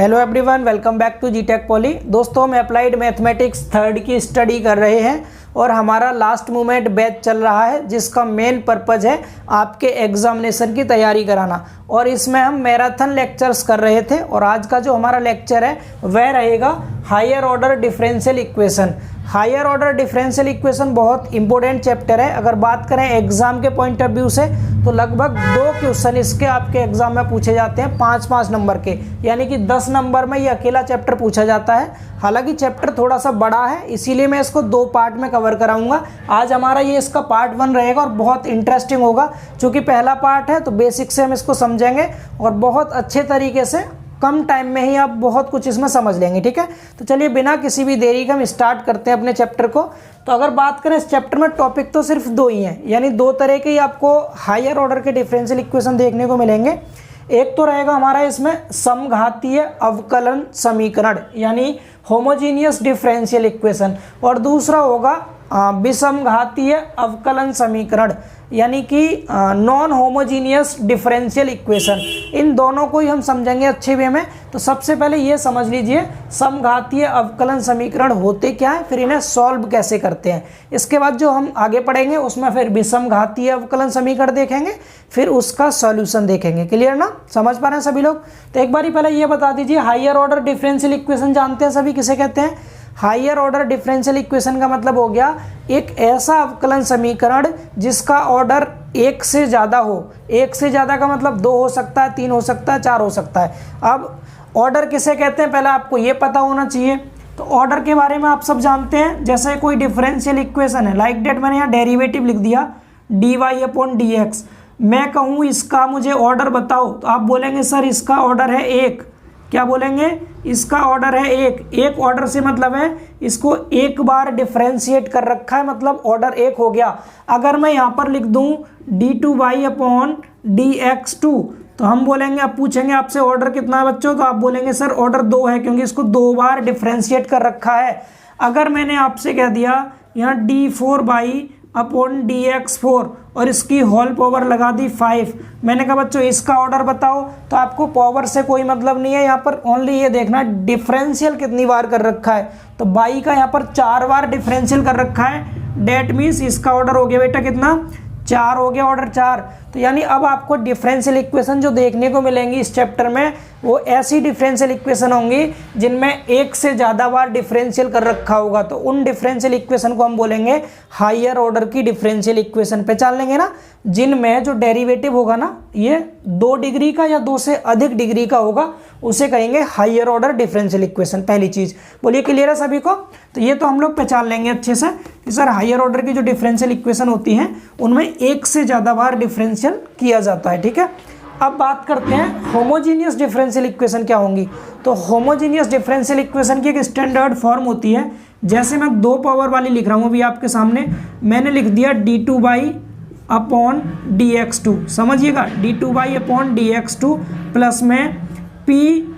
Hello everyone, welcome back to G tech poly. दोस्तों, हम applied mathematics third की study कर रहे हैं और हमारा लास्ट मोमेंट बैच चल रहा है, जिसका मेन पर्पज़ है आपके एग्जामिनेशन की तैयारी कराना। और इसमें हम मैराथन लेक्चर्स कर रहे थे और आज का जो हमारा लेक्चर है वह रहेगा higher order differential equation. Higher order differential equation बहुत इंपॉर्टेंट चैप्टर है। अगर बात करें एग्जाम के पॉइंट ऑफ व्यू से तो लगभग 2 क्वेश्चन इसके आपके एग्जाम में पूछे जाते हैं 5-5 नंबर के, यानी कि 10 नंबर में ये अकेला चैप्टर पूछा जाता है। हालांकि चैप्टर थोड़ा सा बड़ा है, इसीलिए मैं इसको 2 पार्ट में कवर कराऊंगा। आज हमारा ये इसका पार्ट 1 रहेगा और बहुत इंटरेस्टिंग होगा। चूँकि पहला पार्ट है तो बेसिक से हम इसको समझेंगे और बहुत अच्छे तरीके से कम टाइम में ही आप बहुत कुछ इसमें समझ लेंगे। ठीक है, तो चलिए बिना किसी भी देरी के हम स्टार्ट करते हैं अपने चैप्टर को। तो अगर बात करें इस चैप्टर में टॉपिक तो सिर्फ 2 ही हैं, यानी 2 तरह के ही आपको हायर ऑर्डर के डिफरेंशियल इक्वेशन देखने को मिलेंगे। एक तो रहेगा हमारा इसमें समघातीय अवकलन समीकरण यानी होमोजीनियस डिफरेंशियल इक्वेशन, और दूसरा होगा विषमघातीय अवकलन समीकरण यानी कि नॉन होमोजीनियस डिफरेंशियल इक्वेशन। इन दोनों को ही हम समझेंगे अच्छे वे में। तो सबसे पहले ये समझ लीजिए समघातीय अवकलन समीकरण होते क्या है, फिर इन्हें सॉल्व कैसे करते हैं। इसके बाद जो हम आगे पढ़ेंगे उसमें फिर विषमघातीय अवकलन समीकरण देखेंगे, फिर उसका सॉल्यूशन देखेंगे। क्लियर ना, समझ पा रहे हैं सभी लोग? तो एक बार पहले ये बता दीजिए, हायर ऑर्डर डिफरेंशियल इक्वेशन जानते हैं सभी किसे कहते हैं? हायर ऑर्डर डिफरेंशियल इक्वेशन का मतलब हो गया एक ऐसा अवकलन समीकरण जिसका ऑर्डर 1 से ज़्यादा हो। 1 से ज़्यादा का मतलब 2 हो सकता है, 3 हो सकता है, 4 हो सकता है। अब ऑर्डर किसे कहते हैं पहले आपको ये पता होना चाहिए। तो ऑर्डर के बारे में आप सब जानते हैं। जैसे कोई डिफरेंशियल इक्वेशन है, लाइक डेट मैंने यहाँ डेरिवेटिव लिख दिया dy/dx। मैं कहूँ इसका मुझे ऑर्डर बताओ तो आप बोलेंगे सर इसका ऑर्डर है 1। क्या बोलेंगे? इसका ऑर्डर है 1। एक ऑर्डर से मतलब है इसको एक बार डिफरेंशिएट कर रखा है, मतलब ऑर्डर 1 हो गया। अगर मैं यहाँ पर लिख दूँ d2y/dx2 तो हम बोलेंगे, अब पूछेंगे आपसे ऑर्डर कितना है बच्चों, तो आप बोलेंगे सर ऑर्डर 2 है, क्योंकि इसको 2 बार डिफरेंशिएट कर रखा है। अगर मैंने आपसे कह दिया यहाँ d4y/dx4 और इसकी होल पावर लगा दी 5, मैंने कहा बच्चों इसका ऑर्डर बताओ, तो आपको पावर से कोई मतलब नहीं है। यहाँ पर ओनली ये देखना डिफरेंशियल कितनी बार कर रखा है। तो बाई का यहाँ पर 4 बार डिफरेंशियल कर रखा है। डेट मीन्स इसका ऑर्डर हो गया बेटा कितना? 4 हो गया, ऑर्डर 4। तो यानी अब आपको डिफरेंशियल इक्वेशन जो देखने को मिलेंगी इस चैप्टर में वो ऐसी डिफरेंशियल इक्वेशन होंगी जिनमें 1 से ज़्यादा बार डिफरेंशियल कर रखा होगा। तो उन डिफरेंशियल इक्वेशन को हम बोलेंगे हायर ऑर्डर की डिफरेंशियल इक्वेशन। पहचान लेंगे ना, जिनमें जो डेरिवेटिव होगा ना ये 2 डिग्री का या 2 से अधिक डिग्री का होगा, उसे कहेंगे हायर ऑर्डर डिफरेंशियल इक्वेशन। पहली चीज़ बोलिए, क्लियर है सभी को? तो ये तो हम लोग पहचान लेंगे अच्छे से कि सर हायर ऑर्डर की जो डिफरेंशियल इक्वेशन होती हैं उनमें 1 से ज़्यादा बार डिफरेंशियल किया जाता है। ठीक है, अब बात करते हैं होमोजीनियस डिफरेंशियल इक्वेशन क्या होंगी। तो होमोजीनियस डिफरेंशियल इक्वेशन की एक स्टैंडर्ड फॉर्म होती है। जैसे मैं 2 पावर वाली लिख रहा हूँ अभी आपके सामने, मैंने लिख दिया d2y/dx2। समझिएगा, d2y/dx2 प्लस में p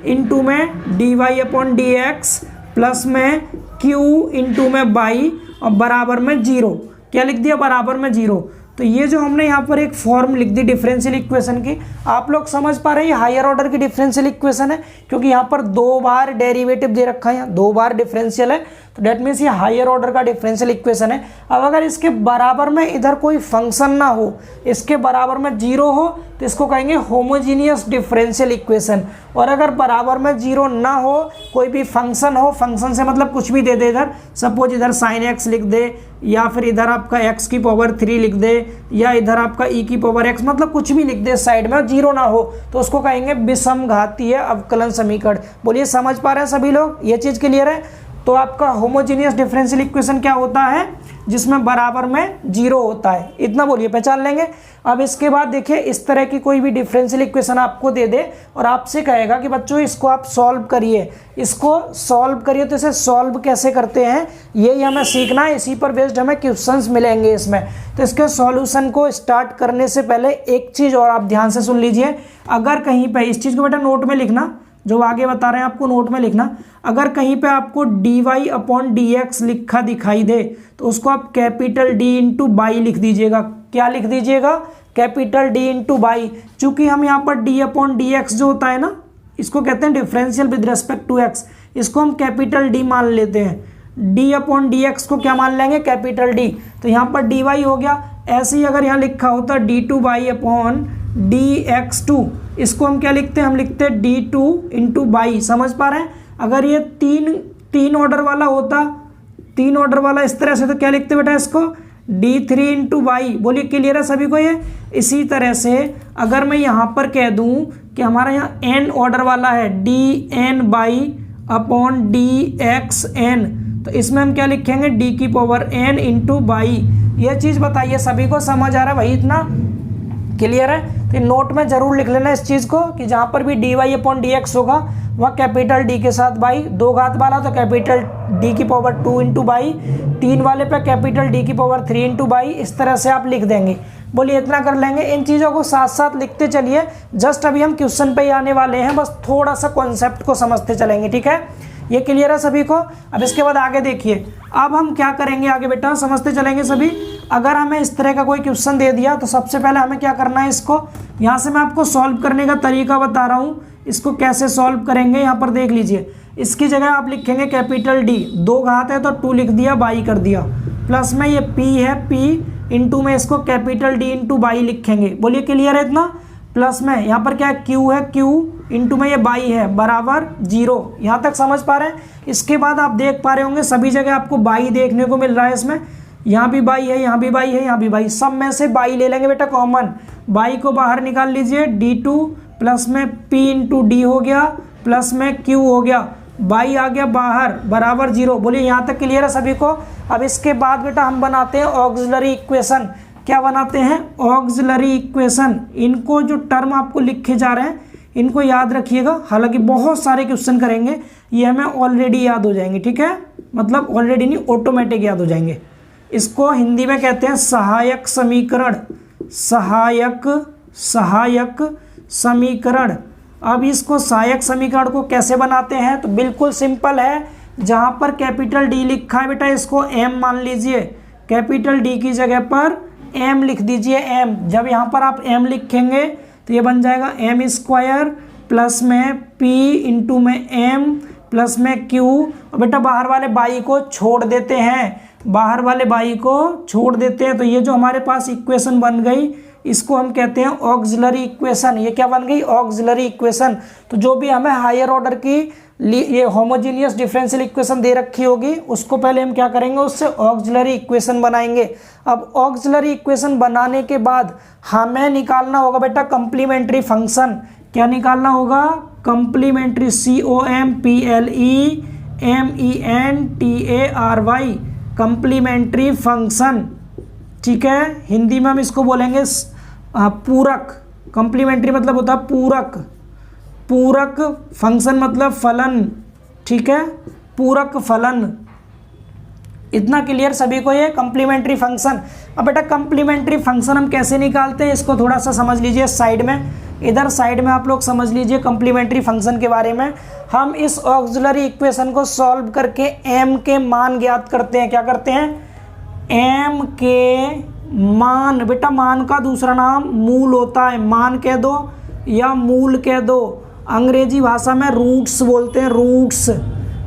इंटू में dy/dx प्लस में q इंटू में y और बराबर में 0। क्या लिख दिया? बराबर में 0। तो ये जो हमने यहाँ पर एक फॉर्म लिख दी डिफरेंशियल इक्वेशन की, आप लोग समझ पा रहे हैं ये हायर ऑर्डर की डिफरेंशियल इक्वेशन है, क्योंकि यहाँ पर 2 बार डेरिवेटिव दे रखा है, यहाँ 2 बार डिफरेंशियल है। तो डेट मीन्स ये हायर ऑर्डर का डिफरेंशियल इक्वेशन है। अब अगर इसके बराबर में इधर कोई फंक्शन ना हो, इसके बराबर में 0 हो, तो इसको कहेंगे होमोजीनियस डिफरेंशियल इक्वेशन। और अगर बराबर में 0 ना हो, कोई भी फंक्शन हो, फंक्शन से मतलब कुछ भी दे दे, इधर सपोज इधर sin x लिख दे, या फिर इधर आपका x की पावर 3 लिख दे, या इधर आपका e की पावर x, मतलब कुछ भी लिख दे साइड में, 0 ना हो, तो उसको कहेंगे विषमघातीय अवकलन समीकरण। बोलिए समझ पा रहे हैं सभी लोग? ये चीज़ क्लियर है? तो आपका होमोजीनियस डिफरेंशियल इक्वेशन क्या होता है? जिसमें बराबर में 0 होता है। इतना बोलिए, पहचान लेंगे। अब इसके बाद देखिए, इस तरह की कोई भी डिफरेंशियल इक्वेशन आपको दे दे और आपसे कहेगा कि बच्चों इसको आप सॉल्व करिए, इसको सॉल्व करिए। तो इसे सॉल्व कैसे करते हैं यही हमें सीखना है, इसी पर बेस्ड हमें क्वेश्चंस मिलेंगे इसमें। तो इसके सॉल्यूशन को स्टार्ट करने से पहले एक चीज़ और आप ध्यान से सुन लीजिए। अगर कहीं पर इस चीज़ को बेटा नोट में लिखना, जो आगे बता रहे हैं आपको नोट में लिखना। अगर कहीं पे आपको dy/dx लिखा दिखाई दे तो उसको आप कैपिटल D इंटू बाई लिख दीजिएगा। क्या लिख दीजिएगा? Capital D into by. चूँकि हम यहाँ पर d/dx जो होता है ना, इसको कहते हैं differential with respect to x, इसको हम कैपिटल डी मान लेते हैं। डी अपॉन डी एक्स को क्या मान लेंगे, कैपिटल डी। तो यहाँ पर डी वाई हो गया। ऐसे ही अगर यहाँ लिखा होता d two y upon d x two, इसको हम क्या लिखते हैं, हम लिखते हैं डी टू इंटू बाई। समझ पा रहे हैं? अगर ये तीन ऑर्डर वाला होता, तीन ऑर्डर वाला इस तरह से, तो क्या लिखते बेटा इसको, डी थ्री इंटू बाई। बोलिए क्लियर है सभी को ये। इसी तरह से अगर मैं यहाँ पर कह दूँ कि हमारा यहाँ एन ऑर्डर वाला है, d n y upon d x n, तो इसमें हम क्या लिखेंगे, डी की पावर एन इंटू बाई। ये चीज़ बताइए सभी को समझ आ रहा है भाई, इतना क्लियर है? तो नोट में जरूर लिख लेना इस चीज़ को कि जहाँ पर भी d y upon d x होगा वहाँ कैपिटल डी के साथ बाई, दो घात वाला तो कैपिटल डी की पावर टू इंटू बाई, तीन वाले पे कैपिटल डी की पावर थ्री इंटू बाई। इस तरह से आप लिख देंगे। बोलिए इतना कर लेंगे। इन चीज़ों को साथ साथ लिखते चलिए। जस्ट अभी हम क्वेश्चन पे ही आने वाले हैं, बस थोड़ा सा कॉन्सेप्ट को समझते चलेंगे, ठीक है? ये क्लियर है सभी को? अब इसके बाद आगे देखिए, अब हम क्या करेंगे आगे बेटा, समझते चलेंगे सभी। अगर हमें इस तरह का कोई क्वेश्चन दे दिया तो सबसे पहले हमें क्या करना है, इसको यहाँ से मैं आपको सॉल्व करने का तरीका बता रहा हूँ, इसको कैसे सॉल्व करेंगे। यहाँ पर देख लीजिए, इसकी जगह आप लिखेंगे कैपिटल डी, दो घात है तो टू लिख दिया, बाई कर दिया, प्लस में ये पी है, पी इंटू में इसको कैपिटल डी इंटू बाई लिखेंगे। बोलिए क्लियर है इतना? प्लस में यहाँ पर क्या है, क्यू है, क्यू इंटू में ये बाई है बराबर जीरो। यहाँ तक समझ पा रहे हैं? इसके बाद आप देख पा रहे होंगे सभी जगह आपको बाई देखने को मिल रहा है। इसमें यहाँ भी बाई है, यहाँ भी बाई है, यहाँ भी बाई, सब में से बाई ले लेंगे बेटा कॉमन। बाई को बाहर निकाल लीजिए, डी टू प्लस में पी इंटू डी हो गया, प्लस में क्यू हो गया, बाई आ गया बाहर बराबर जीरो। बोलिए यहाँ तक क्लियर है सभी को? अब इसके बाद बेटा हम बनाते हैं ऑक्सिलरी इक्वेशन। क्या बनाते हैं? Auxiliary equation. इनको जो टर्म आपको लिखे जा रहे हैं इनको याद रखिएगा, हालांकि बहुत सारे क्वेश्चन करेंगे, ये हमें ऑलरेडी याद हो जाएंगे, ठीक है? मतलब ऑलरेडी नहीं, ऑटोमेटिक याद हो जाएंगे। इसको हिंदी में कहते हैं सहायक समीकरण, सहायक समीकरण। अब इसको सहायक समीकरण को कैसे बनाते हैं, तो बिल्कुल सिंपल है। जहाँ पर कैपिटल डी लिखा है बेटा इसको एम मान लीजिए, कैपिटल डी की जगह पर एम लिख दीजिए, एम। जब यहाँ पर आप एम लिखेंगे तो ये बन जाएगा एम स्क्वायर प्लस में पी इंटू में एम प्लस में क्यू। और बेटा बाहर वाले बाई को छोड़ देते हैं, बाहर वाले बाई को छोड़ देते हैं, तो ये जो हमारे पास इक्वेशन बन गई इसको हम कहते हैं ऑक्सिलरी इक्वेशन। ये क्या बन गई? Auxiliary equation. तो जो भी हमें हायर ऑर्डर की ये होमोजीनियस डिफरेंशियल इक्वेशन दे रखी होगी उसको पहले हम क्या करेंगे, उससे ऑक्सिलरी इक्वेशन बनाएंगे। अब ऑक्सिलरी इक्वेशन बनाने के बाद हमें निकालना होगा बेटा कंप्लीमेंट्री फंक्शन। क्या निकालना होगा? कंप्लीमेंट्री, COMPLEMENTARY, कंप्लीमेंट्री फंक्शन, ठीक है? हिंदी में हम इसको बोलेंगे पूरक। कंप्लीमेंट्री मतलब होता है पूरक, पूरक फंक्शन मतलब फलन, ठीक है? पूरक फलन। इतना क्लियर सभी को ये कंप्लीमेंट्री फंक्शन। अब बेटा कंप्लीमेंट्री फंक्शन हम कैसे निकालते हैं इसको थोड़ा सा समझ लीजिए। साइड में, इधर साइड में आप लोग समझ लीजिए कंप्लीमेंट्री फंक्शन के बारे में। हम इस ऑक्सिलरी इक्वेशन को सॉल्व करके एम के मान ज्ञात करते हैं। क्या करते हैं? एम के मान। बेटा मान का दूसरा नाम मूल होता है, मान कह दो या मूल कह दो। अंग्रेजी भाषा में रूट्स बोलते हैं, रूट्स।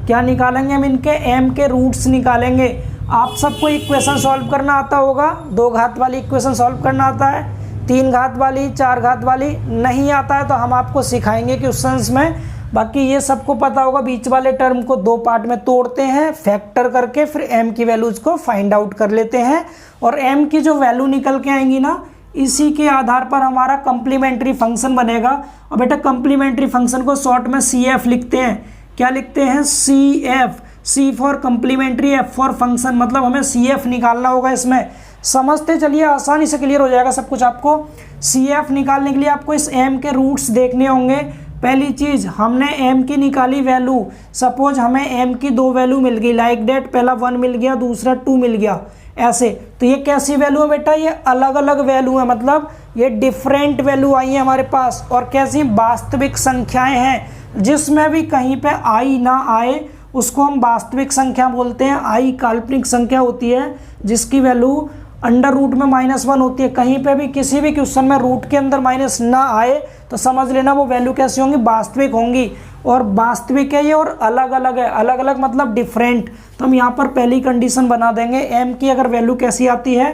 क्या निकालेंगे हम? इनके एम के रूट्स निकालेंगे। आप सबको इक्वेशन सॉल्व करना आता होगा, दो घात वाली इक्वेशन सॉल्व करना आता है, तीन घात वाली, चार घात वाली नहीं आता है तो हम आपको सिखाएंगे क्वेश्चंस में। बाकी ये सबको पता होगा, बीच वाले टर्म को दो पार्ट में तोड़ते हैं फैक्टर करके, फिर एम की वैल्यूज को फाइंड आउट कर लेते हैं और एम की जो वैल्यू निकल के आएंगी ना, इसी के आधार पर हमारा कंप्लीमेंट्री फंक्शन बनेगा। और बेटा कंप्लीमेंट्री फंक्शन को शॉर्ट में CF लिखते हैं। क्या लिखते हैं? CF, C for complementary, F for function. मतलब हमें CF निकालना होगा इसमें। समझते चलिए, आसानी से क्लियर हो जाएगा सब कुछ आपको। CF निकालने के लिए आपको इस M के रूट्स देखने होंगे। पहली चीज़, हमने M की निकाली वैल्यू, सपोज हमें M की दो वैल्यू मिल गई, लाइक डेट, पहला 1 मिल गया, दूसरा 2 मिल गया, ऐसे। तो ये कैसी वैल्यू है बेटा? ये अलग अलग वैल्यू है, मतलब ये डिफरेंट वैल्यू आई है हमारे पास। और कैसी? वास्तविक संख्याएं हैं, जिसमें भी कहीं पे आई ना आए उसको हम वास्तविक संख्या बोलते हैं। आई काल्पनिक संख्या होती है जिसकी वैल्यू अंडर रूट में -1 होती है। कहीं पे भी किसी भी क्वेश्चन में रूट के अंदर माइनस ना आए तो समझ लेना वो वैल्यू कैसी होंगी, वास्तविक होंगी। और वास्तविक है ये और अलग अलग है, अलग अलग मतलब डिफरेंट। तो हम यहाँ पर पहली कंडीशन बना देंगे, m की अगर वैल्यू कैसी आती है,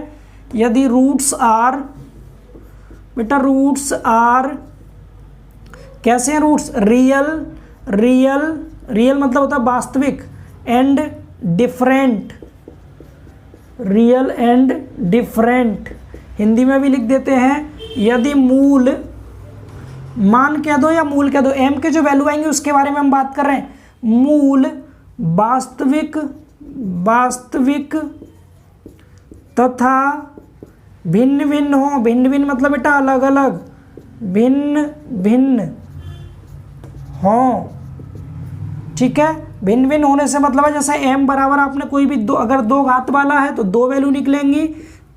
यदि रूट्स आर, बेटा रूट्स आर कैसे हैं रूट्स, रियल, रियल, रियल मतलब होता है वास्तविक, and different, real and different, Hindi में भी लिख देते हैं। यदि मूल, मान कह दो या मूल कह दो, m के जो वैल्यू आएंगे उसके बारे में हम बात कर रहे हैं, मूल वास्तविक, वास्तविक तथा भिन्न भिन्न हो, भिन्न भिन्न मतलब बेटा अलग अलग, भिन्न भिन्न हो, ठीक है। भिन्न भिन्न होने से मतलब है जैसे m बराबर आपने कोई भी दो, अगर 2 घात वाला है तो 2 वैल्यू निकलेंगी,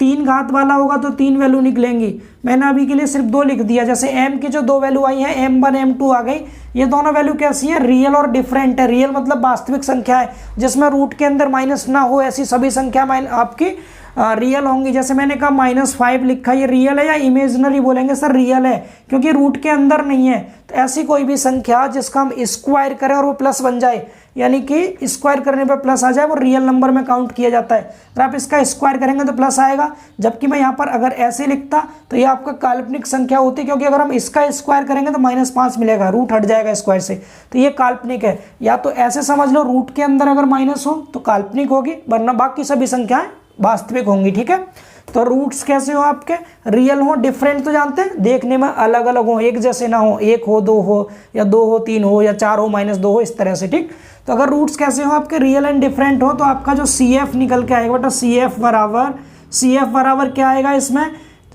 3 घात वाला होगा तो 3 वैल्यू निकलेंगी। मैंने अभी के लिए सिर्फ 2 लिख दिया। जैसे m की जो 2 वैल्यू आई है, m1 m2 आ गई, ये दोनों वैल्यू कैसी है, रियल और डिफरेंट है। रियल मतलब वास्तविक संख्या है जिसमें रूट के अंदर माइनस ना हो, ऐसी सभी संख्या आपकी रियल होंगी। जैसे मैंने कहा -5 लिखा, ये रियल है या इमेजिनरी, बोलेंगे सर रियल है क्योंकि रूट के अंदर नहीं है। तो ऐसी कोई भी संख्या जिसका हम स्क्वायर करें और वो प्लस बन जाए, यानी कि स्क्वायर करने पर प्लस आ जाए, वो रियल नंबर में काउंट किया जाता है। अगर आप इसका स्क्वायर करेंगे तो प्लस आएगा, जबकि मैं यहाँ पर अगर ऐसे लिखता तो ये आपका काल्पनिक संख्या होती, क्योंकि अगर हम इसका स्क्वायर करेंगे तो -5 मिलेगा, रूट हट जाएगा स्क्वायर से, तो ये काल्पनिक है। या तो ऐसे समझ लो, रूट के अंदर अगर माइनस हो तो काल्पनिक होगी, वरना बाकी सभी संख्याएं वास्तविक होंगी, ठीक है। तो रूट्स कैसे हो आपके, रियल हो, डिफरेंट तो जानते हैं, देखने में अलग अलग हो, एक जैसे ना हो, 1 हो 2 हो या 2 हो 3 हो या 4 हो -2 हो, इस तरह से, ठीक। तो अगर रूट्स कैसे हो आपके, रियल एंड डिफरेंट हो, तो आपका जो CF निकल के आएगा बेटा, CF बराबर क्या आएगा इसमें,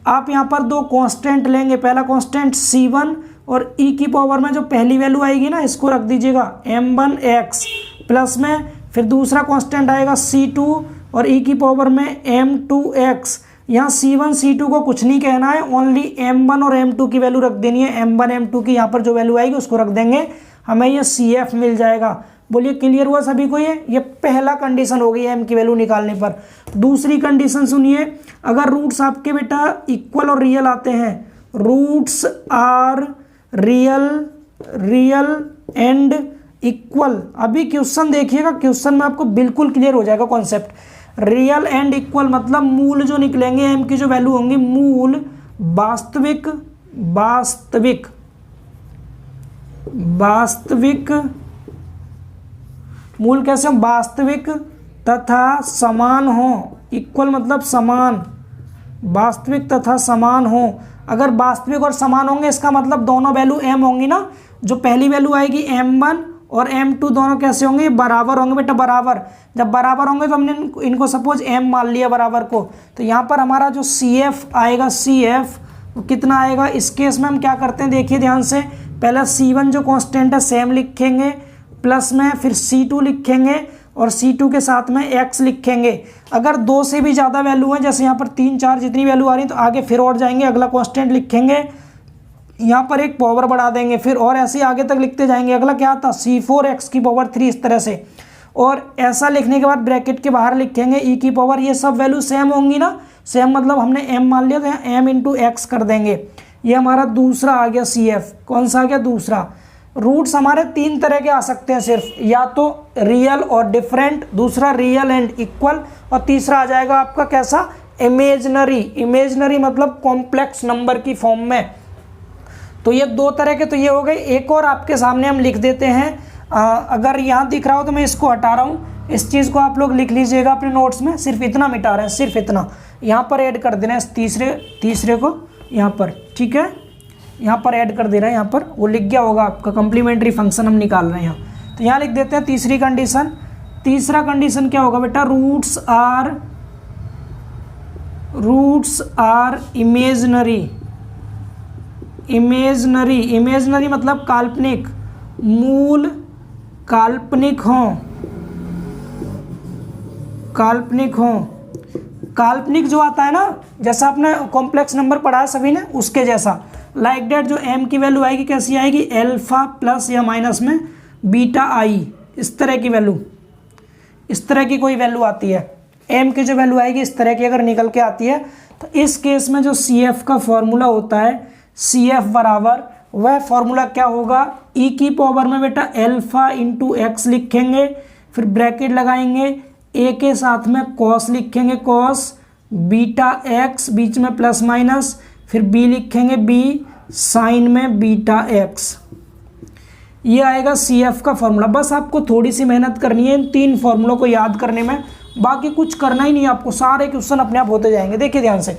आप यहाँ पर 2 कांस्टेंट लेंगे। पहला कांस्टेंट C1 और e की पावर में जो पहली वैल्यू आएगी ना, इसको रख दीजिएगा m1x, प्लस में फिर दूसरा कांस्टेंट आएगा C2 और e की पावर में m2x। यहाँ C1 C2 को कुछ नहीं कहना है, ओनली m1 और m2 की वैल्यू रख देनी है। m1 m2 की यहाँ पर जो वैल्यू आएगी उसको रख देंगे, हमें ये CF मिल जाएगा। बोलिए क्लियर हुआ सभी को ये पहला कंडीशन हो गई m की वैल्यू निकालने पर। दूसरी कंडीशन सुनिए, अगर रूट्स आपके बेटा इक्वल और रियल आते हैं, roots are real, real and equal. अभी क्वेश्चन देखिएगा, क्वेश्चन में आपको बिल्कुल क्लियर हो जाएगा कॉन्सेप्ट। रियल एंड इक्वल मतलब मूल जो निकलेंगे m की जो वैल्यू होंगी, मूल वास्तविक, वास्तविक, वास्तविक, मूल कैसे हो, वास्तविक तथा समान हो। इक्वल मतलब समान, वास्तविक तथा समान हो। अगर वास्तविक और समान होंगे इसका मतलब दोनों वैल्यू m होंगी ना, जो पहली वैल्यू आएगी m1 और m2 दोनों कैसे होंगे, बराबर होंगे बेटा, बराबर। जब बराबर होंगे तो हमने इनको सपोज m मान लिया बराबर को, तो यहाँ पर हमारा जो CF आएगा, CF वो कितना आएगा। इस केस में हम क्या करते हैं, देखिए ध्यान से, पहला C1 जो कांस्टेंट है सेम लिखेंगे, प्लस में फिर C2 लिखेंगे और C2 के साथ में x लिखेंगे। अगर 2 से भी ज़्यादा वैल्यू है, जैसे यहाँ पर 3 4 जितनी वैल्यू आ रही है, तो आगे फिर और जाएंगे, अगला कांस्टेंट लिखेंगे, यहाँ पर एक पावर बढ़ा देंगे, फिर और ऐसे आगे तक लिखते जाएंगे। अगला क्या था, C4x की पावर 3, इस तरह से। और ऐसा लिखने के बाद ब्रैकेट के बाहर लिखेंगे e की पावर, ये सब वैल्यू सेम होंगी ना, सेम मतलब हमने m मान लिया तो यहाँ m इंटू x कर देंगे। ये हमारा दूसरा आ गया CF। कौन सा आ गया, दूसरा। रूट्स हमारे 3 तरह के आ सकते हैं सिर्फ, या तो रियल और डिफरेंट, दूसरा रियल एंड इक्वल, और तीसरा आ जाएगा आपका कैसा, इमेजनरी। इमेजनरी मतलब कॉम्प्लेक्स नंबर की फॉर्म में। तो ये 2 तरह के तो ये हो गए। एक और आपके सामने हम लिख देते हैं, अगर यहाँ दिख रहा हो तो मैं इसको हटा रहा हूँ, इस चीज़ को आप लोग लिख लीजिएगा अपने नोट्स में, सिर्फ इतना मिटा रहे हैं, सिर्फ इतना। यहाँ पर ऐड कर देना है तीसरे को यहाँ पर, ठीक है, यहाँ पर ऐड कर दे रहे हैं, यहाँ पर वो लिख गया होगा आपका, कम्प्लीमेंट्री फंक्शन हम निकाल रहे हैं यहाँ। तो यहाँ लिख देते हैं तीसरी कंडीशन। तीसरा कंडीशन क्या होगा बेटा, roots are imaginary. Imaginary, imaginary मतलब काल्पनिक, मूल काल्पनिक हो, काल्पनिक हो। काल्पनिक जो आता है ना, जैसा आपने कॉम्प्लेक्स नंबर पढ़ा है सभी ने, उसके जैसा। लाइक डेट जो m की वैल्यू आएगी कैसी आएगी, अल्फा प्लस या माइनस में बीटा आई, इस तरह की वैल्यू, इस तरह की कोई वैल्यू आती है। m की जो वैल्यू आएगी इस तरह की अगर निकल के आती है, तो इस केस में जो CF का फॉर्मूला होता है, CF बराबर वह फॉर्मूला क्या होगा, e की पावर में बेटा अल्फा इंटू एक्स लिखेंगे, फिर ब्रैकेट लगाएंगे, a के साथ में cos लिखेंगे, cos बीटा एक्स, बीच में प्लस माइनस, फिर b लिखेंगे b साइन में बीटा एक्स। ये आएगा CF का फॉर्मूला। बस आपको थोड़ी सी मेहनत करनी है इन 3 फॉर्मूलों को याद करने में, बाकी कुछ करना ही नहीं, आपको सारे क्वेश्चन अपने आप होते जाएंगे। देखिए ध्यान से,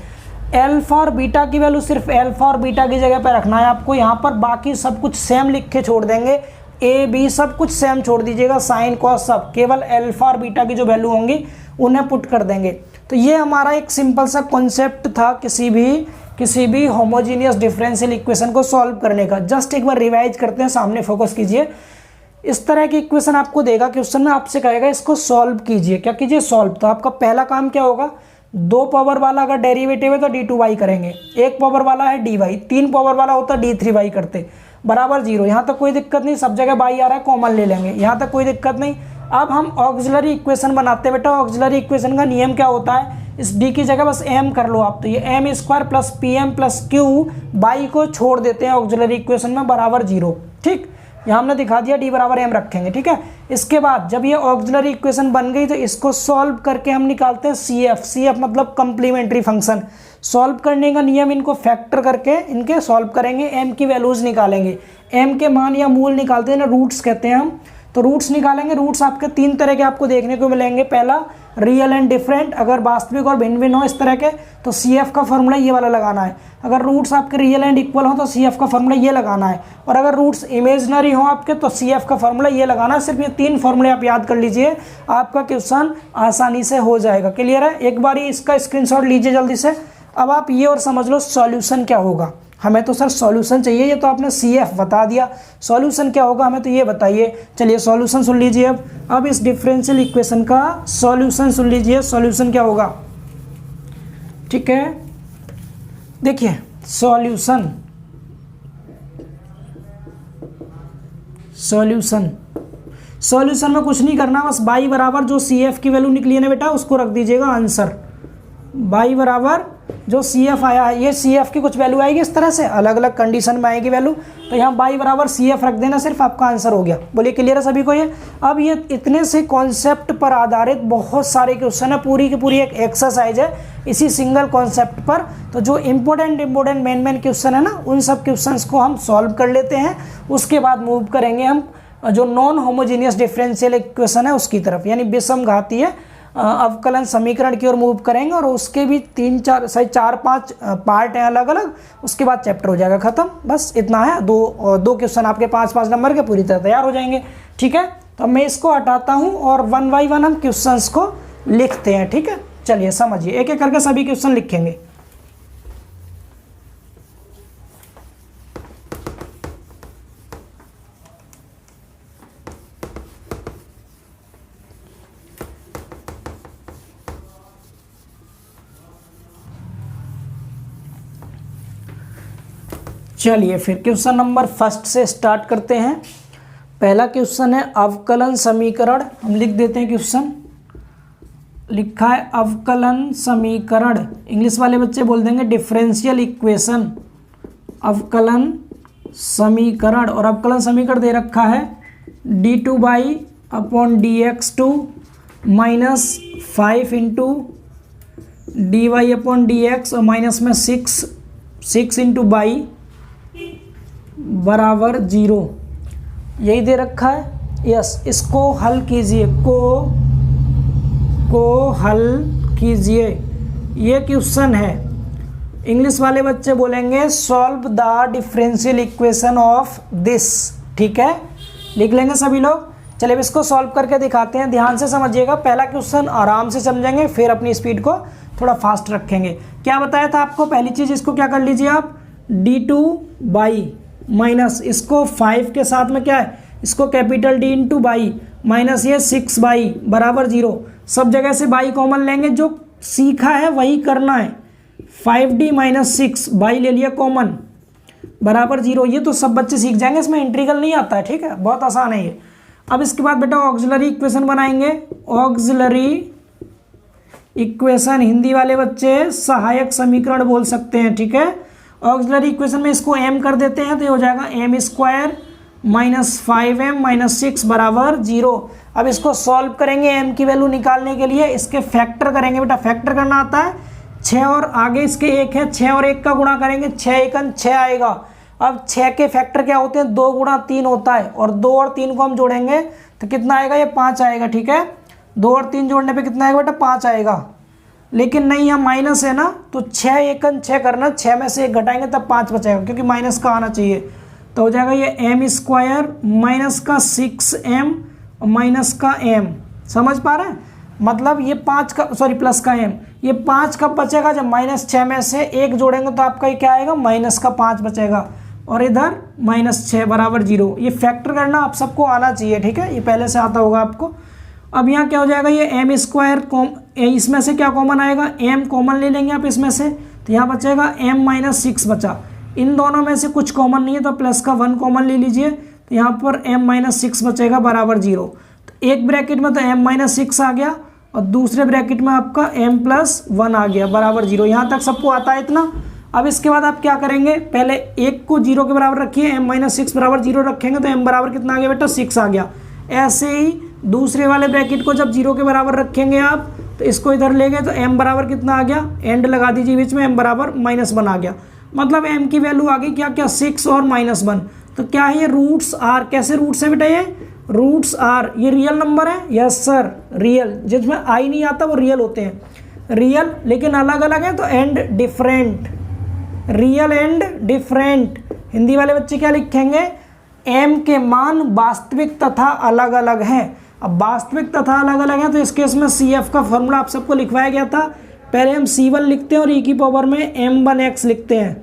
अल्फा और बीटा की वैल्यू सिर्फ अल्फा और बीटा की जगह पर रखना है आपको, यहाँ पर बाकी सब कुछ सेम लिख के छोड़ देंगे, ए बी सब कुछ सेम छोड़ दीजिएगा, साइन कॉस सब, केवल अल्फा और बीटा की जो वैल्यू होंगी उन्हें पुट कर देंगे। तो ये हमारा एक सिंपल सा कॉन्सेप्ट था किसी भी होमोजीनियस डिफरेंशियल इक्वेशन को सॉल्व करने का। जस्ट एक बार रिवाइज करते हैं, सामने फोकस कीजिए। इस तरह की इक्वेशन आपको देगा क्वेश्चन में, आपसे कहेगा इसको सॉल्व कीजिए। क्या कीजिए, सॉल्व। तो आपका पहला काम क्या होगा, 2 पावर वाला अगर डेरिवेटिव है तो d2y करेंगे, 1 पावर वाला है dy, 3 पावर वाला होता d3y करते, बराबर 0। यहाँ तक कोई दिक्कत नहीं, सब जगह बाई आ रहा है, कॉमन ले लेंगे, यहाँ तक कोई दिक्कत नहीं। अब हम ऑक्सिलरी इक्वेशन बनाते हैं बेटा। ऑक्सिलरी इक्वेशन का नियम क्या होता है, इस d की जगह बस m कर लो आप, तो ये m square plus pm plus q, by को छोड़ देते हैं ऑक्सिलरी इक्वेशन में, बराबर 0। ठीक, यहाँ हमने दिखा दिया d बराबर m रखेंगे। ठीक है, इसके बाद जब ये ऑक्सिलरी इक्वेशन बन गई तो इसको सॉल्व करके हम निकालते हैं CF मतलब कंप्लीमेंट्री फंक्शन। सॉल्व करने का नियम, इनको फैक्टर करके इनके सॉल्व करेंगे, m की वैल्यूज निकालेंगे, m के मान या मूल निकालते हैं ना, रूट्स कहते हैं हम। तो रूट्स निकालेंगे। रूट्स आपके 3 तरह के आपको देखने को मिलेंगे। पहला रियल एंड डिफरेंट, अगर वास्तविक और भिन्न भिन्न हो इस तरह के तो CF का फॉर्मूला ये वाला लगाना है। अगर रूट्स आपके रियल एंड इक्वल हो तो CF का फॉर्मूला ये लगाना है। और अगर रूट्स इमेजनरी हो आपके तो CF का फॉर्मूला ये लगाना है। सिर्फ ये 3 फॉर्मूले आप याद कर लीजिए, आपका क्वेश्चन आसानी से हो जाएगा। क्लियर है, एक बार इसका स्क्रीनशॉट लीजिए जल्दी से। अब आप ये और समझ लो सॉल्यूशन क्या होगा। हमें तो सर सॉल्यूशन चाहिए, ये तो आपने CF बता दिया, सॉल्यूशन क्या होगा हमें तो ये बताइए। चलिए सॉल्यूशन सुन लीजिए। अब इस डिफरेंशियल इक्वेशन का सॉल्यूशन सुन लीजिए, सॉल्यूशन क्या होगा। ठीक है, देखिए सॉल्यूशन में कुछ नहीं करना, बस बाई बराबर जो CF की वैल्यू निकली है ना बेटा, उसको रख दीजिएगा आंसर। बाई बराबर जो CF आया है, ये CF की कुछ वैल्यू आएगी इस तरह से, अलग अलग कंडीशन में आएगी वैल्यू, तो यहाँ बाई बराबर CF रख देना, सिर्फ आपका आंसर हो गया। बोलिए क्लियर है सभी को ये। अब ये इतने से कॉन्सेप्ट पर आधारित बहुत सारे क्वेश्चन है, पूरी की पूरी एक एक्सरसाइज है इसी सिंगल कॉन्सेप्ट पर। तो जो इंपॉर्टेंट मेन क्वेश्चन है ना, उन सब क्वेश्चंस को हम सॉल्व कर लेते हैं। उसके बाद मूव करेंगे हम जो नॉन होमोजीनियस डिफरेंशियल इक्वेशन है उसकी तरफ, यानी विषम घातीय अवकलन समीकरण की ओर मूव करेंगे। और उसके भी 4-5 पार्ट हैं अलग अलग, उसके बाद चैप्टर हो जाएगा खत्म। बस इतना है, दो क्वेश्चन आपके 5-5 नंबर के पूरी तरह तैयार हो जाएंगे। ठीक है, तो मैं इसको हटाता हूँ और 1 बाई 1 हम क्वेश्चंस को लिखते हैं। ठीक है, चलिए समझिए, एक एक करके सभी क्वेश्चन लिखेंगे। चलिए फिर क्वेश्चन नंबर 1 से स्टार्ट करते हैं। पहला क्वेश्चन है अवकलन समीकरण। हम लिख देते हैं, क्वेश्चन लिखा है अवकलन समीकरण, इंग्लिश वाले बच्चे बोल देंगे डिफरेंशियल इक्वेशन, अवकलन समीकरण। और अवकलन समीकरण दे रखा है d2y/dx2 -5 इंटू dy/dx और माइनस में 6 इंटू बाई बराबर 0, यही दे रखा है। यस, इसको हल कीजिए, को हल कीजिए, ये क्वेश्चन है। इंग्लिश वाले बच्चे बोलेंगे solve the differential equation of this. ठीक है, लिख लेंगे सभी लोग। चलिए इसको सॉल्व करके दिखाते हैं, ध्यान से समझिएगा। पहला क्वेश्चन आराम से समझेंगे, फिर अपनी स्पीड को थोड़ा फास्ट रखेंगे। क्या बताया था आपको, पहली चीज़ इसको क्या कर लीजिए आप, d2y माइनस इसको 5 के साथ में क्या है, इसको capital D into by minus ये 6y बराबर 0। सब जगह से बाई कॉमन लेंगे, जो सीखा है वही करना है। 5d माइनस 6 बाई ले लिया कॉमन बराबर 0। ये तो सब बच्चे सीख जाएंगे, इसमें इंटीग्रल नहीं आता है। ठीक है, बहुत आसान है ये। अब इसके बाद बेटा ऑक्सिलरी इक्वेशन बनाएंगे। ऑक्सिलरी इक्वेशन हिंदी वाले बच्चे सहायक समीकरण बोल सकते हैं। ठीक है, ऑक्सिलरी इक्वेशन में इसको m कर देते हैं तो ये हो जाएगा m square minus 5m minus 6 बराबर 0। अब इसको सॉल्व करेंगे m की वैल्यू निकालने के लिए, इसके फैक्टर करेंगे। बेटा फैक्टर करना आता है, 6 और आगे इसके 1 है, 6 और 1 का गुणा करेंगे, 6 एकन 6 आएगा। अब 6 के फैक्टर क्या होते हैं, 2 गुणा 3 होता है, और 2 और 3 को हम जोड़ेंगे तो कितना आएगा, ये 5 आएगा। ठीक है, 2 और 3 जोड़ने पे कितना आएगा बेटा, 5 आएगा। लेकिन नहीं, यहाँ माइनस है ना, तो 6 एकन 6 करना, 6 में से 1 घटाएंगे तब 5 बचेगा, क्योंकि माइनस का आना चाहिए। तो हो जाएगा ये m स्क्वायर माइनस का 6m माइनस का m। समझ पा रहे हैं, मतलब ये 5 का, सॉरी प्लस का m, ये 5 कब बचेगा, जब माइनस 6 में से 1 जोड़ेंगे तो आपका ये क्या आएगा, माइनस का 5 बचेगा, और इधर माइनस 6 बराबर 0। ये फैक्टर करना आप सबको आना चाहिए। ठीक है, ये पहले से आता होगा आपको। अब यहाँ क्या हो जाएगा, ये m स्क्वायर इसमें से क्या कॉमन आएगा, m कॉमन ले लेंगे आप इसमें से, तो यहाँ बचेगा m माइनस 6 बचा। इन दोनों में से कुछ कॉमन नहीं है तो प्लस का 1 कॉमन ले लीजिए, तो यहाँ पर m माइनस 6 बचेगा बराबर 0। तो एक ब्रैकेट में तो m माइनस 6 आ गया, और दूसरे ब्रैकेट में आपका m प्लस 1 आ गया बराबर 0। यहाँ तक सबको आता है इतना। अब इसके बाद आप क्या करेंगे, पहले 1 को 0 के बराबर रखिए, m माइनस 6 बराबर 0 रखेंगे तो m बराबर कितना आ गया बेटा, 6 आ गया। ऐसे ही दूसरे वाले ब्रैकेट को जब 0 के बराबर रखेंगे आप, तो इसको इधर ले गए तो m बराबर कितना आ गया, एंड लगा दीजिए बीच में, m बराबर -1 आ गया। मतलब m की वैल्यू आ गई क्या क्या, 6 और -1। तो क्या है ये, रूट्स आर। कैसे रूट्स है बेटा, ये रूट्स आर, ये रियल नंबर है। यस सर, रियल, जिसमें आई नहीं आता वो रियल होते हैं। रियल लेकिन अलग अलग है, तो and different, real and different. Hindi वाले बच्चे क्या लिखेंगे, m के मान वास्तविक तथा अलग अलग हैं। अब वास्तविक तथा अलग अलग हैं तो इस केस में CF का फॉर्मूला आप सबको लिखवाया गया था। पहले हम C1 लिखते हैं और e की पावर में m1x लिखते हैं,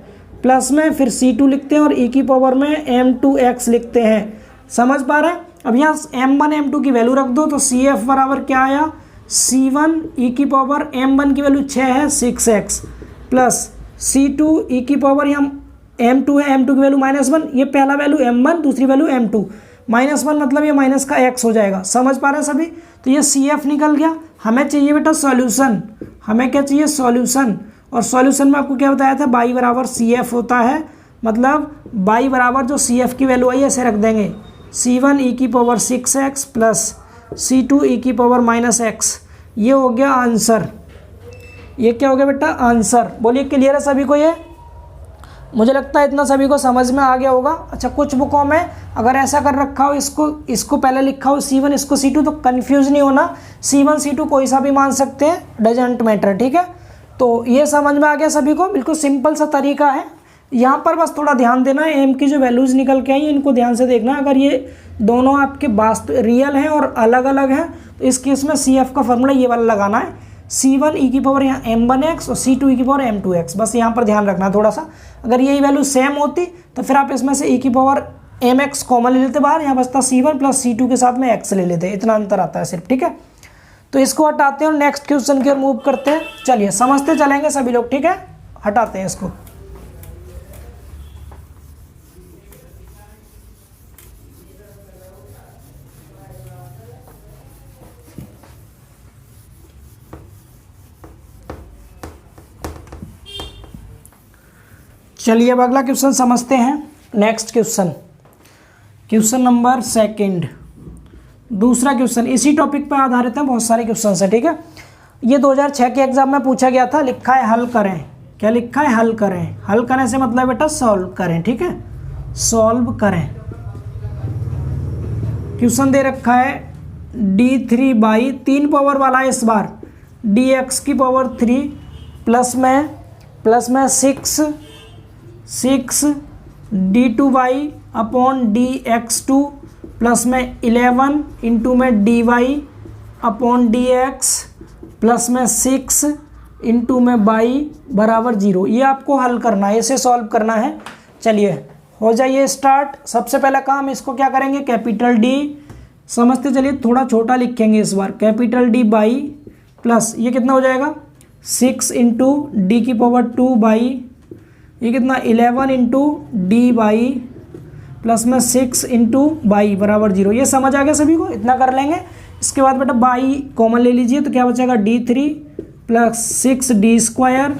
प्लस में फिर C2 लिखते हैं और e की पावर में m2x लिखते हैं। समझ पा रहे हैं। अब यहाँ m1 m2 की वैल्यू रख दो, तो CF बराबर क्या आया, C1 e की पावर m1 की वैल्यू 6 है 6x, प्लस C2 e की पावर यहाँ m2 है, m2 की वैल्यू -1, ये पहला वैल्यू m1 दूसरी वैल्यू m2, -1 मतलब ये माइनस का x हो जाएगा। समझ पा रहे हैं सभी। तो ये CF निकल गया। हमें चाहिए बेटा सॉल्यूशन, हमें क्या चाहिए, सॉल्यूशन। और सॉल्यूशन में आपको क्या बताया था, y बराबर CF होता है, मतलब y बराबर जो CF की वैल्यू आई ऐसे रख देंगे, C1 e की power 6x plus C2 e की पावर -x। ये हो गया आंसर। ये क्या हो गया बेटा, आंसर। बोलिए क्लियर है सभी को ये। मुझे लगता है इतना सभी को समझ में आ गया होगा। अच्छा, कुछ बुकों में अगर ऐसा कर रखा हो, इसको पहले लिखा हो C1 इसको C2, तो कंफ्यूज नहीं होना, C1 C2 कोई सा भी मान सकते हैं, डजेंट मैटर। ठीक है, तो ये समझ में आ गया सभी को। बिल्कुल सिंपल सा तरीका है। यहाँ पर बस थोड़ा ध्यान देना है, m की जो वैल्यूज़ निकल के आई इनको ध्यान से देखना। अगर ये दोनों आपके वास्तविक रियल हैं और अलग अलग हैं तो इस केस में CF का फॉर्मूला ये वाला लगाना है, C1 e की पावर यहाँ m1x और C2 e की पावर m2x। बस यहाँ पर ध्यान रखना थोड़ा सा। अगर यही वैल्यू सेम होती तो फिर आप इसमें से e की पावर mx कॉमन ले लेते बाहर, यहाँ बचता C1 प्लस C2 के साथ में x ले लेते। इतना अंतर आता है सिर्फ। ठीक है, तो इसको हटाते हैं और नेक्स्ट क्वेश्चन की ओर मूव करते हैं। चलिए समझते चलेंगे सभी लोग। ठीक है, हटाते हैं इसको। चलिए अब अगला क्वेश्चन समझते हैं। नेक्स्ट क्वेश्चन, क्वेश्चन नंबर 2, दूसरा क्वेश्चन इसी टॉपिक पर आधारित है। बहुत सारे क्वेश्चन है। ठीक है, ये 2006 के एग्जाम में पूछा गया था। लिखा है हल करें। क्या लिखा है, हल करें। हल करने से मतलब बेटा सॉल्व करें। ठीक है, सॉल्व करें। क्वेश्चन दे रखा है d3 बाई 3 पावर वाला है इस बार, dx की पावर 3 प्लस में 6 d2y अपॉन dx2 प्लस में 11 इंटू में dy अपॉन dx प्लस में 6 इंटू में y बराबर 0। ये आपको हल करना है, इसे सॉल्व करना है। चलिए हो जाइए स्टार्ट। सबसे पहला काम इसको क्या करेंगे, कैपिटल D समझते चलिए, थोड़ा छोटा लिखेंगे इस बार, कैपिटल D बाई प्लस ये कितना हो जाएगा 6 इंटू डी की पावर 2 बाई ये कितना 11 इंटू डी बाई प्लस में 6 इंटू बाई बराबर 0। ये समझ आ गया सभी को, इतना कर लेंगे। इसके बाद बेटा बाई कॉमन ले लीजिए तो क्या बचेगा d3 plus 6d²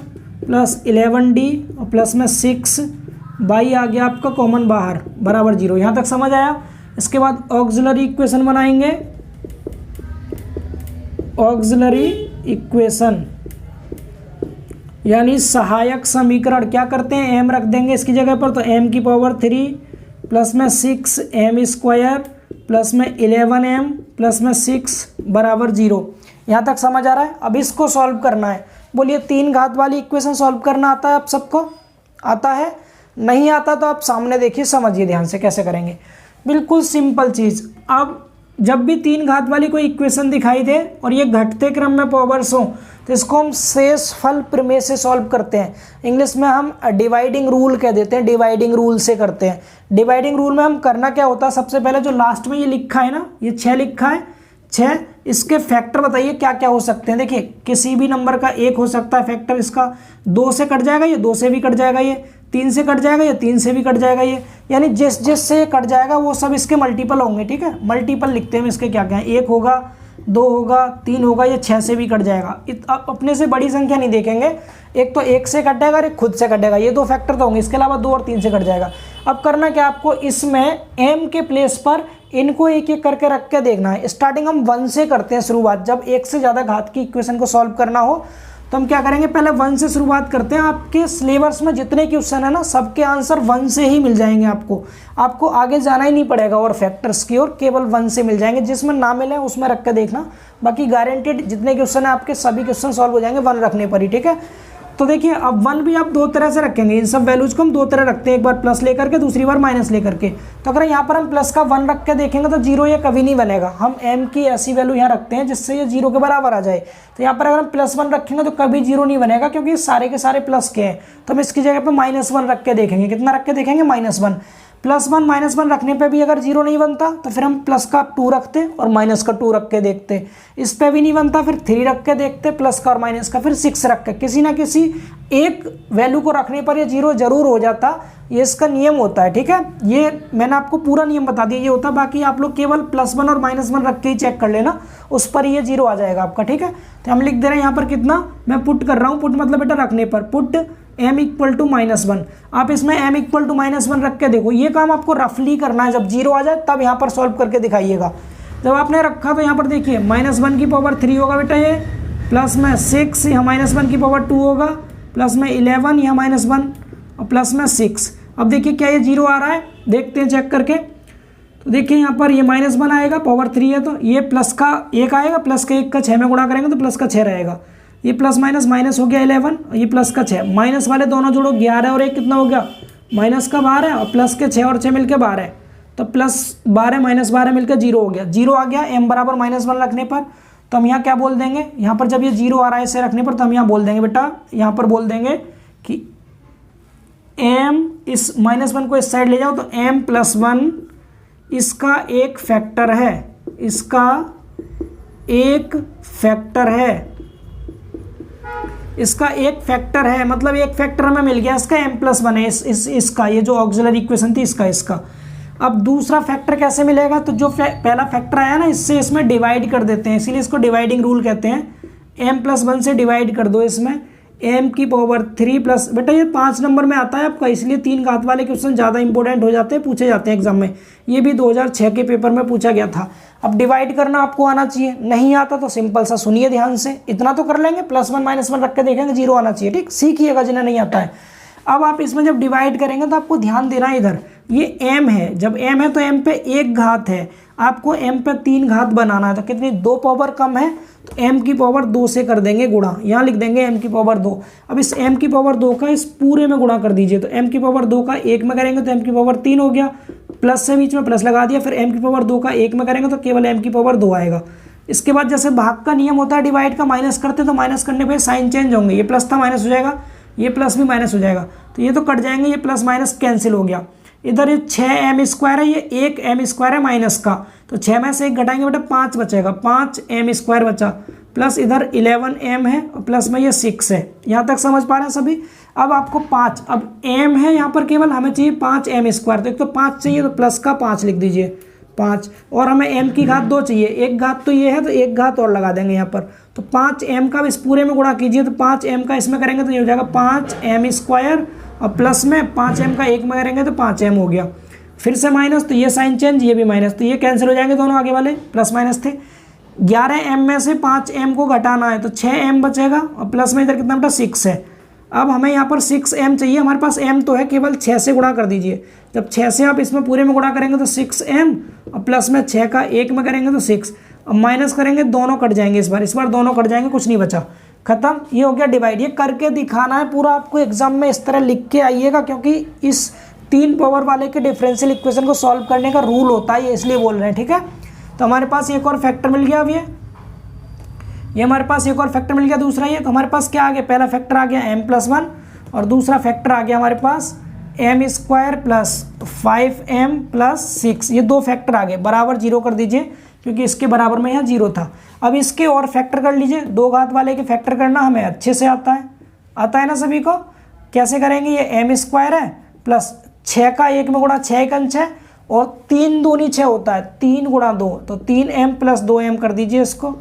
plus 11D और प्लस में 6y आ गया आपका कॉमन बाहर बराबर 0। यहाँ तक समझ आया। इसके बाद ऑक्सिलरी इक्वेशन बनाएंगे, ऑक्सिलरी इक्वेशन यानी सहायक समीकरण। क्या करते हैं, m रख देंगे इसकी जगह पर, तो m की पावर 3 प्लस में 6m स्क्वायर प्लस में 11m प्लस में 6 बराबर 0। यहाँ तक समझ आ रहा है। अब इसको सॉल्व करना है। बोलिए 3 घात वाली इक्वेशन सॉल्व करना आता है आप सबको? आता है? नहीं आता तो आप सामने देखिए, समझिए ध्यान से कैसे करेंगे। बिल्कुल सिंपल चीज़। अब जब भी 3 घात वाली कोई इक्वेशन दिखाई दे और ये घटते क्रम में पावर्स हो तो इसको हम शेषफल प्रमेय से सॉल्व करते हैं। इंग्लिश में हम डिवाइडिंग रूल कह देते हैं, डिवाइडिंग रूल से करते हैं। डिवाइडिंग रूल में हम करना क्या होता है, सबसे पहले जो लास्ट में ये लिखा है ना, ये 6 लिखा है, 6, इसके फैक्टर बताइए क्या क्या हो सकते हैं। देखिए किसी भी नंबर का 1 हो सकता है फैक्टर, इसका 2 से कट जाएगा, ये 2 से भी कट जाएगा, ये 3 से कट जाएगा, ये 3 से भी कट जाएगा, ये यानी जिस जिस से कट जाएगा वो सब इसके मल्टीपल होंगे। ठीक है, मल्टीपल लिखते हैं इसके क्या क्या है, 1 होगा, 2 होगा, 3 होगा, ये 6 से भी कट जाएगा। अब अपने से बड़ी संख्या नहीं देखेंगे, एक तो 1 से कटेगा और एक खुद से कटेगा, ये 2 फैक्टर तो होंगे, इसके अलावा 2 और 3 से कट जाएगा। अब करना क्या आपको, इसमें m के प्लेस पर इनको एक एक करके रख के देखना है। स्टार्टिंग हम 1 से करते हैं शुरुआत। जब 1 से ज़्यादा घात की इक्वेशन को सॉल्व करना हो तो हम क्या करेंगे, पहले 1 से शुरुआत करते हैं। आपके सिलेबस में जितने क्वेश्चन है ना, सबके आंसर 1 से ही मिल जाएंगे आपको आगे जाना ही नहीं पड़ेगा और फैक्टर्स की ओर, केवल 1 से मिल जाएंगे। जिसमें ना मिले उसमें रख के देखना, बाकी गारंटेड जितने क्वेश्चन है आपके सभी क्वेश्चन सॉल्व हो जाएंगे 1 रखने पर ही। ठीक है, तो देखिए अब 1 भी आप 2 तरह से रखेंगे। इन सब वैल्यूज को हम 2 तरह रखते हैं, एक बार प्लस लेकर के, दूसरी बार माइनस लेकर के। तो अगर यहाँ पर हम प्लस का 1 रख के देखेंगे तो 0 ये कभी नहीं बनेगा। हम m की ऐसी वैल्यू यहाँ रखते हैं जिससे ये 0 के बराबर आ जाए। तो यहाँ पर अगर हम +1 रखेंगे तो कभी 0 नहीं बनेगा, क्योंकि सारे के सारे प्लस के हैं। तो हम इसकी जगह पर -1 रख के देखेंगे। कितना रख के देखेंगे, -1। +1 -1 रखने पे भी अगर 0 नहीं बनता तो फिर हम प्लस का 2 रखते और माइनस का 2 रख के देखते। इस पे भी नहीं बनता, फिर 3 रख के देखते, प्लस का और माइनस का, फिर 6 रख के। किसी ना किसी एक वैल्यू को रखने पर ये 0 जरूर हो जाता, ये इसका नियम होता है। ठीक है, ये मैंने आपको पूरा नियम बता दिया, ये होता। बाकी आप लोग केवल +1 और -1 रख के ही चेक कर लेना, उस पर ये 0 आ जाएगा आपका। ठीक है, तो हम लिख दे रहे हैं यहाँ पर कितना, मैं पुट कर रहा हूँ। पुट मतलब बेटा रखने पर, पुट m = -1। आप इसमें m = -1 रख के देखो। ये काम आपको रफली करना है, जब 0 आ जाए तब यहाँ पर सॉल्व करके दिखाइएगा। जब आपने रखा तो यहाँ पर देखिए -1 की पावर 3 होगा बेटा ये, प्लस में 6, यहाँ -1 की पावर 2 होगा, प्लस में 11, यहाँ -1 और प्लस में 6। अब देखिए क्या ये 0 आ रहा है, देखते हैं चेक करके। तो देखिए यहाँ पर ये -1 आएगा, पावर 3 है तो ये प्लस का 1 आएगा, प्लस का 1 का 6 में गुणा करेंगे तो प्लस का 6 रहेगा। ये प्लस माइनस हो गया 11, ये प्लस का 6, माइनस वाले दोनों जोड़ो 11 और 1 कितना हो गया, माइनस का 12 और प्लस के 6 और 6 मिलकर 12 है, तो +12 -12 मिलकर 0 हो गया। 0 आ गया m बराबर -1 रखने पर। तो हम यहाँ क्या बोल देंगे, यहाँ पर जब ये 0 आ रहा है इसे रखने पर, तो हम यहाँ बोल देंगे बेटा, यहाँ पर बोल देंगे कि m, इस -1 को इस साइड ले जाओ तो m+1 इसका एक फैक्टर है, इसका एक फैक्टर है, इसका एक फैक्टर है, मतलब एक फैक्टर हमें मिल गया, इसका m+1 है, इसका ये जो ऑक्सिलरी इक्वेशन थी इसका। अब दूसरा फैक्टर कैसे मिलेगा, तो जो पहला फैक्टर आया ना, इससे इसमें डिवाइड कर देते हैं, इसीलिए इसको डिवाइडिंग रूल कहते हैं। m+1 से डिवाइड कर दो इसमें, m की पावर 3 प्लस, बेटा ये 5 नंबर में आता है आपका, इसलिए 3 घात वाले क्वेश्चन ज़्यादा इंपॉर्टेंट हो जाते हैं, पूछे जाते हैं एग्जाम में। ये भी 2006 के पेपर में पूछा गया था। अब डिवाइड करना आपको आना चाहिए, नहीं आता तो सिंपल सा सुनिए ध्यान से, इतना तो कर लेंगे, +1 -1 रख के देखेंगे, 0 आना चाहिए। ठीक, सीखिएगा जिन्हें नहीं आता है। अब आप इसमें जब डिवाइड करेंगे तो आपको ध्यान देना है, इधर ये m है, जब m है तो m पे 1 घात है, आपको m पे 3 घात बनाना है, तो कितनी 2 पावर कम है, तो m की पावर 2 से कर देंगे गुणा, यहाँ लिख देंगे m की पावर 2। अब इस m की पावर 2 का इस पूरे में गुणा कर दीजिए, तो m की पावर 2 का 1 में करेंगे तो m की पावर 3 हो गया, प्लस से बीच में प्लस लगा दिया, फिर m की पावर 2 का 1 में करेंगे तो केवल m की पावर 2 आएगा। इसके बाद जैसे भाग का नियम होता है डिवाइड का, माइनस करते तो माइनस करने पर साइन चेंज होंगे, ये प्लस था माइनस हो जाएगा, ये प्लस भी माइनस हो जाएगा, तो ये तो कट जाएंगे, ये प्लस माइनस कैंसिल हो गया। इधर ये 6m² है, ये 1m² है माइनस का, तो 6 में से 1 घटाएंगे बेटा 5 बचेगा, 5m² बचा, प्लस इधर 11m है और प्लस में ये 6 है। यहाँ तक समझ पा रहे हैं सभी। अब आपको 5, अब m है यहाँ पर केवल, हमें चाहिए 5m², तो एक तो 5 चाहिए तो प्लस का 5 लिख दीजिए, 5, और हमें m की घात 2 चाहिए, एक घात तो ये है तो एक घात और लगा देंगे यहाँ पर, तो 5m का इस पूरे में गुणा कीजिए, तो 5m का इसमें करेंगे तो ये हो जाएगा 5m² और प्लस में 5m का एक में करेंगे तो 5m हो गया, फिर से माइनस, तो ये साइन चेंज, ये भी माइनस, तो ये कैंसिल हो जाएंगे दोनों आगे वाले, प्लस माइनस थे। 11m में से 5m को घटाना है तो 6m बचेगा और प्लस में इधर कितना बेटा 6 है। अब हमें यहाँ पर 6m चाहिए, हमारे पास m तो है, केवल 6 से गुणा कर दीजिए, जब 6 से आप इसमें पूरे में गुणा करेंगे तो 6m और प्लस में 6 का एक में करेंगे तो 6, अब माइनस करेंगे दोनों कट जाएंगे, इस बार दोनों कट जाएंगे, कुछ नहीं बचा, खत्म। ये हो गया डिवाइड। ये करके दिखाना है पूरा आपको एग्जाम में, इस तरह लिख के आइएगा, क्योंकि इस 3 पावर वाले के डिफरेंशियल इक्वेशन को सॉल्व करने का रूल होता है, ये इसलिए बोल रहे हैं, ठीक है। तो हमारे पास एक और फैक्टर मिल गया। अब ये हमारे पास एक और फैक्टर मिल गया, दूसरा ये, तो हमारे पास क्या आ गया, पहला फैक्टर आ गया m+1 और दूसरा फैक्टर आ गया हमारे पास m² + 5m+6, ये 2 फैक्टर आ गए, बराबर 0 कर दीजिए क्योंकि इसके बराबर में यहाँ 0 था। अब इसके और फैक्टर कर लीजिए, 2 घात वाले के फैक्टर करना हमें अच्छे से आता है ना सभी को। कैसे करेंगे, ये m² है प्लस 6 का एक में गुणा, 6 × 6 और 3 दूनी 6 होता है, 3 × 2 तो 3m + 2m कर दीजिए इसको,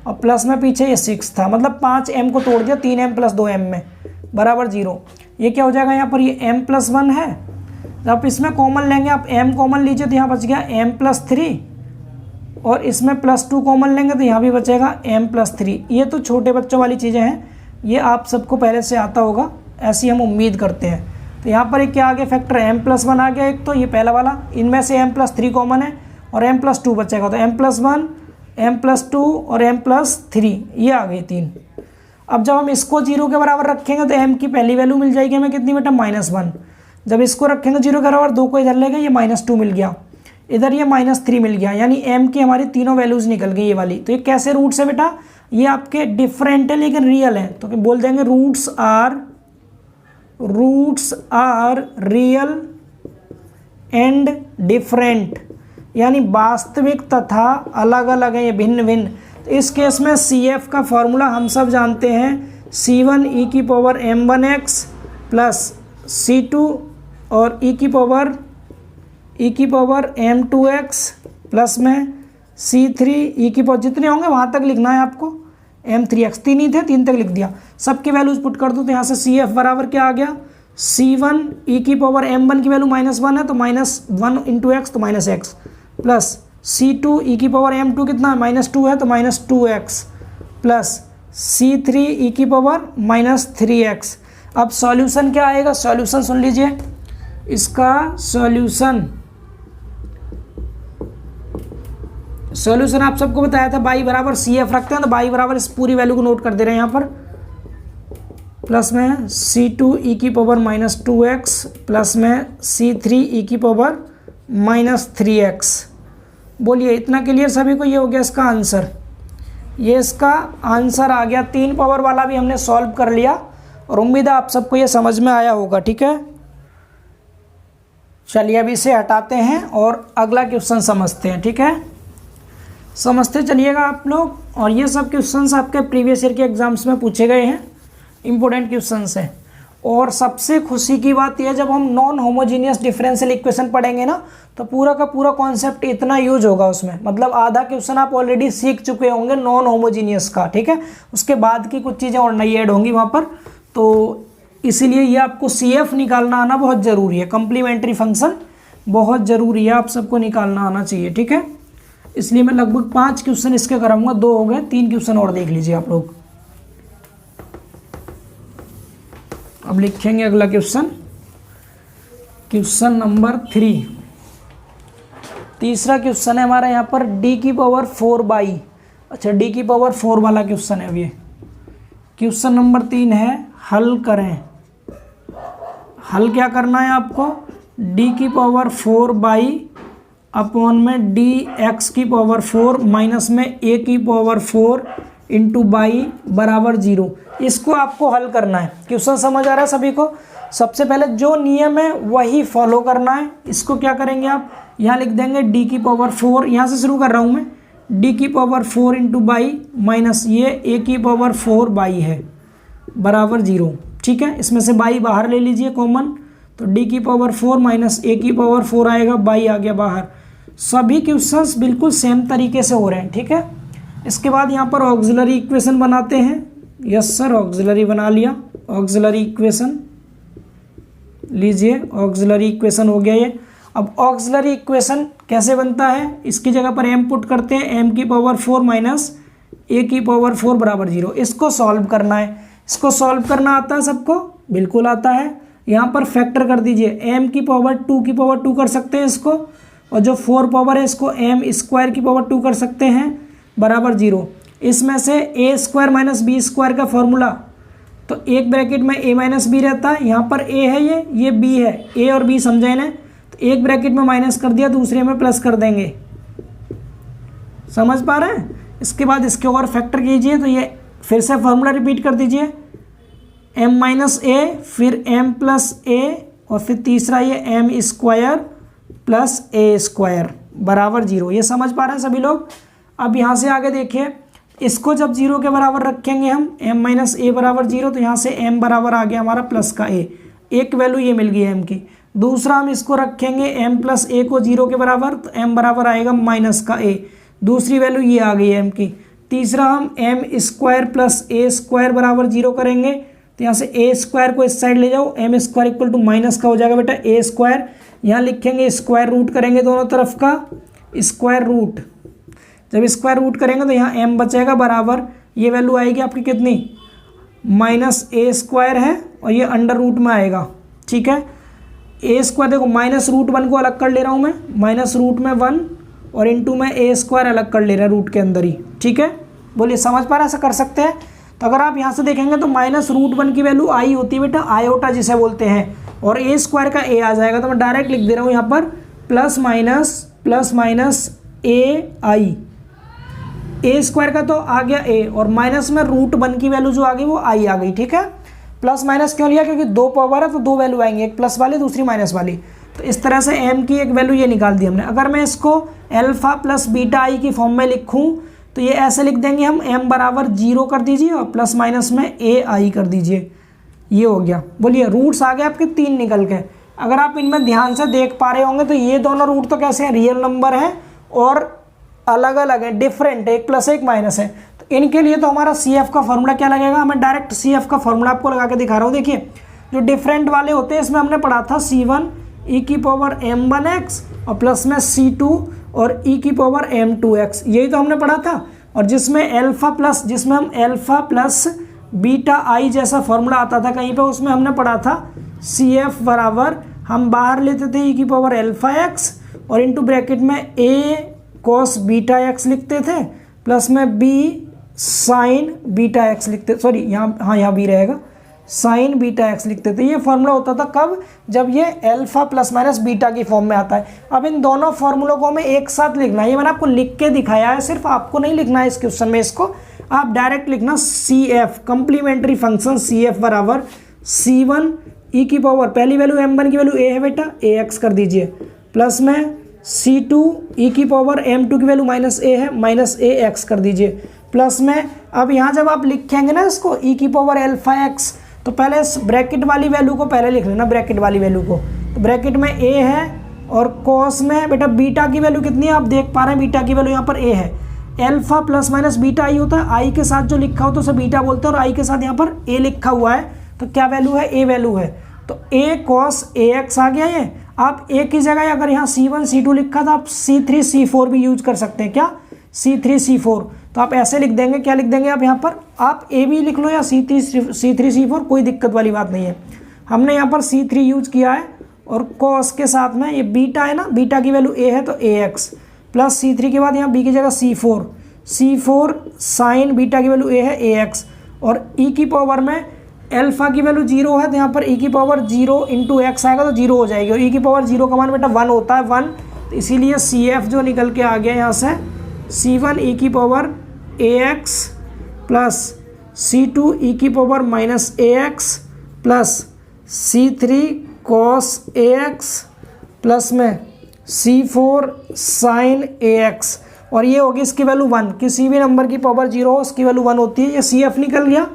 और प्लस में पीछे ये 6 था, मतलब 5m को तोड़ दिया 3m + 2m में, बराबर 0। ये क्या हो जाएगा यहाँ पर, ये m+1 है, जब इसमें कॉमन लेंगे आप m कॉमन लीजिए तो यहाँ बच गया m+3 और इसमें +2 कॉमन लेंगे तो यहाँ भी बचेगा m+3। ये तो छोटे बच्चों वाली चीज़ें हैं, ये आप सबको पहले से आता होगा, ऐसी हम उम्मीद करते हैं। तो यहाँ पर एक क्या आ गया फैक्टर, m+1 आ गया एक, तो ये पहला वाला, इनमें से m+3 कॉमन है और m+2 बचेगा, तो m+1 m+2 और m+3 ये आ गई 3। अब जब हम इसको 0 के बराबर रखेंगे तो m की पहली वैल्यू मिल जाएगी हमें कितनी बेटा, -1। जब इसको रखेंगे 0 के बराबर, 2 को इधर ले गए, ये -2 मिल गया, इधर ये -3 मिल गया, यानी m की हमारी तीनों वैल्यूज़ निकल गई ये वाली। तो ये कैसे रूट्स है बेटा, ये आपके डिफरेंट है लेकिन रियल है, तो बोल देंगे roots are real and different, यानी वास्तविक तथा अलग अलग है, ये भिन्न भिन्न। तो इस केस में CF का फॉर्मूला हम सब जानते हैं, C1e⁻m1x प्लस C2 और e⁻m2x प्लस में C3 जितने होंगे वहाँ तक लिखना है आपको, m3x, 3 ही थे, 3 तक लिख दिया, सबके वैल्यूज पुट कर दो। तो यहाँ से CF बराबर क्या आ गया, C1e⁻m1 की वैल्यू -1 है तो -1 × x तो -x प्लस C2e⁻m2 कितना है, -2 है तो -2x प्लस C3e⁻−3x। अब सॉल्यूशन क्या आएगा, सॉल्यूशन सुन लीजिए, इसका सॉल्यूशन आप सबको बताया था, y बराबर CF रखते हैं तो y बराबर इस पूरी वैल्यू को नोट कर दे रहे हैं यहाँ पर, प्लस में C2e⁻−2x प्लस में C3e⁻−3x। बोलिए इतना क्लियर सभी को, ये हो गया इसका आंसर, ये इसका आंसर आ गया। 3 पावर वाला भी हमने सॉल्व कर लिया और उम्मीद है आप सबको ये समझ में आया होगा, ठीक है। चलिए अब इसे हटाते हैं और अगला क्वेश्चन समझते हैं, ठीक है, समझते चलिएगा आप लोग। और ये सब क्वेश्चंस आपके प्रीवियस ईयर के एग्जाम्स में पूछे गए हैं, इंपॉर्टेंट क्वेश्चंस हैं। और सबसे खुशी की बात यह है, जब हम नॉन होमोजीनियस डिफरेंशियल इक्वेशन पढ़ेंगे ना, तो पूरा का पूरा कॉन्सेप्ट इतना यूज होगा उसमें, मतलब आधा क्वेश्चन आप ऑलरेडी सीख चुके होंगे नॉन होमोजीनियस का, ठीक है। उसके बाद की कुछ चीज़ें और नई ऐड होंगी वहाँ पर, तो इसीलिए ये आपको CF निकालना आना बहुत ज़रूरी है, कम्प्लीमेंट्री फंक्शन बहुत ज़रूरी है, आप सबको निकालना आना चाहिए, ठीक है। इसलिए मैं लगभग 5 क्वेश्चन इसके कराऊंगा, 2 हो गए, 3 क्वेश्चन और देख लीजिए आप लोग। अब लिखेंगे अगला क्वेश्चन, क्वेश्चन नंबर 3। तीसरा क्वेश्चन है हमारा यहाँ पर d⁴/, अच्छा d⁴ वाला क्वेश्चन है। अब ये क्वेश्चन नंबर 3 है, हल करें। हल क्या करना है आपको, d⁴/, अपॉन में dx⁴ माइनस में a⁴ इंटू y बराबर 0, इसको आपको हल करना है। क्वेश्चन समझ आ रहा है सभी को। सबसे पहले जो नियम है वही फॉलो करना है। इसको क्या करेंगे आप, यहाँ लिख देंगे d⁴, यहाँ से शुरू कर रहा हूँ मैं, d⁴ इंटू y माइनस ये a⁴y है बराबर 0, ठीक है। इसमें से y बाहर ले लीजिए कॉमन, तो d⁴ माइनस a⁴ आएगा, y आ गया बाहर। सभी क्वेश्चंस बिल्कुल सेम तरीके से हो रहे हैं, ठीक है। इसके बाद यहाँ पर ऑक्सिलरी इक्वेशन बनाते हैं। यस सर, ऑक्सिलरी बना लिया। ऑक्सिलरी इक्वेशन लीजिए, ऑक्सिलरी इक्वेशन हो गया ये। अब ऑक्सिलरी इक्वेशन कैसे बनता है, इसकी जगह पर m पुट करते हैं, m की पावर 4 माइनस a की पावर 4 बराबर 0। इसको सॉल्व करना है। इसको सॉल्व करना आता है सबको? बिल्कुल आता है। यहाँ पर फैक्टर कर दीजिए, m की पावर 2 की पावर 2 कर सकते हैं इसको, और जो 4 पावर है इसको m स्क्वायर की पावर 2 कर सकते हैं बराबर 0। इसमें से a square minus b square का फॉर्मूला, तो एक ब्रैकेट में a माइनस बी रहता है, यहाँ पर a है, ये b है, a और b समझे ना, तो एक ब्रैकेट में माइनस कर दिया, दूसरे में प्लस कर देंगे। समझ पा रहे हैं? इसके बाद इसके और फैक्टर कीजिए, तो ये फिर से फॉर्मूला रिपीट कर दीजिए, m माइनस a, फिर m प्लस a, और फिर तीसरा ये m square plus a square बराबर 0। ये समझ पा रहे हैं सभी लोग? अब यहाँ से आगे देखिए, इसको जब 0 के बराबर रखेंगे हम, m माइनस a बराबर 0, तो यहाँ से m बराबर आ गया हमारा प्लस का a, एक वैल्यू ये मिल गई m की। दूसरा हम इसको रखेंगे m प्लस a को 0 के बराबर, तो m बराबर आएगा माइनस का a, दूसरी वैल्यू ये आ गई m की। तीसरा हम m square plus a square बराबर 0 करेंगे, तो यहाँ से a स्क्वायर को इस साइड ले जाओ, m square equal to minus का हो जाएगा बेटा a स्क्वायर। यहाँ लिखेंगे स्क्वायर रूट करेंगे दोनों तरफ का, स्क्वायर रूट। जब स्क्वायर रूट करेंगे तो यहाँ m बचेगा बराबर, ये वैल्यू आएगी आपकी कितनी, माइनस a स्क्वायर है, और ये अंडर रूट में आएगा, ठीक है। a स्क्वायर देखो, माइनस रूट 1 को अलग कर ले रहा हूँ मैं, माइनस रूट में 1 और इंटू में a स्क्वायर अलग कर ले रहा है रूट के अंदर ही, ठीक है। बोलिए समझ पा रहे, ऐसा कर सकते हैं। तो अगर आप यहाँ से देखेंगे तो माइनस रूट 1 की वैल्यू आई होती है बेटा, आयोटा जिसे बोलते हैं, और a स्क्वायर का a आ जाएगा, तो मैं डायरेक्ट लिख दे रहा हूँ यहाँ पर plus minus a I, a square का तो आ गया a, और माइनस में रूट 1 की वैल्यू जो आ गई वो आई आ गई, ठीक है। प्लस माइनस क्यों लिया, क्योंकि दो पावर है तो दो वैल्यू आएंगी, एक प्लस वाली दूसरी माइनस वाली। तो इस तरह से m की एक वैल्यू ये निकाल दी हमने। अगर मैं इसको अल्फा प्लस बीटा आई की फॉर्म में लिखूं तो ये ऐसे लिख देंगे हम, m बराबर 0 कर दीजिए और प्लस माइनस में a आई कर दीजिए, ये हो गया। बोलिए रूट्स आ गए आपके 3 निकल के। अगर आप इनमें ध्यान से देख पा रहे होंगे तो ये दोनों रूट तो कैसे हैं, रियल नंबर है और अलग अलग है, डिफरेंट है, एक प्लस एक माइनस है। तो इनके लिए तो हमारा CF का फॉर्मूला क्या लगेगा, मैं डायरेक्ट CF का फॉर्मूला आपको लगा के दिखा रहा हूँ। देखिए जो डिफरेंट वाले होते हैं इसमें हमने पढ़ा था C1 e की पावर m1x और प्लस में C2 और e की पावर m2x, यही तो हमने पढ़ा था। और जिसमें हम अल्फा प्लस बीटा आई जैसा फॉर्मूला आता था कहीं पे, उसमें हमने पढ़ा था CF बराबर, हम बाहर लेते थे e की पावर अल्फा x और इंटू ब्रैकेट में a cos बीटा x लिखते थे, प्लस में b साइन बीटा x लिखते, सॉरी यहाँ b रहेगा, साइन बीटा x लिखते थे। ये फॉर्मूला होता था कब, जब ये अल्फा प्लस माइनस बीटा की फॉर्म में आता है। अब इन दोनों फॉर्मूलों को हमें एक साथ लिखना है, ये मैंने आपको लिख के दिखाया है, सिर्फ आपको नहीं लिखना है इस क्वेश्चन में, इसको आप डायरेक्ट लिखना CF कंप्लीमेंट्री फंक्शन CF बराबर C1 e की पावर, पहली वैल्यू m1 की वैल्यू a है बेटा, ax कर दीजिए, प्लस में C2 e की पावर m2 की वैल्यू माइनस a है, माइनस ax कर दीजिए, प्लस में अब यहाँ जब आप लिखेंगे ना इसको e की पावर अल्फा x, तो पहले इस ब्रैकेट वाली वैल्यू को पहले लिख लेना, ब्रैकेट वाली वैल्यू को, तो ब्रैकेट में a है और cos में बेटा बीटा की वैल्यू कितनी है आप देख पा रहे हैं, बीटा की वैल्यू यहाँ पर a है। अल्फा प्लस माइनस बीटा आई होता है, आई के साथ जो लिखा हो तो उसे बीटा बोलते हैं, और आई के साथ यहाँ पर a लिखा हुआ है, तो क्या वैल्यू है, a वैल्यू है, तो a cos ax आ गया। ये आप a की जगह अगर यहाँ C1 C2 लिखा था, आप C3 C4 भी यूज कर सकते हैं, क्या C3 C4, तो आप ऐसे लिख देंगे, क्या लिख देंगे आप यहाँ पर, आप a भी लिख लो या C3 C4, कोई दिक्कत वाली बात नहीं है। हमने यहाँ पर C3 यूज किया है, और cos के साथ में ये बीटा है ना, बीटा की वैल्यू a है तो ax, प्लस C3 के बाद यहाँ b की जगह C4 साइन बीटा की वैल्यू a है ax, और e की पावर में अल्फा की वैल्यू 0 है, तो यहाँ पर e की पावर 0 इंटू एक्स आएगा तो 0 हो जाएगी, और e की पावर 0 का मान बेटा 1 होता है, 1, तो इसीलिए CF जो निकल के आ गया यहाँ से C1 e की power ax plus C2 e की power minus ax plus C3 cos ax plus में C4 sin ax, और ये होगी इसकी वैल्यू 1, किसी भी नंबर की पावर 0 हो उसकी वैल्यू 1 होती है। ये CF निकल गया,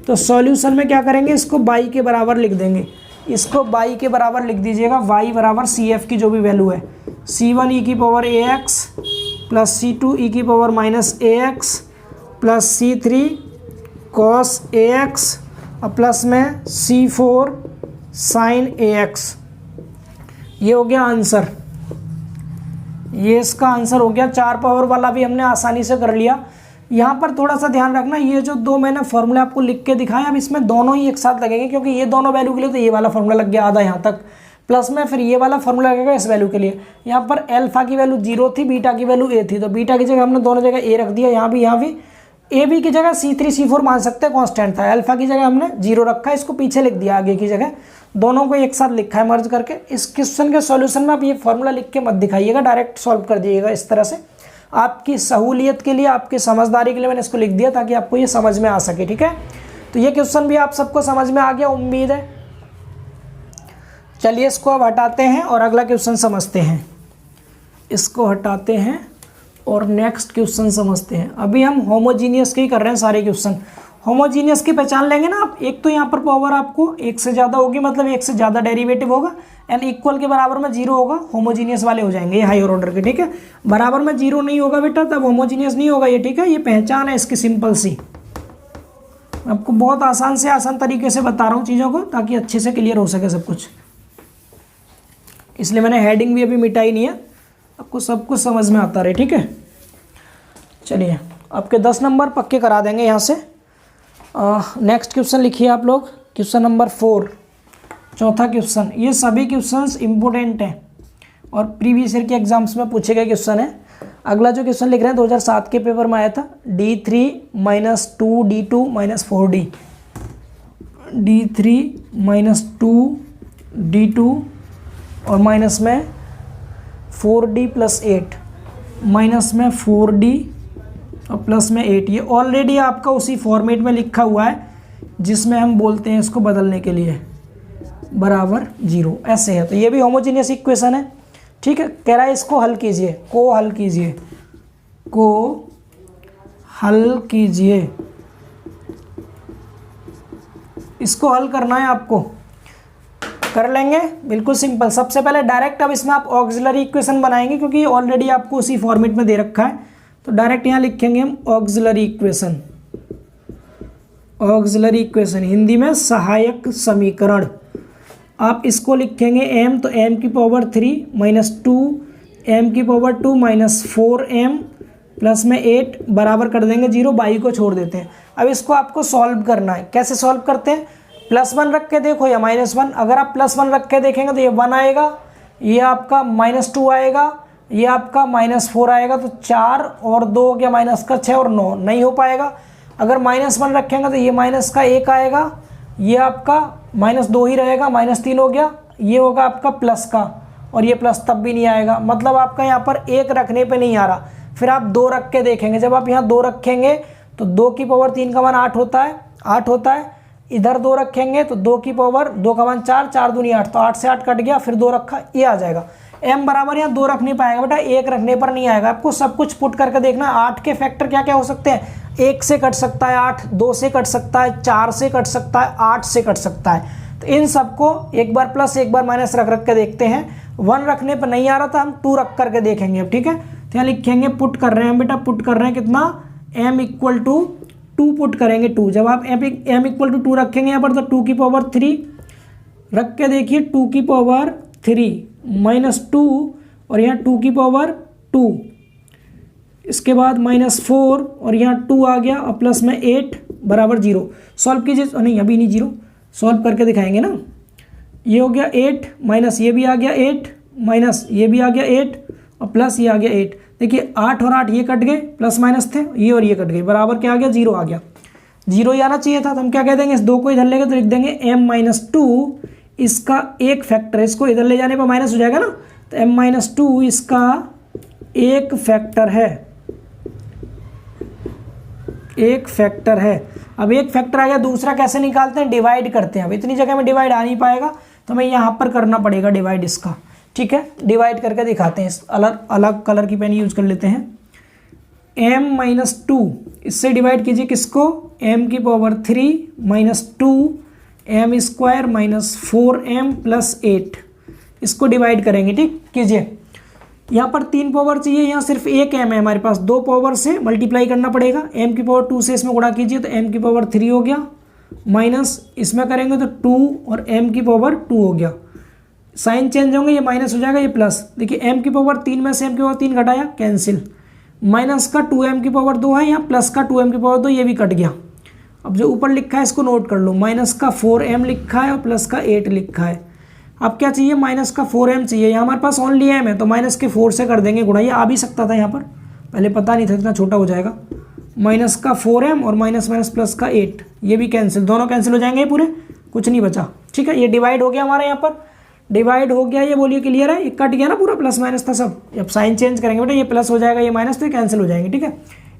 तो सॉल्यूशन में क्या करेंगे, इसको बाई के बराबर लिख देंगे। इसको y के बराबर लिख दीजिएगा, y बराबर सी एफ की जो भी वैल्यू है, c1 e की power ax plus c2 e की power minus ax plus c3 cos ax और प्लस में c4 sin ax। ये हो गया आंसर, ये इसका आंसर हो गया। 4 पावर वाला भी हमने आसानी से कर लिया। यहाँ पर थोड़ा सा ध्यान रखना, ये जो दो मैंने फॉर्मूला आपको लिख के दिखाया, अब इसमें दोनों ही एक साथ लगेंगे, क्योंकि ये दोनों वैल्यू के लिए तो ये वाला फॉर्मूला लग गया आधा यहाँ तक, प्लस में फिर ये वाला फॉर्मूला लगेगा इस वैल्यू के लिए। यहाँ पर अल्फा की वैल्यू 0 थी, बीटा की वैल्यू a थी, तो बीटा की जगह हमने दोनों जगह a रख दिया, यहाँ भी ए बी की जगह C3 C4 मान सकते हैं, कांस्टेंट था। अल्फा की जगह हमने 0 रखा है, इसको पीछे लिख दिया आगे की जगह, दोनों को एक साथ लिखा है मर्ज करके। इस क्वेश्चन के सॉल्यूशन में आप ये फॉर्मूला लिख के मत दिखाइएगा, डायरेक्ट सॉल्व कर दिएगा इस तरह से। आपकी सहूलियत के लिए, आपकी समझदारी के लिए मैंने इसको लिख दिया ताकि आपको ये समझ में आ सके, ठीक है। तो ये क्वेश्चन भी आप सबको समझ में आ गया उम्मीद है। चलिए इसको अब हटाते हैं और अगला क्वेश्चन समझते हैं। इसको हटाते हैं और नेक्स्ट क्वेश्चन समझते हैं। अभी हम होमोजीनियस के ही कर रहे हैं सारे क्वेश्चन। होमोजीनियस की पहचान लेंगे ना आप, एक तो यहाँ पर पावर आपको एक से ज़्यादा होगी, मतलब एक से ज़्यादा डेरिवेटिव होगा, एंड इक्वल के बराबर में 0 होगा, होमोजीनियस वाले हो जाएंगे ये हायर ऑर्डर के, ठीक है। बराबर में 0 नहीं होगा बेटा तब होमोजीनियस नहीं होगा ये, ठीक है। ये पहचान है इसकी सिंपल सी। आपको बहुत आसान से आसान तरीके से बता रहा हूँ चीज़ों को, ताकि अच्छे से क्लियर हो सके सब कुछ, इसलिए मैंने हेडिंग भी अभी मिटाई नहीं है, आपको सब कुछ समझ में आता रहे, ठीक है। चलिए आपके 10 नंबर पक्के करा देंगे यहाँ से। नेक्स्ट क्वेश्चन लिखिए आप लोग, क्वेश्चन नंबर 4, चौथा क्वेश्चन। ये सभी क्वेश्चंस इंपॉर्टेंट हैं और प्रीवियस ईयर के एग्जाम्स में पूछे गए क्वेश्चन है। अगला जो क्वेश्चन लिख रहे हैं 2007 के पेपर में आया था, D3 - 2 D2 - 4D, D3 - 2 D2 और माइनस में 4D + 8, माइनस में 4D और प्लस में 8। ये ऑलरेडी आपका उसी फॉर्मेट में लिखा हुआ है जिसमें हम बोलते हैं इसको बदलने के लिए बराबर 0, ऐसे है। तो ये भी होमोजीनियस इक्वेशन है, ठीक है। कह रहा है इसको हल कीजिए, को हल कीजिए, को हल कीजिए। इसको हल करना है आपको, कर लेंगे बिल्कुल सिंपल। सबसे पहले डायरेक्ट अब इसमें आप ऑक्सिलरी इक्वेशन बनाएंगे, क्योंकि ऑलरेडी आपको उसी फॉर्मेट में दे रखा है। तो डायरेक्ट यहाँ लिखेंगे हम auxiliary equation, auxiliary equation Hindi में सहायक समीकरण। आप इसको लिखेंगे m, तो m की पावर 3 - 2 m की पावर 2 - 4m प्लस में 8 बराबर कर देंगे 0, बाई को छोड़ देते हैं। अब इसको आपको सॉल्व करना है। कैसे सॉल्व करते हैं, +1 रख के देखो या -1। अगर आप +1 रख के देखेंगे तो ये 1 आएगा, ये आपका -2 आएगा, ये आपका -4 आएगा। तो 4 और 2 हो गया माइनस का 6 और 9, नहीं हो पाएगा। अगर -1 रखेंगे तो ये माइनस का 1 आएगा, ये आपका -2 ही रहेगा, -3 हो गया, ये होगा आपका प्लस का, और ये प्लस तब भी नहीं आएगा। मतलब आपका यहाँ पर 1 रखने पे नहीं आ रहा। फिर आप 2 रख के देखेंगे, जब आप यहाँ 2 रखेंगे तो 2 की पावर 3 का मान 8 होता है, 8 होता है। इधर 2 रखेंगे तो 2 की पावर 2 का मान 4, 4 दूनी 8, तो 8 से 8 कट गया, फिर 2 रखा, ये आ जाएगा। m बराबर यहाँ 2 रख नहीं पाएगा बेटा, 1 रखने पर नहीं आएगा। आपको सब कुछ पुट करके देखना। 8 के फैक्टर क्या क्या हो सकते हैं, 1 से कट सकता है 8, 2 से कट सकता है, 4 से कट सकता है, 8 से कट सकता है। तो इन सबको एक बार प्लस एक बार माइनस रख के देखते हैं। 1 रखने पर नहीं आ रहा था, हम 2 रख करके देखेंगे अब, ठीक है। तो यहाँ लिखेंगे, पुट कर रहे हैं बेटा, पुट कर रहे हैं कितना, m = 2 पुट करेंगे 2। जब आप m = 2 रखेंगे यहाँ पर, तो 2 की पावर 3 रख के देखिए, 2 की पावर 3 -2 और यहाँ 2 की पावर 2, इसके बाद -4 और यहाँ 2 आ गया, और प्लस में 8 बराबर 0। सॉल्व कीजिए, नहीं अभी नहीं 0, सॉल्व करके दिखाएंगे ना। ये हो गया 8 माइनस ये भी आ गया 8 माइनस ये भी आ गया 8 और प्लस ये आ गया 8। देखिए 8 और 8 ये कट गए, प्लस माइनस थे, ये और ये कट गए, बराबर क्या आ गया, 0 आ गया। 0 ही आना चाहिए था, तो हम क्या कह देंगे, इस 2 को इधर लेंगे तो लिख देंगे m - 2 इसका एक फैक्टर, इसको इधर ले जाने पर माइनस हो जाएगा ना, तो m - 2 इसका एक फैक्टर है, एक फैक्टर है। अब एक फैक्टर आ गया, दूसरा कैसे निकालते हैं, डिवाइड करते हैं। अब इतनी जगह में डिवाइड आ नहीं पाएगा, तो हमें यहाँ पर करना पड़ेगा डिवाइड इसका, ठीक है। डिवाइड करके दिखाते हैं, अलग अलग कलर की पेन यूज कर लेते हैं। m - 2 इससे डिवाइड कीजिए किसको, m की power 3 - 2 m square minus 4m plus 8, इसको डिवाइड करेंगे। ठीक, कीजिए। यहाँ पर 3 पावर चाहिए, यहाँ सिर्फ एक m है हमारे पास, 2 पावर से मल्टीप्लाई करना पड़ेगा। m की पावर 2 से इसमें गुणा कीजिए तो m की पावर 3 हो गया, माइनस इसमें करेंगे तो 2 और m की पावर 2 हो गया। साइन चेंज होंगे, ये माइनस हो जाएगा, ये प्लस। देखिए m की पावर 3 में से m की पावर 3 घटाया, कैंसिल। माइनस का 2m की पावर 2 है, यहाँ प्लस का 2m की पावर 2, ये भी कट गया। अब जो ऊपर लिखा है इसको नोट कर लो, माइनस का 4m लिखा है और प्लस का 8 लिखा है। अब क्या चाहिए, माइनस का 4m चाहिए। यहाँ हमारे पास ओनली m है तो माइनस के 4 से कर देंगे गुणा, ये आ भी सकता था यहाँ पर, पहले पता नहीं था, इतना छोटा हो जाएगा। माइनस का 4m और माइनस माइनस प्लस का 8, ये भी कैंसिल, दोनों कैंसिल हो जाएंगे पूरे, कुछ नहीं बचा। ठीक है, ये डिवाइड हो गया हमारा, यहाँ पर डिवाइड हो गया, ये बोलिए क्लियर है। ये कट गया ना पूरा, प्लस माइनस था सब। जब साइन चेंज करेंगे बेटा ये प्लस हो जाएगा, ये माइनस, तो ये कैंसिल हो जाएंगे। ठीक है,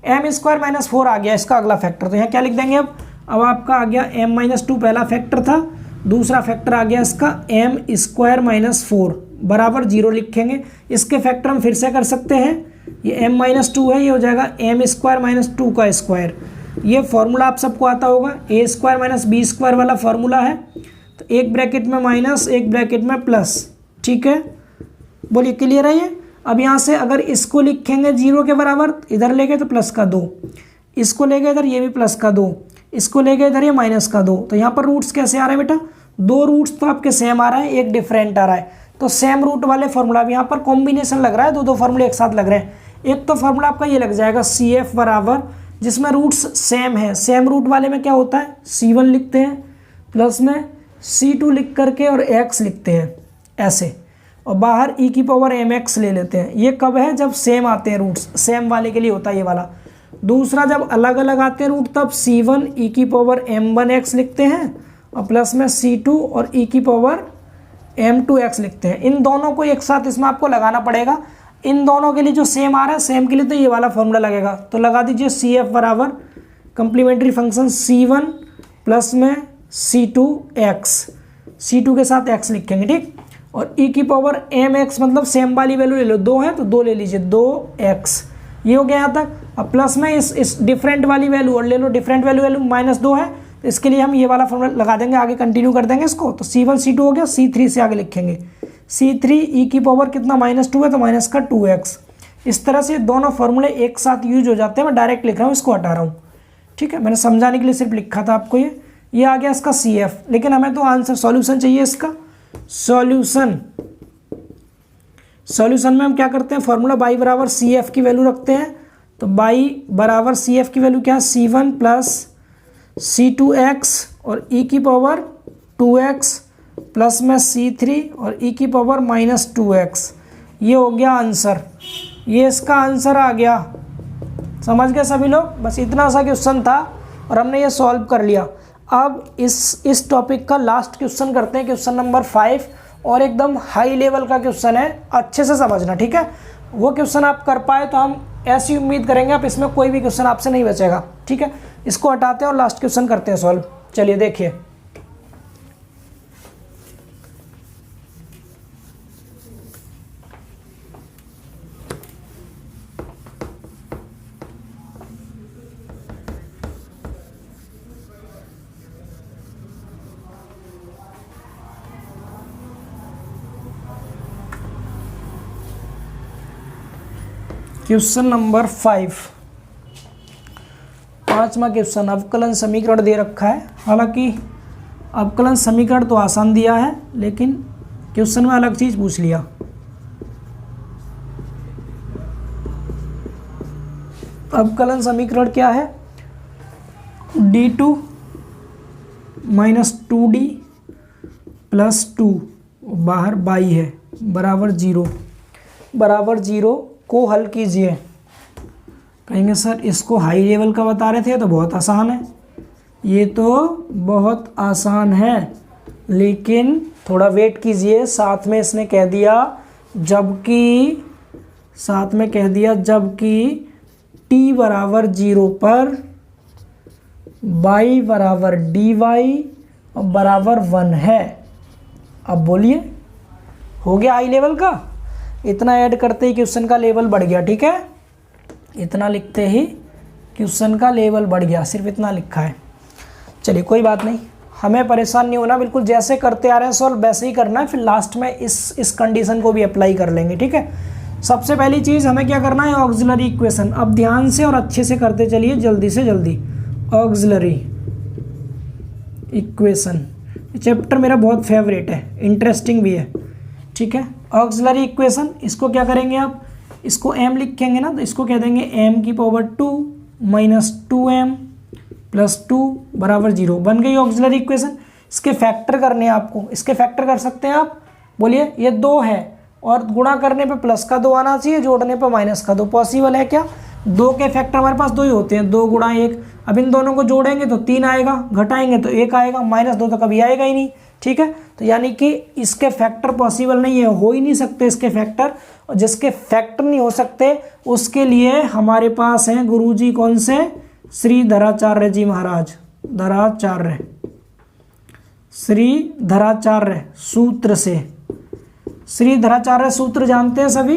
एम स्क्वायर माइनस 4 आ गया इसका अगला फैक्टर, तो यहाँ क्या लिख देंगे अब आपका आ गया m माइनस 2 पहला फैक्टर था, दूसरा फैक्टर आ गया इसका m स्क्वायर माइनस 4 बराबर 0 लिखेंगे। इसके फैक्टर हम फिर से कर सकते हैं, ये m माइनस 2 है, ये हो जाएगा m स्क्वायर माइनस 2 का स्क्वायर। ये फॉर्मूला आप सबको आता होगा, a square minus b square वाला फॉर्मूला है। तो एक ब्रैकेट में माइनस, एक ब्रैकेट में प्लस। ठीक है, बोलिए क्लियर है ये। अब यहाँ से अगर इसको लिखेंगे 0 के बराबर, इधर ले गए तो प्लस का 2, इसको ले गए इधर, ये भी प्लस का 2, इसको ले गए इधर, ये माइनस का 2। तो यहाँ पर रूट्स कैसे आ रहे हैं बेटा, 2 रूट्स तो आपके सेम आ रहा है, एक डिफरेंट आ रहा है। तो सेम रूट वाले फॉर्मूला, अब यहाँ पर कॉम्बिनेशन लग रहा है, दो फार्मूले एक साथ लग रहे हैं। एक तो फार्मूला आपका ये लग जाएगा CF बराबर, जिसमें रूट्स सेम है, सेम रूट वाले में क्या होता है, C1 लिखते हैं प्लस में C2 लिख करके और x लिखते हैं ऐसे, और बाहर e की पावर mx ले लेते हैं। ये कब है, जब सेम आते हैं रूट्स, सेम वाले के लिए होता है ये वाला। दूसरा जब अलग अलग आते हैं रूट, तब C1 e की पावर m1x लिखते हैं और प्लस में C2 और e की पावर m2x लिखते हैं। इन दोनों को एक साथ इसमें आपको लगाना पड़ेगा। इन दोनों के लिए जो सेम आ रहा है, सेम के लिए तो ये वाला फॉर्मूला लगेगा। तो लगा दीजिए CF बराबर कंप्लीमेंट्री फंक्शन C1 प्लस में C2x, C2 के साथ x लिखेंगे। ठीक, और e की पावर mx मतलब सेम वाली वैल्यू ले लो, 2 है तो 2 ले लीजिए, 2x, ये हो गया यहाँ तक। अब प्लस में इस डिफरेंट वाली वैल्यू और ले लो, डिफरेंट वैल्यू माइनस 2 है, तो इसके लिए हम ये वाला फॉर्मूला लगा देंगे, आगे कंटिन्यू कर देंगे इसको। तो C1 C2 हो गया, C3 से आगे लिखेंगे C3 e की पावर कितना माइनस 2 है तो माइनस का 2x। इस तरह से दोनों फॉर्मूले एक साथ यूज हो जाते हैं। मैं डायरेक्ट लिख रहा हूँ, इसको हटा रहा हूँ। ठीक है, मैंने समझाने के लिए सिर्फ लिखा था आपको। ये आ गया इसका CF, लेकिन हमें तो आंसर सॉल्यूशन चाहिए इसका। सॉल्यूशन में हम क्या करते हैं, फॉर्मूला बाई बराबर CF की वैल्यू रखते हैं। तो बाई बराबर CF की वैल्यू क्या है, C1 प्लस C2x और e की पावर 2x प्लस में C3 और e की पावर माइनस 2x। ये हो गया आंसर, ये इसका आंसर आ गया। समझ गए सभी लोग, बस इतना सा क्वेश्चन था और हमने ये सॉल्व कर लिया। अब इस टॉपिक का लास्ट क्वेश्चन करते हैं, क्वेश्चन नंबर 5, और एकदम हाई लेवल का क्वेश्चन है, अच्छे से समझना। ठीक है, वो क्वेश्चन आप कर पाए तो हम ऐसी उम्मीद करेंगे आप इसमें कोई भी क्वेश्चन आपसे नहीं बचेगा। ठीक है, इसको हटाते हैं और लास्ट क्वेश्चन करते हैं सॉल्व। चलिए देखिए, क्वेश्चन नंबर 5, 5वां क्वेश्चन। अवकलन समीकरण दे रखा है, हालांकि अवकलन समीकरण तो आसान दिया है, लेकिन क्वेश्चन में अलग चीज पूछ लिया। अवकलन समीकरण क्या है, d2 माइनस 2d प्लस 2 बाहर बाई है बराबर 0 को हल कीजिए। कहेंगे सर इसको हाई लेवल का बता रहे थे, तो बहुत आसान है, ये तो बहुत आसान है, लेकिन थोड़ा वेट कीजिए। साथ में इसने कह दिया जबकि t बराबर 0 पर y बराबर dy और बराबर 1 है। अब बोलिए, हो गया हाई लेवल का। इतना ऐड करते ही क्वेश्चन का लेवल बढ़ गया। ठीक है, इतना लिखते ही क्वेश्चन का लेवल बढ़ गया, सिर्फ इतना लिखा है। चलिए कोई बात नहीं, हमें परेशान नहीं होना, बिल्कुल जैसे करते आ रहे हैं सॉल्व वैसे ही करना है, फिर लास्ट में इस कंडीशन को भी अप्लाई कर लेंगे, ठीक है। सबसे पहली चीज़ हमें क्या करना है, ऑक्सिलरी इक्वेशन। अब ध्यान से और अच्छे से करते चलिए, जल्दी से जल्दी। ऑक्सिलरी इक्वेशन चैप्टर मेरा बहुत फेवरेट है, इंटरेस्टिंग भी है, ठीक है। ऑक्सिलरी इक्वेशन, इसको क्या करेंगे आप, इसको m लिखेंगे ना, तो इसको कह देंगे m की पावर 2 माइनस 2m प्लस 2 बराबर 0। बन गई ऑक्सिलरी इक्वेशन। इसके फैक्टर करने हैं आपको, इसके फैक्टर कर सकते हैं आप, बोलिए। ये 2 है और गुणा करने पे प्लस का 2 आना चाहिए, जोड़ने पे माइनस का 2। पॉसिबल है क्या? 2 के फैक्टर हमारे पास 2 ही होते हैं, 2 गुणा 1। अब इन दोनों को जोड़ेंगे तो 3 आएगा, घटाएंगे तो 1 आएगा, -2 तो कभी आएगा ही नहीं, ठीक है। तो यानी कि इसके फैक्टर पॉसिबल नहीं है, हो ही नहीं सकते इसके फैक्टर। और जिसके फैक्टर नहीं हो सकते उसके लिए हमारे पास हैं गुरुजी, कौन से, श्री धराचार्य जी महाराज। धराचार्य, श्री धराचार्य सूत्र से। श्री धराचार्य सूत्र जानते हैं सभी,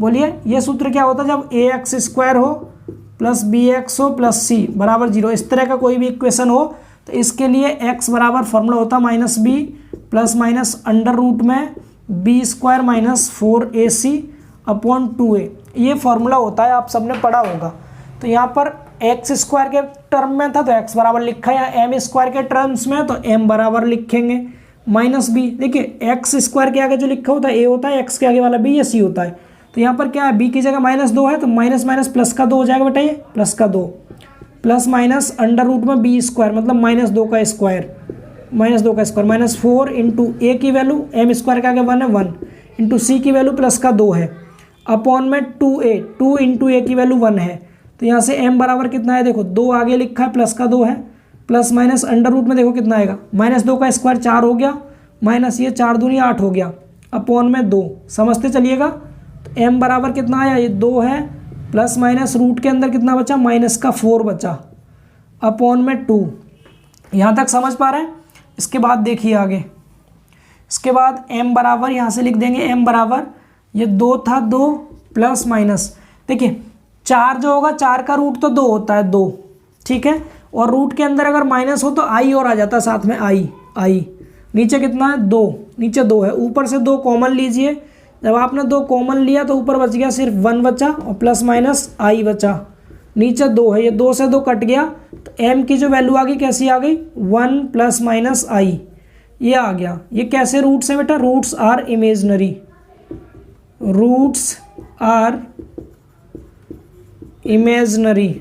बोलिए। ये सूत्र क्या होता है, जब ax² हो प्लस bx हो प्लस c बराबर 0, इस तरह का कोई भी इक्वेशन हो तो इसके लिए x बराबर फॉर्मूला होता है -b plus minus under root में b² minus 4ac upon 2a। ये फॉर्मूला होता है, आप सबने पढ़ा होगा। तो यहाँ पर x² के टर्म में था तो x बराबर लिखा है, या m² के टर्म्स में तो m बराबर लिखेंगे -b। देखिए x² के आगे जो लिखा होता है a होता है, x के आगे वाला b या c होता है। तो यहाँ पर क्या है, b की जगह -2 है तो माइनस माइनस प्लस का 2 हो जाएगा बेटा, ये प्लस का 2 प्लस माइनस अंडर रूट में b² मतलब -2 का स्क्वायर, -4 इंटू a की वैल्यू, m² के आगे 1 है 1 इंटू c की वैल्यू प्लस का 2 है, अपॉन में 2a, 2 इंटू a की वैल्यू 1 है। तो यहाँ से m बराबर कितना है, देखो 2 आगे लिखा है, प्लस का 2 है, प्लस माइनस अंडर रूट में देखो कितना आएगा, -2 का स्क्वायर 4 हो गया, माइनस ये 4 दूनी 8 हो गया, अपॉन में 2। समझते चलिएगा। तो m बराबर कितना आया, ये 2 है, प्लस माइनस रूट के अंदर कितना बचा, -4 बचा, अपॉन में 2। यहाँ तक समझ पा रहे हैं। इसके बाद देखिए आगे, इसके बाद m बराबर यहाँ से लिख देंगे, m बराबर ये 2 था, 2 प्लस माइनस, देखिए 4 जो होगा, 4 का रूट तो 2 होता है, 2, ठीक है। और रूट के अंदर अगर माइनस हो तो i और आ जाता है साथ में, i। नीचे कितना है, 2, नीचे 2 है, ऊपर से 2 कॉमन लीजिए। जब आपने 2 कॉमन लिया तो ऊपर बच गया सिर्फ 1 बचा और प्लस माइनस i बचा, नीचे 2 है, ये 2 से 2 कट गया। तो m की जो वैल्यू आ गई कैसी आ गई, 1 प्लस माइनस i, ये आ गया। ये कैसे रूट्स है बेटा, roots are imaginary, roots are imaginary,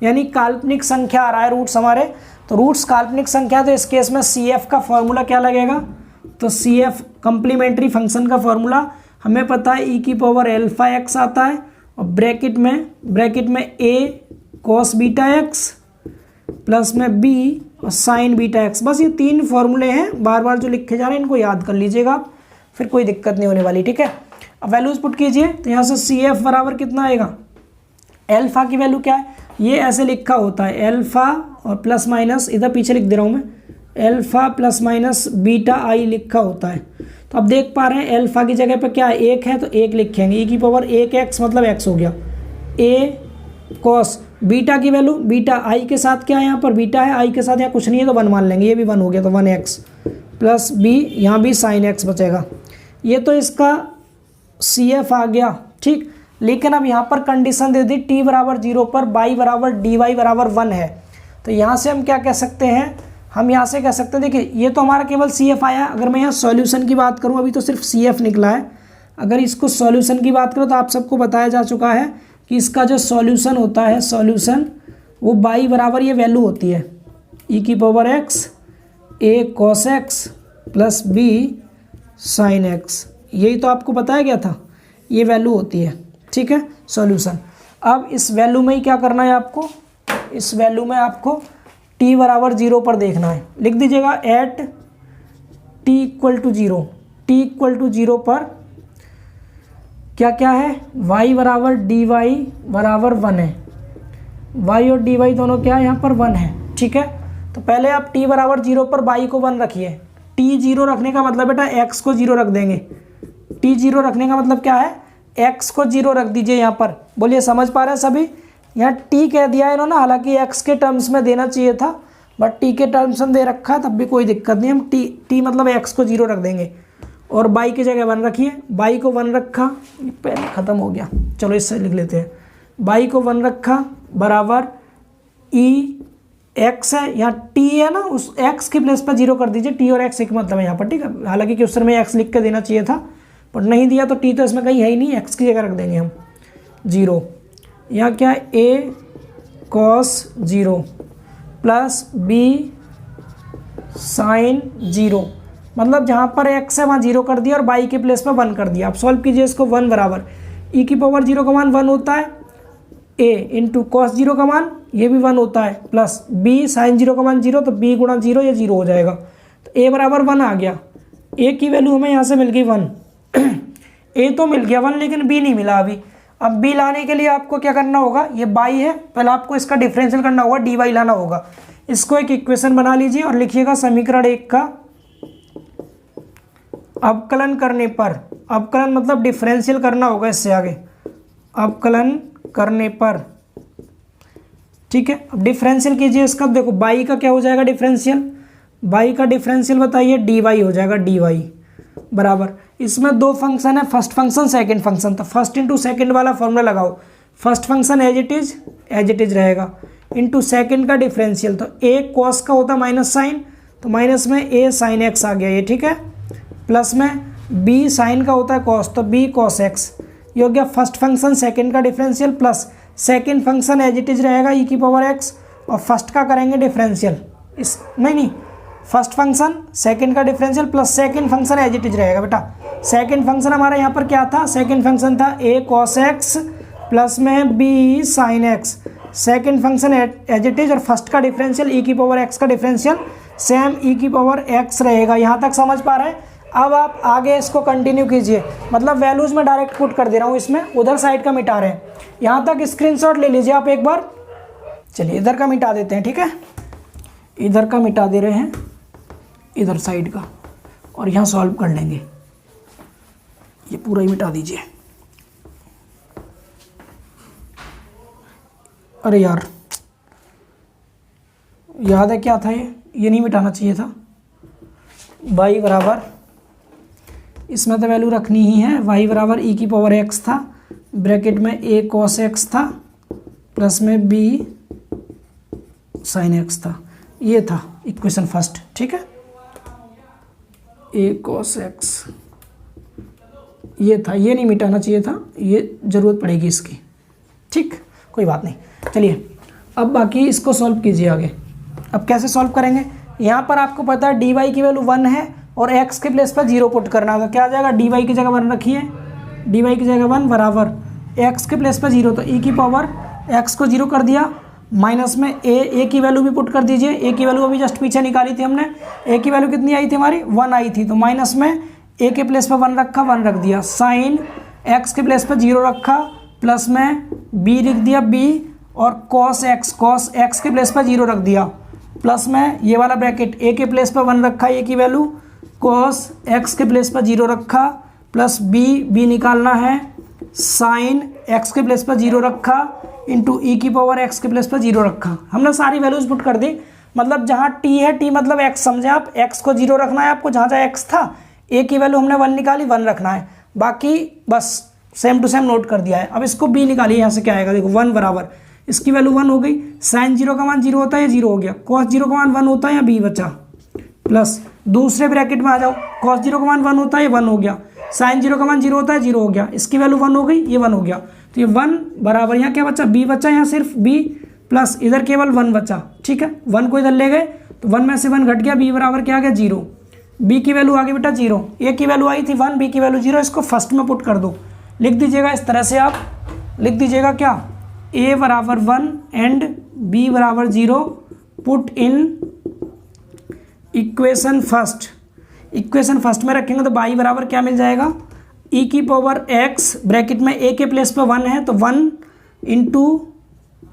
यानी काल्पनिक संख्या आ रहा है रूट्स हमारे। तो रूट्स काल्पनिक संख्या, तो इस केस में CF का फॉर्मूला क्या लगेगा, तो CF कम्प्लीमेंट्री फंक्शन का फॉर्मूला हमें पता है, e की पावर अल्फा x आता है और ब्रैकेट में a cos beta x plus में b और साइन बीटा x। बस ये 3 फॉर्मूले हैं, बार बार जो लिखे जा रहे हैं इनको याद कर लीजिएगा आप, फिर कोई दिक्कत नहीं होने वाली, ठीक है। अब वैल्यूज पुट कीजिए, तो यहाँ से CF बराबर कितना आएगा, अल्फा की वैल्यू क्या है, ये ऐसे लिखा होता है, अल्फा और प्लस माइनस, इधर पीछे लिख दे रहा हूँ मैं, अल्फा प्लस माइनस बीटा आई लिखा होता है। तो अब देख पा रहे हैं अल्फा की जगह पे क्या है, 1 है तो 1 लिखेंगे, e की पावर 1x मतलब x हो गया, a कॉस बीटा की वैल्यू, बीटा आई के साथ क्या है, यहाँ पर बीटा है, आई के साथ यहाँ कुछ नहीं है तो 1 मान लेंगे, ये भी 1 हो गया तो 1x प्लस b, यहाँ भी साइन x बचेगा। ये तो इसका CF आ गया, ठीक। लेकिन अब यहाँ पर कंडीशन दे दी, t बराबर 0 पर y बराबर dy बराबर 1 है। तो यहाँ से हम क्या कह सकते हैं, हम यहाँ से कह सकते हैं, देखिए ये तो हमारा केवल CF आया। अगर मैं यहाँ सॉल्यूशन की बात करूँ, अभी तो सिर्फ CF निकला है, अगर इसको सॉल्यूशन की बात करो तो आप सबको बताया जा चुका है कि इसका जो सॉल्यूशन होता है, सॉल्यूशन वो y बराबर ये वैल्यू होती है, e की power x a cos x plus b sin x, यही तो आपको बताया गया था, ये वैल्यू होती है, ठीक है, सॉल्यूशन। अब इस वैल्यू में ही क्या करना है आपको, इस वैल्यू में आपको t बराबर 0 पर देखना है, लिख दीजिएगा at t equal to 0, t equal to 0 पर क्या क्या है, y बराबर dy बराबर 1 है, y और dy दोनों क्या है यहाँ पर 1 है, ठीक है। तो पहले आप t बराबर 0 पर y को 1 रखिए, t 0 रखने का मतलब बेटा x को 0 रख देंगे, t 0 रखने का मतलब क्या है, x को 0 रख दीजिए यहाँ पर। बोलिए समझ पा रहे हैं सभी, यहाँ t कह दिया है इन्होंने, हालांकि x के टर्म्स में देना चाहिए था, बट टी के टर्म्स में दे रखा है तब भी कोई दिक्कत नहीं, हम टी मतलब एक्स को 0 रख देंगे और बाई की जगह 1 रखिए। बाई को 1 रखा, ये पहले ख़त्म हो गया, चलो इससे लिख लेते हैं। बाई को 1 रखा बराबर ई एक्स है, यहाँ टी है ना, उस एक्स के प्लेस पर 0 कर दीजिए। टी और एक्स एक मतलब है यहाँ पर, ठीक है। हालांकि क्वेश्चन में एक्स लिख के देना चाहिए था बट नहीं दिया, तो टी तो इसमें कहीं है ही नहीं, एक्स की जगह रख देंगे हम 0। यहाँ क्या है, ए कॉस 0 प्लस बी साइन 0, मतलब जहाँ पर एक्स है वहाँ 0 कर दिया और बाई के प्लेस पर 1 कर दिया। आप सॉल्व कीजिए इसको। 1 बराबर ई की पावर 0 का मान 1 होता है, ए इंटू कॉस 0 का मान ये भी 1 होता है, प्लस बी साइन 0 का मान 0, तो बी गुणा 0 ये 0 हो जाएगा। तो ए बराबर 1 आ गया। ए की वैल्यू हमें यहाँ से मिल गई 1 ए तो मिल गया 1 लेकिन बी नहीं मिला अभी। अब बी लाने के लिए आपको क्या करना होगा, ये बाई है, पहले आपको इसका डिफरेंशियल करना होगा, डी वाई लाना होगा। इसको एक इक्वेशन बना लीजिए और लिखिएगा समीकरण 1 का अवकलन करने पर, अवकलन मतलब डिफरेंशियल करना होगा इससे आगे, अवकलन करने पर, ठीक है। अब डिफरेंशियल कीजिए इसका, देखो बाई का क्या हो जाएगा डिफरेंशियल, बाई का डिफरेंशियल बताइए, डी वाई हो जाएगा, डी वाई बराबर, इसमें दो फंक्शन है, फर्स्ट फंक्शन सेकंड फंक्शन, तो फर्स्ट इंटू सेकंड वाला फॉर्मूला लगाओ। First function as it is रहेगा, इंटू सेकंड का डिफरेंशियल, तो ए कॉस का होता है माइनस साइन, तो माइनस में ए साइन एक्स आ गया ये, ठीक है। प्लस में बी साइन का होता है कॉस, तो बी कॉस एक्स, ये हो गया फर्स्ट फंक्शन सेकंड का differential, plus second function as it is रहेगा ई की पावर एक्स, और फर्स्ट का करेंगे डिफरेंशियल, इस नहीं फर्स्ट फंक्शन सेकंड का differential plus second function as it is रहेगा बेटा। सेकंड फंक्शन हमारा यहाँ पर क्या था, सेकंड फंक्शन था ए कॉस एक्स प्लस में b sine x, second function as it is, और फर्स्ट का डिफरेंशियल ई की पावर एक्स का डिफरेंशियल सेम ई की पावर एक्स रहेगा। यहाँ तक समझ पा रहे हैं। अब आप आगे इसको कंटिन्यू कीजिए, मतलब वैल्यूज में डायरेक्ट पुट कर दे रहा हूँ इसमें, उधर साइड का मिटा रहे हैं। यहाँ तक स्क्रीनशॉट ले लीजिए आप एक बार। चलिए इधर का मिटा देते हैं, ठीक है, इधर का मिटा दे रहे हैं, इधर साइड का, और यहाँ सॉल्व कर लेंगे। ये पूरा ही मिटा दीजिए। अरे यार याद है क्या था, ये नहीं मिटाना चाहिए था। वाई बराबर, इसमें तो वैल्यू रखनी ही है, वाई बराबर ई की पावर एक्स था, ब्रैकेट में ए कॉस एक्स था, प्लस में बी साइन एक्स था, ये था इक्वेशन फर्स्ट, ठीक है। ए कॉस एक्स ये था, ये नहीं मिटाना चाहिए था, ये ज़रूरत पड़ेगी इसकी, ठीक, कोई बात नहीं। चलिए अब बाकी इसको सॉल्व कीजिए आगे। अब कैसे सॉल्व करेंगे, यहाँ पर आपको पता है डी वाई की वैल्यू 1 है और एक्स के प्लेस पर 0 पुट करना होगा। क्या आ जाएगा, डी वाई की जगह 1 रखिए, डी वाई की जगह 1 बराबर एक्स के प्लेस पर 0, तो ई की पावर एक्स को 0 कर दिया, माइनस में ए की वैल्यू भी पुट कर दीजिए। ए की वैल्यू अभी जस्ट पीछे निकाली थी हमने, ए की वैल्यू कितनी आई थी हमारी, 1 आई थी, तो माइनस में ए के प्लेस पर 1 रखा, 1 रख दिया, साइन एक्स के प्लेस पर 0 रखा, प्लस में बी लिख दिया बी, और कॉस एक्स के प्लेस पर 0 रख दिया, प्लस में ये वाला ब्रैकेट ए के प्लेस पर 1 रखा, ए की वैल्यू, कॉस एक्स के प्लेस पर 0 रखा, प्लस बी निकालना है, साइन एक्स के प्लेस पर 0 रखा, इंटू ई की पावर एक्स के प्लेस पर 0 रखा। हमने सारी वैल्यूज पुट कर दी, मतलब जहाँ टी है, टी मतलब एक्स समझे आप, एक्स को 0 रखना है आपको, जहाँ जहाँ एक्स था, ए की वैल्यू हमने 1 निकाली, 1 रखना है, बाकी बस सेम टू सेम नोट कर दिया है। अब इसको बी निकालिए, यहाँ से क्या आएगा, देखो 1 बराबर, इसकी वैल्यू 1 हो गई, साइन 0 का मान 0 होता है, ये 0 हो गया, कॉस 0 का मान 1 होता है, या बी बचा, प्लस दूसरे ब्रैकेट में आ जाओ, कॉस 0 का मान 1 होता है, ये 1 हो गया, साइन 0 का मान 0 होता है, 0 हो गया, इसकी वैल्यू 1 हो गई, ये 1 हो गया, तो ये 1 बराबर, यहाँ क्या बचा, बी बचा, यहाँ सिर्फ बी, प्लस इधर केवल 1 बचा, ठीक है। 1 को इधर ले गए तो 1 में से 1 घट गया, बी बराबर क्या आ गया, 0, बी की वैल्यू आ गई बेटा 0, ए की वैल्यू आई थी 1, बी की वैल्यू 0, इसको फर्स्ट में पुट कर दो, लिख दीजिएगा इस तरह से, आप लिख दीजिएगा क्या, ए बराबर 1 एंड बी बराबर 0, put in equation first. Equation first में रखेंगे तो बाई बराबर क्या मिल जाएगा, ई की पावर एक्स, ब्रैकेट में ए के प्लेस पर 1 है तो 1 into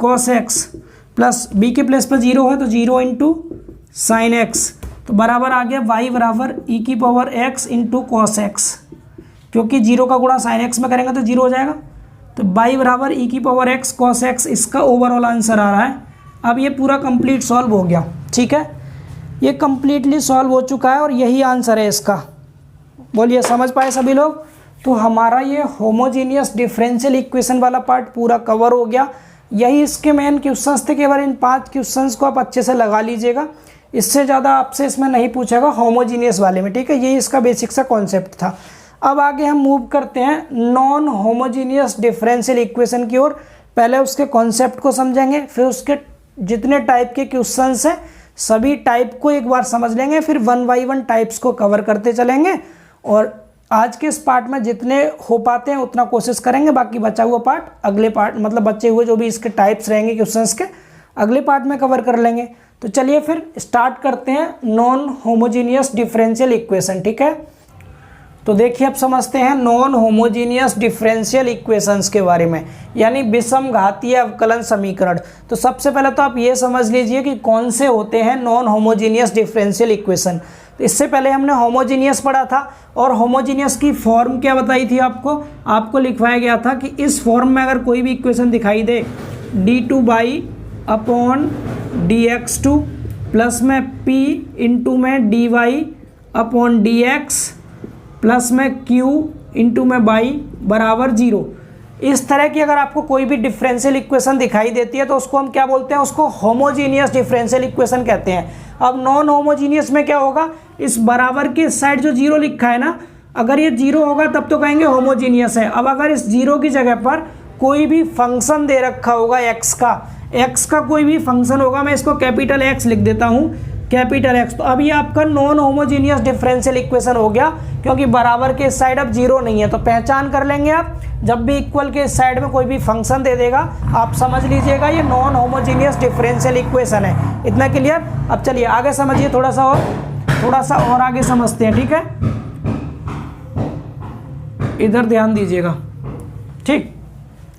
cos x, plus b के प्लेस पर 0 है तो 0 इंटू साइन एक्स, तो बराबर आ गया वाई बराबर ई की power x into cos x, क्योंकि 0 का गुणा साइन एक्स में करेंगे तो 0 हो जाएगा, तो बाई बराबर ई की पावर एक्स कॉस एक्स, इसका ओवरऑल आंसर आ रहा है अब ये पूरा कंप्लीट सॉल्व हो गया, ठीक है, ये कंप्लीटली सॉल्व हो चुका है और यही आंसर है इसका। बोलिए समझ पाए सभी लोग? तो हमारा ये होमोजीनियस डिफरेंशियल इक्वेशन वाला पार्ट पूरा कवर हो गया। यही इसके मेन क्वेश्चंस थे। केवल इन 5 क्वेश्चंस को आप अच्छे से लगा लीजिएगा, इससे ज़्यादा आपसे इसमें नहीं पूछेगा होमोजीनियस वाले में, ठीक है। यही इसका बेसिक सा कॉन्सेप्ट था। अब आगे हम मूव करते हैं नॉन होमोजीनियस डिफरेंशियल इक्वेशन की ओर। पहले उसके कॉन्सेप्ट को समझेंगे, फिर उसके जितने टाइप के क्वेश्चंस हैं सभी टाइप को एक बार समझ लेंगे, फिर 1 बाय 1 टाइप्स को कवर करते चलेंगे। और आज के इस पार्ट में जितने हो पाते हैं उतना कोशिश करेंगे, बाकी बचा हुआ पार्ट अगले पार्ट मतलब बचे हुए जो भी इसके टाइप्स रहेंगे क्वेश्चंस के अगले पार्ट में कवर कर लेंगे। तो चलिए फिर स्टार्ट करते हैं नॉन होमोजीनियस डिफरेंशियल इक्वेशन, ठीक है। तो देखिए अब समझते हैं नॉन होमोजीनियस डिफरेंशियल इक्वेशंस के बारे में, यानी विषम घातीय अवकलन समीकरण। तो सबसे पहले तो आप ये समझ लीजिए कि कौन से होते हैं नॉन होमोजीनियस डिफरेंशियल इक्वेशन। तो इससे पहले हमने होमोजीनियस पढ़ा था, और होमोजीनियस की फॉर्म क्या बताई थी आपको लिखवाया गया था कि इस फॉर्म में अगर कोई भी इक्वेशन दिखाई दे d2y अपॉन dx2 प्लस में p इंटू में dy अपॉन dx प्लस में q इंटू में y बराबर 0, इस तरह की अगर आपको कोई भी डिफरेंशियल इक्वेशन दिखाई देती है तो उसको हम क्या बोलते हैं, उसको होमोजीनियस डिफरेंशियल इक्वेशन कहते हैं। अब नॉन होमोजीनियस में क्या होगा, इस बराबर के साइड जो 0 लिखा है ना, अगर ये 0 होगा तब तो कहेंगे होमोजीनियस है। अब अगर इस 0 की जगह पर कोई भी फंक्शन दे रखा होगा x का कोई भी फंक्शन होगा, मैं इसको कैपिटल X लिख देता हूँ, कैपिटल X, तो अब ये आपका नॉन होमोजीनियस डिफरेंशियल इक्वेशन हो गया, क्योंकि बराबर के साइड अब 0 नहीं है। तो पहचान कर लेंगे आप, जब भी इक्वल के साइड में कोई भी फंक्शन दे देगा आप समझ लीजिएगा ये नॉन होमोजीनियस डिफरेंशियल इक्वेशन है। इतना क्लियर? अब चलिए आगे समझिए, थोड़ा सा और आगे समझते हैं, ठीक है। इधर ध्यान दीजिएगा, ठीक।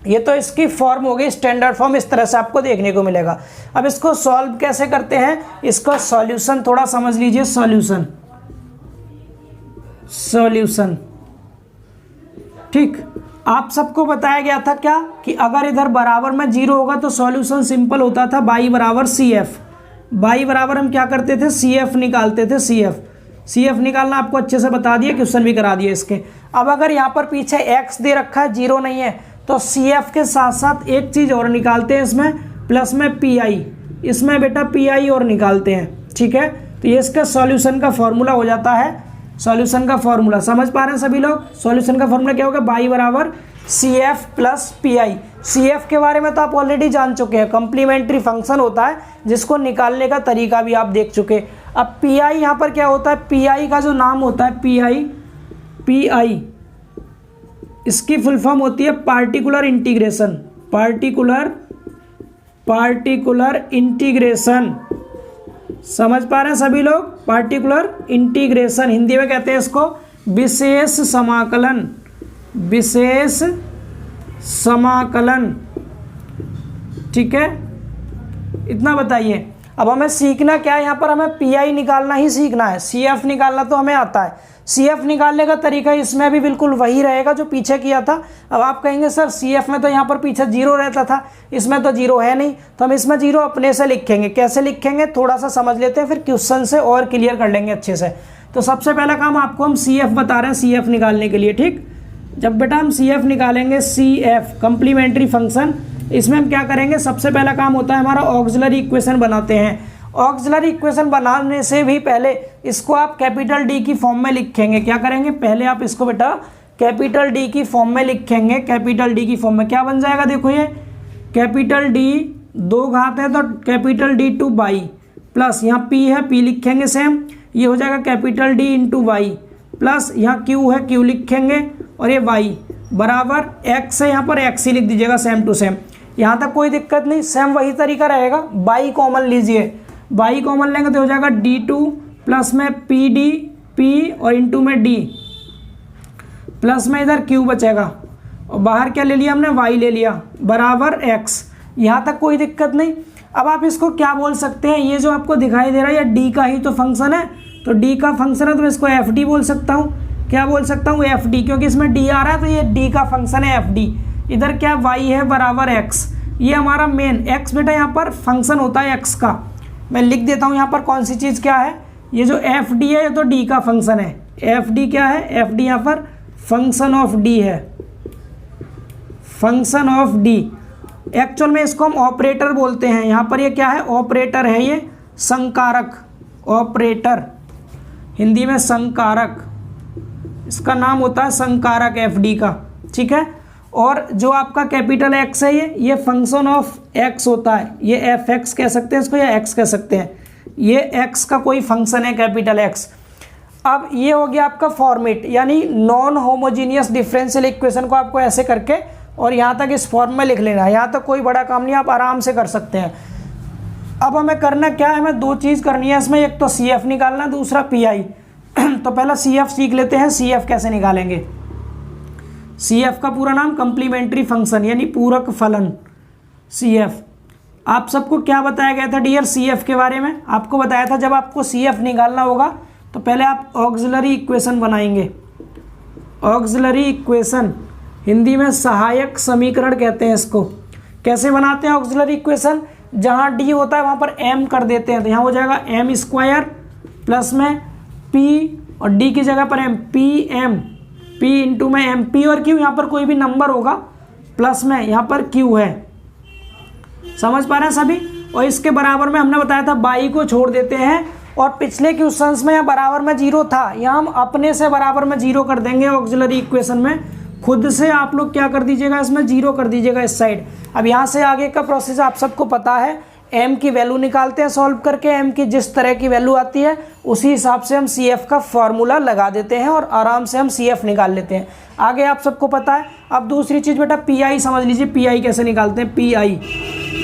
ये तो इसकी फॉर्म हो गई, स्टैंडर्ड फॉर्म इस तरह से आपको देखने को मिलेगा। अब इसको सॉल्व कैसे करते हैं, इसका सॉल्यूशन थोड़ा समझ लीजिए। सॉल्यूशन, ठीक। आप सबको बताया गया था क्या कि अगर इधर बराबर में 0 होगा तो सॉल्यूशन सिंपल होता था, y बराबर CF। y बराबर हम क्या करते थे, CF निकालते थे। CF निकालना आपको अच्छे से बता दिया, क्वेश्चन भी करा दिए इसके। अब अगर यहाँ पर पीछे x दे रखा है, 0 नहीं है, तो CF के साथ साथ एक चीज़ और निकालते हैं इसमें, प्लस में PI, इसमें बेटा PI और निकालते हैं, ठीक है। तो ये इसका सॉल्यूशन का फॉर्मूला हो जाता है। सॉल्यूशन का फॉर्मूला समझ पा रहे हैं सभी लोग? सॉल्यूशन का फॉर्मूला क्या होगा, y बराबर CF प्लस PI। CF के बारे में तो आप ऑलरेडी जान चुके हैं, कॉम्प्लीमेंट्री फंक्शन होता है जिसको निकालने का तरीका भी आप देख चुके। अब PI यहाँ पर क्या होता है, PI का जो नाम होता है PI, इसकी फुल फॉर्म होती है पार्टिकुलर इंटीग्रेशन। समझ पा रहे हैं सभी लोग? पार्टिकुलर इंटीग्रेशन, हिंदी में कहते हैं इसको विशेष समाकलन, ठीक है। इतना बताइए। अब हमें सीखना क्या है, यहाँ पर हमें PI निकालना ही सीखना है, CF निकालना तो हमें आता है। CF निकालने का तरीका इसमें भी बिल्कुल वही रहेगा जो पीछे किया था। अब आप कहेंगे सर CF में तो यहाँ पर पीछे 0 रहता था, इसमें तो 0 है नहीं, तो हम इसमें 0 अपने से लिखेंगे। कैसे लिखेंगे थोड़ा सा समझ लेते हैं, फिर क्वेश्चन से और क्लियर कर लेंगे अच्छे से। तो सबसे पहला काम आपको हम CF बता रहे हैं, CF निकालने के लिए, ठीक। जब बेटा हम CF निकालेंगे, CF कॉम्प्लीमेंट्री फंक्शन, इसमें हम क्या करेंगे, सबसे पहला काम होता है हमारा ऑक्सिलरी इक्वेशन बनाते हैं। ऑक्सिलरी इक्वेशन बनाने से भी पहले इसको आप कैपिटल D की फॉर्म में लिखेंगे। क्या करेंगे, पहले आप इसको बेटा कैपिटल D की फॉर्म में लिखेंगे। कैपिटल D की फॉर्म में क्या बन जाएगा, देखो ये कैपिटल D 2 घात है तो capital D two y, plus यहाँ P है, P लिखेंगे सेम, ये हो जाएगा capital D into y, plus यहाँ Q है, Q लिखेंगे, और ये y बराबर x है, यहाँ पर x ही लिख दीजिएगा सेम टू सेम। यहाँ तक कोई दिक्कत नहीं, सेम वही तरीका रहेगा। y कॉमन लीजिए, y कॉमन लेंगे तो हो जाएगा d2 प्लस में PD, P और इंटू में d, प्लस में इधर q बचेगा, और बाहर क्या ले लिया हमने, y ले लिया, बराबर x। यहाँ तक कोई दिक्कत नहीं। अब आप इसको क्या बोल सकते हैं, ये जो आपको दिखाई दे रहा है ये d का ही तो फंक्शन है, तो d का फंक्शन है तो इसको FD बोल सकता हूँ। क्या बोल सकता हूँ, FD, क्योंकि इसमें d आ रहा है तो ये d का फंक्शन है FD। इधर क्या y है बराबर x, ये हमारा मेन एक्स बेटा यहाँ पर फंक्शन होता है एक्स का। मैं लिख देता हूँ यहाँ पर कौन सी चीज़ क्या है, ये जो एफ डी है ये तो डी का फंक्शन है। एफ डी क्या है, एफ डी यहाँ पर फंक्शन ऑफ डी है, फंक्शन ऑफ डी। एक्चुअल में इसको हम ऑपरेटर बोलते हैं, यहाँ पर ये क्या है, ऑपरेटर है, ये संकारक, ऑपरेटर हिंदी में संकारक, इसका नाम होता है संकारक एफ डी का, ठीक है। और जो आपका कैपिटल एक्स है ये फंक्शन ऑफ एक्स होता है, ये एफ एक्स कह सकते हैं इसको या एक्स कह सकते हैं, ये एक्स का कोई फंक्शन है कैपिटल एक्स। अब ये हो गया आपका फॉर्मेट, यानी नॉन होमोजीनियस डिफरेंशियल इक्वेशन को आपको ऐसे करके और यहाँ तक इस फॉर्म में लिख लेना है। यहाँ तक कोई बड़ा काम नहीं, आप आराम से कर सकते हैं। अब हमें करना क्या है, हमें दो चीज़ करनी है इसमें, एक तो सी एफ निकालना, दूसरा पी आई। तो पहला सी एफ सीख लेते हैं, सी एफ कैसे निकालेंगे। सी एफ का पूरा नाम कम्प्लीमेंट्री फंक्शन यानी पूरक फलन, सी एफ। आप सबको क्या बताया गया था डियर सी एफ के बारे में, आपको बताया था जब आपको सी एफ निकालना होगा तो पहले आप ऑक्सिलरी इक्वेशन बनाएंगे। ऑक्सिलरी इक्वेशन हिंदी में सहायक समीकरण कहते हैं इसको। कैसे बनाते हैं ऑक्सिलरी इक्वेशन, जहाँ डी होता है वहाँ पर एम कर देते हैं, तो यहाँ हो जाएगा एम स्क्वायर प्लस में पी और डी की जगह पर m, p m, p into में एम, पी और क्यू, यहाँ पर कोई भी नंबर होगा प्लस में यहाँ पर क्यू है, समझ पा रहे हैं सभी। और इसके बराबर में हमने बताया था बाई को छोड़ देते हैं, और पिछले क्वेश्चंस में यहाँ बराबर में जीरो था, यहाँ हम अपने से बराबर में जीरो कर देंगे ऑक्सिलरी इक्वेशन में। खुद से आप लोग क्या कर दीजिएगा, इसमें जीरो कर दीजिएगा इस साइड। अब यहाँ से आगे का प्रोसेस आप सबको पता है, m की वैल्यू निकालते हैं सॉल्व करके, m की जिस तरह की वैल्यू आती है उसी हिसाब से हम CF का फॉर्मूला लगा देते हैं और आराम से हम CF निकाल लेते हैं। आगे आप सबको पता है। अब दूसरी चीज़ बेटा PI समझ लीजिए, PI कैसे निकालते हैं,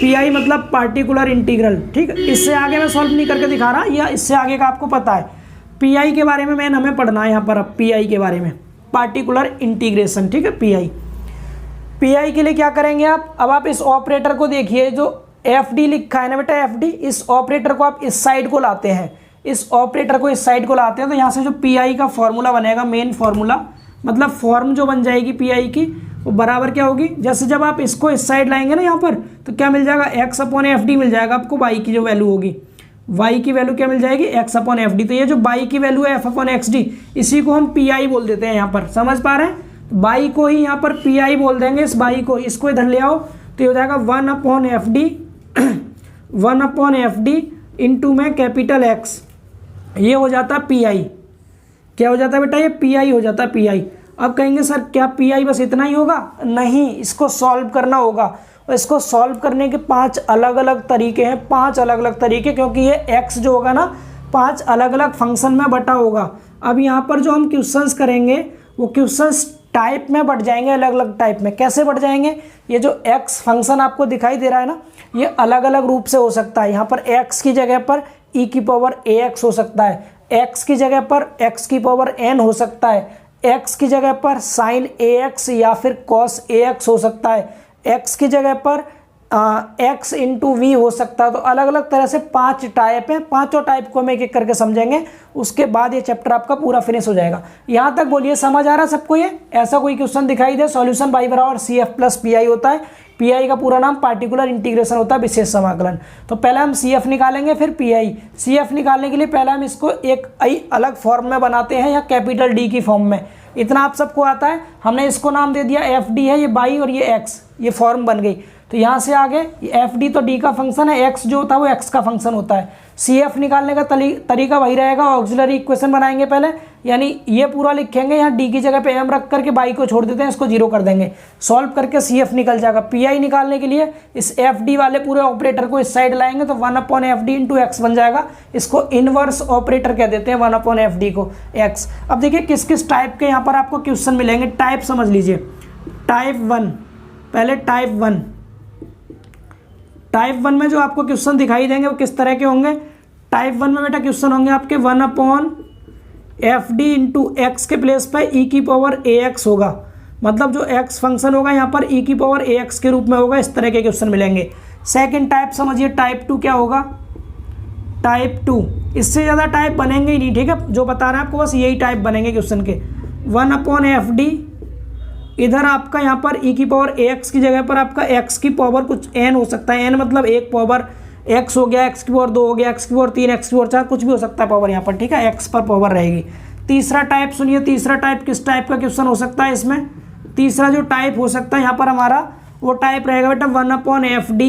PI मतलब पार्टिकुलर इंटीग्रल, ठीक है। इससे आगे मैं सॉल्व नहीं करके दिखा रहा, या इससे आगे का आपको पता है। PI के बारे में मेन हमें पढ़ना है यहाँ पर, अब PI के बारे में, पार्टिकुलर इंटीग्रेशन, ठीक है। PI के लिए क्या करेंगे आप, अब आप इस ऑपरेटर को देखिए, जो एफ डी लिखा है ना बेटा, एफ डी, इस ऑपरेटर को आप इस साइड को लाते हैं, इस ऑपरेटर को इस साइड को लाते हैं, तो यहाँ से जो पी आई का फॉर्मूला बनेगा, मेन फॉर्मूला मतलब फॉर्म जो बन जाएगी पी आई की, वो बराबर क्या होगी, जैसे जब आप इसको इस साइड लाएंगे ना यहाँ पर, तो क्या मिल जाएगा, एक्स अपॉन एफ डी मिल जाएगा आपको। वाई की जो वैल्यू होगी, वाई की वैल्यू क्या मिल जाएगी, एक्स अपॉन एफ डी। तो ये जो वाई की वैल्यू है एफ अपॉन एक्स डी, इसी को हम पी आई बोल देते हैं यहाँ पर, समझ पा रहे हैं। वाई को ही यहाँ पर पी आई बोल देंगे, इस वाई को, इसको इधर ले आओ तो ये हो जाएगा 1 upon F D, 1 upon F D into में कैपिटल एक्स, ये हो जाता है पी आई। क्या हो जाता है बेटा, ये पी आई हो जाता है, पी आई। अब कहेंगे सर क्या पी आई बस इतना ही होगा, नहीं, इसको सॉल्व करना होगा, और इसको सॉल्व करने के 5 अलग अलग तरीके हैं, 5 अलग अलग तरीके, क्योंकि ये एक्स जो होगा ना 5 अलग अलग फंक्शन में बटा होगा। अब यहाँ पर जो हम क्वेश्चंस करेंगे वो क्वेश्चंस टाइप में बढ़ जाएंगे, अलग अलग टाइप में। कैसे बढ़ जाएंगे, ये जो x फंक्शन आपको दिखाई दे रहा है ना, ये अलग अलग रूप से हो सकता है। यहाँ पर x की जगह पर e की पावर ax हो सकता है, x की जगह पर x की पावर n हो सकता है, x की जगह पर sin ax या फिर cos ax हो सकता है, x की जगह पर x इंटू वी हो सकता है। तो अलग अलग तरह से 5 टाइप हैं, पांचों टाइप को हम एक एक करके समझेंगे, उसके बाद ये चैप्टर आपका पूरा फिनिश हो जाएगा। यहाँ तक बोलिए समझ आ रहा है सबको। ये ऐसा कोई क्वेश्चन दिखाई दे, सॉल्यूशन बाई बराबर C F plus P i होता है। पी आई का पूरा नाम पार्टिकुलर इंटीग्रेशन होता है, विशेष समाकलन। तो पहले हम सी एफ निकालेंगे, फिर पी आई। सी एफ निकालने के लिए पहले हम इसको एक अलग फॉर्म में बनाते हैं, या कैपिटल डी की फॉर्म में। इतना आप सबको आता है। हमने इसको नाम दे दिया एफ डी है, ये बाई और ये एक्स, ये फॉर्म बन गई। तो यहाँ से आगे एफ डी तो डी का फंक्शन है, एक्स जो होता है वो एक्स का फंक्शन होता है। सी एफ निकालने का तरीका वही रहेगा, ऑक्सिलरी इक्वेशन बनाएंगे पहले, यानी ये पूरा लिखेंगे, यहाँ डी की जगह पे एम रख करके बाई को छोड़ देते हैं, इसको जीरो कर देंगे, सॉल्व करके सी एफ निकल जाएगा। पी आई निकालने के लिए इस एफ डी वाले पूरे ऑपरेटर को इस साइड लाएंगे, तो 1 upon F D into x बन जाएगा। इसको इनवर्स ऑपरेटर कह देते हैं, 1 अपॉन एफ डी को एक्स। अब देखिए किस किस टाइप के यहाँ पर आपको क्वेश्चन मिलेंगे। टाइप समझ लीजिए, टाइप 1, पहले टाइप 1। टाइप 1 में जो आपको क्वेश्चन दिखाई देंगे वो किस तरह के होंगे। टाइप 1 में बेटा क्वेश्चन होंगे आपके 1 upon F D into x के प्लेस पे ई की पावर ए एक्स होगा, मतलब जो एक्स फंक्शन होगा यहाँ पर ई की पावर ए एक्स के रूप में होगा। इस तरह के क्वेश्चन मिलेंगे। सेकंड टाइप समझिए, टाइप 2 क्या होगा। टाइप 2, इससे ज़्यादा टाइप बनेंगे ही नहीं, ठीक है, जो बता रहे हैं आपको बस यही टाइप बनेंगे क्वेश्चन के। 1 अपॉन एफ डी इधर आपका यहाँ पर e की पावर ax की जगह पर आपका x की पावर कुछ n हो सकता है। n मतलब एक पावर x हो गया, x की पावर 2 हो गया, x की पावर 3, x की पावर 4, कुछ भी हो सकता है पावर यहाँ पर, ठीक है, x पर पावर रहेगी। तीसरा टाइप सुनिए, तीसरा टाइप किस टाइप का क्वेश्चन हो सकता है इसमें? तीसरा जो टाइप हो सकता है यहाँ पर हमारा वो टाइप रहेगा बेटा 1/fd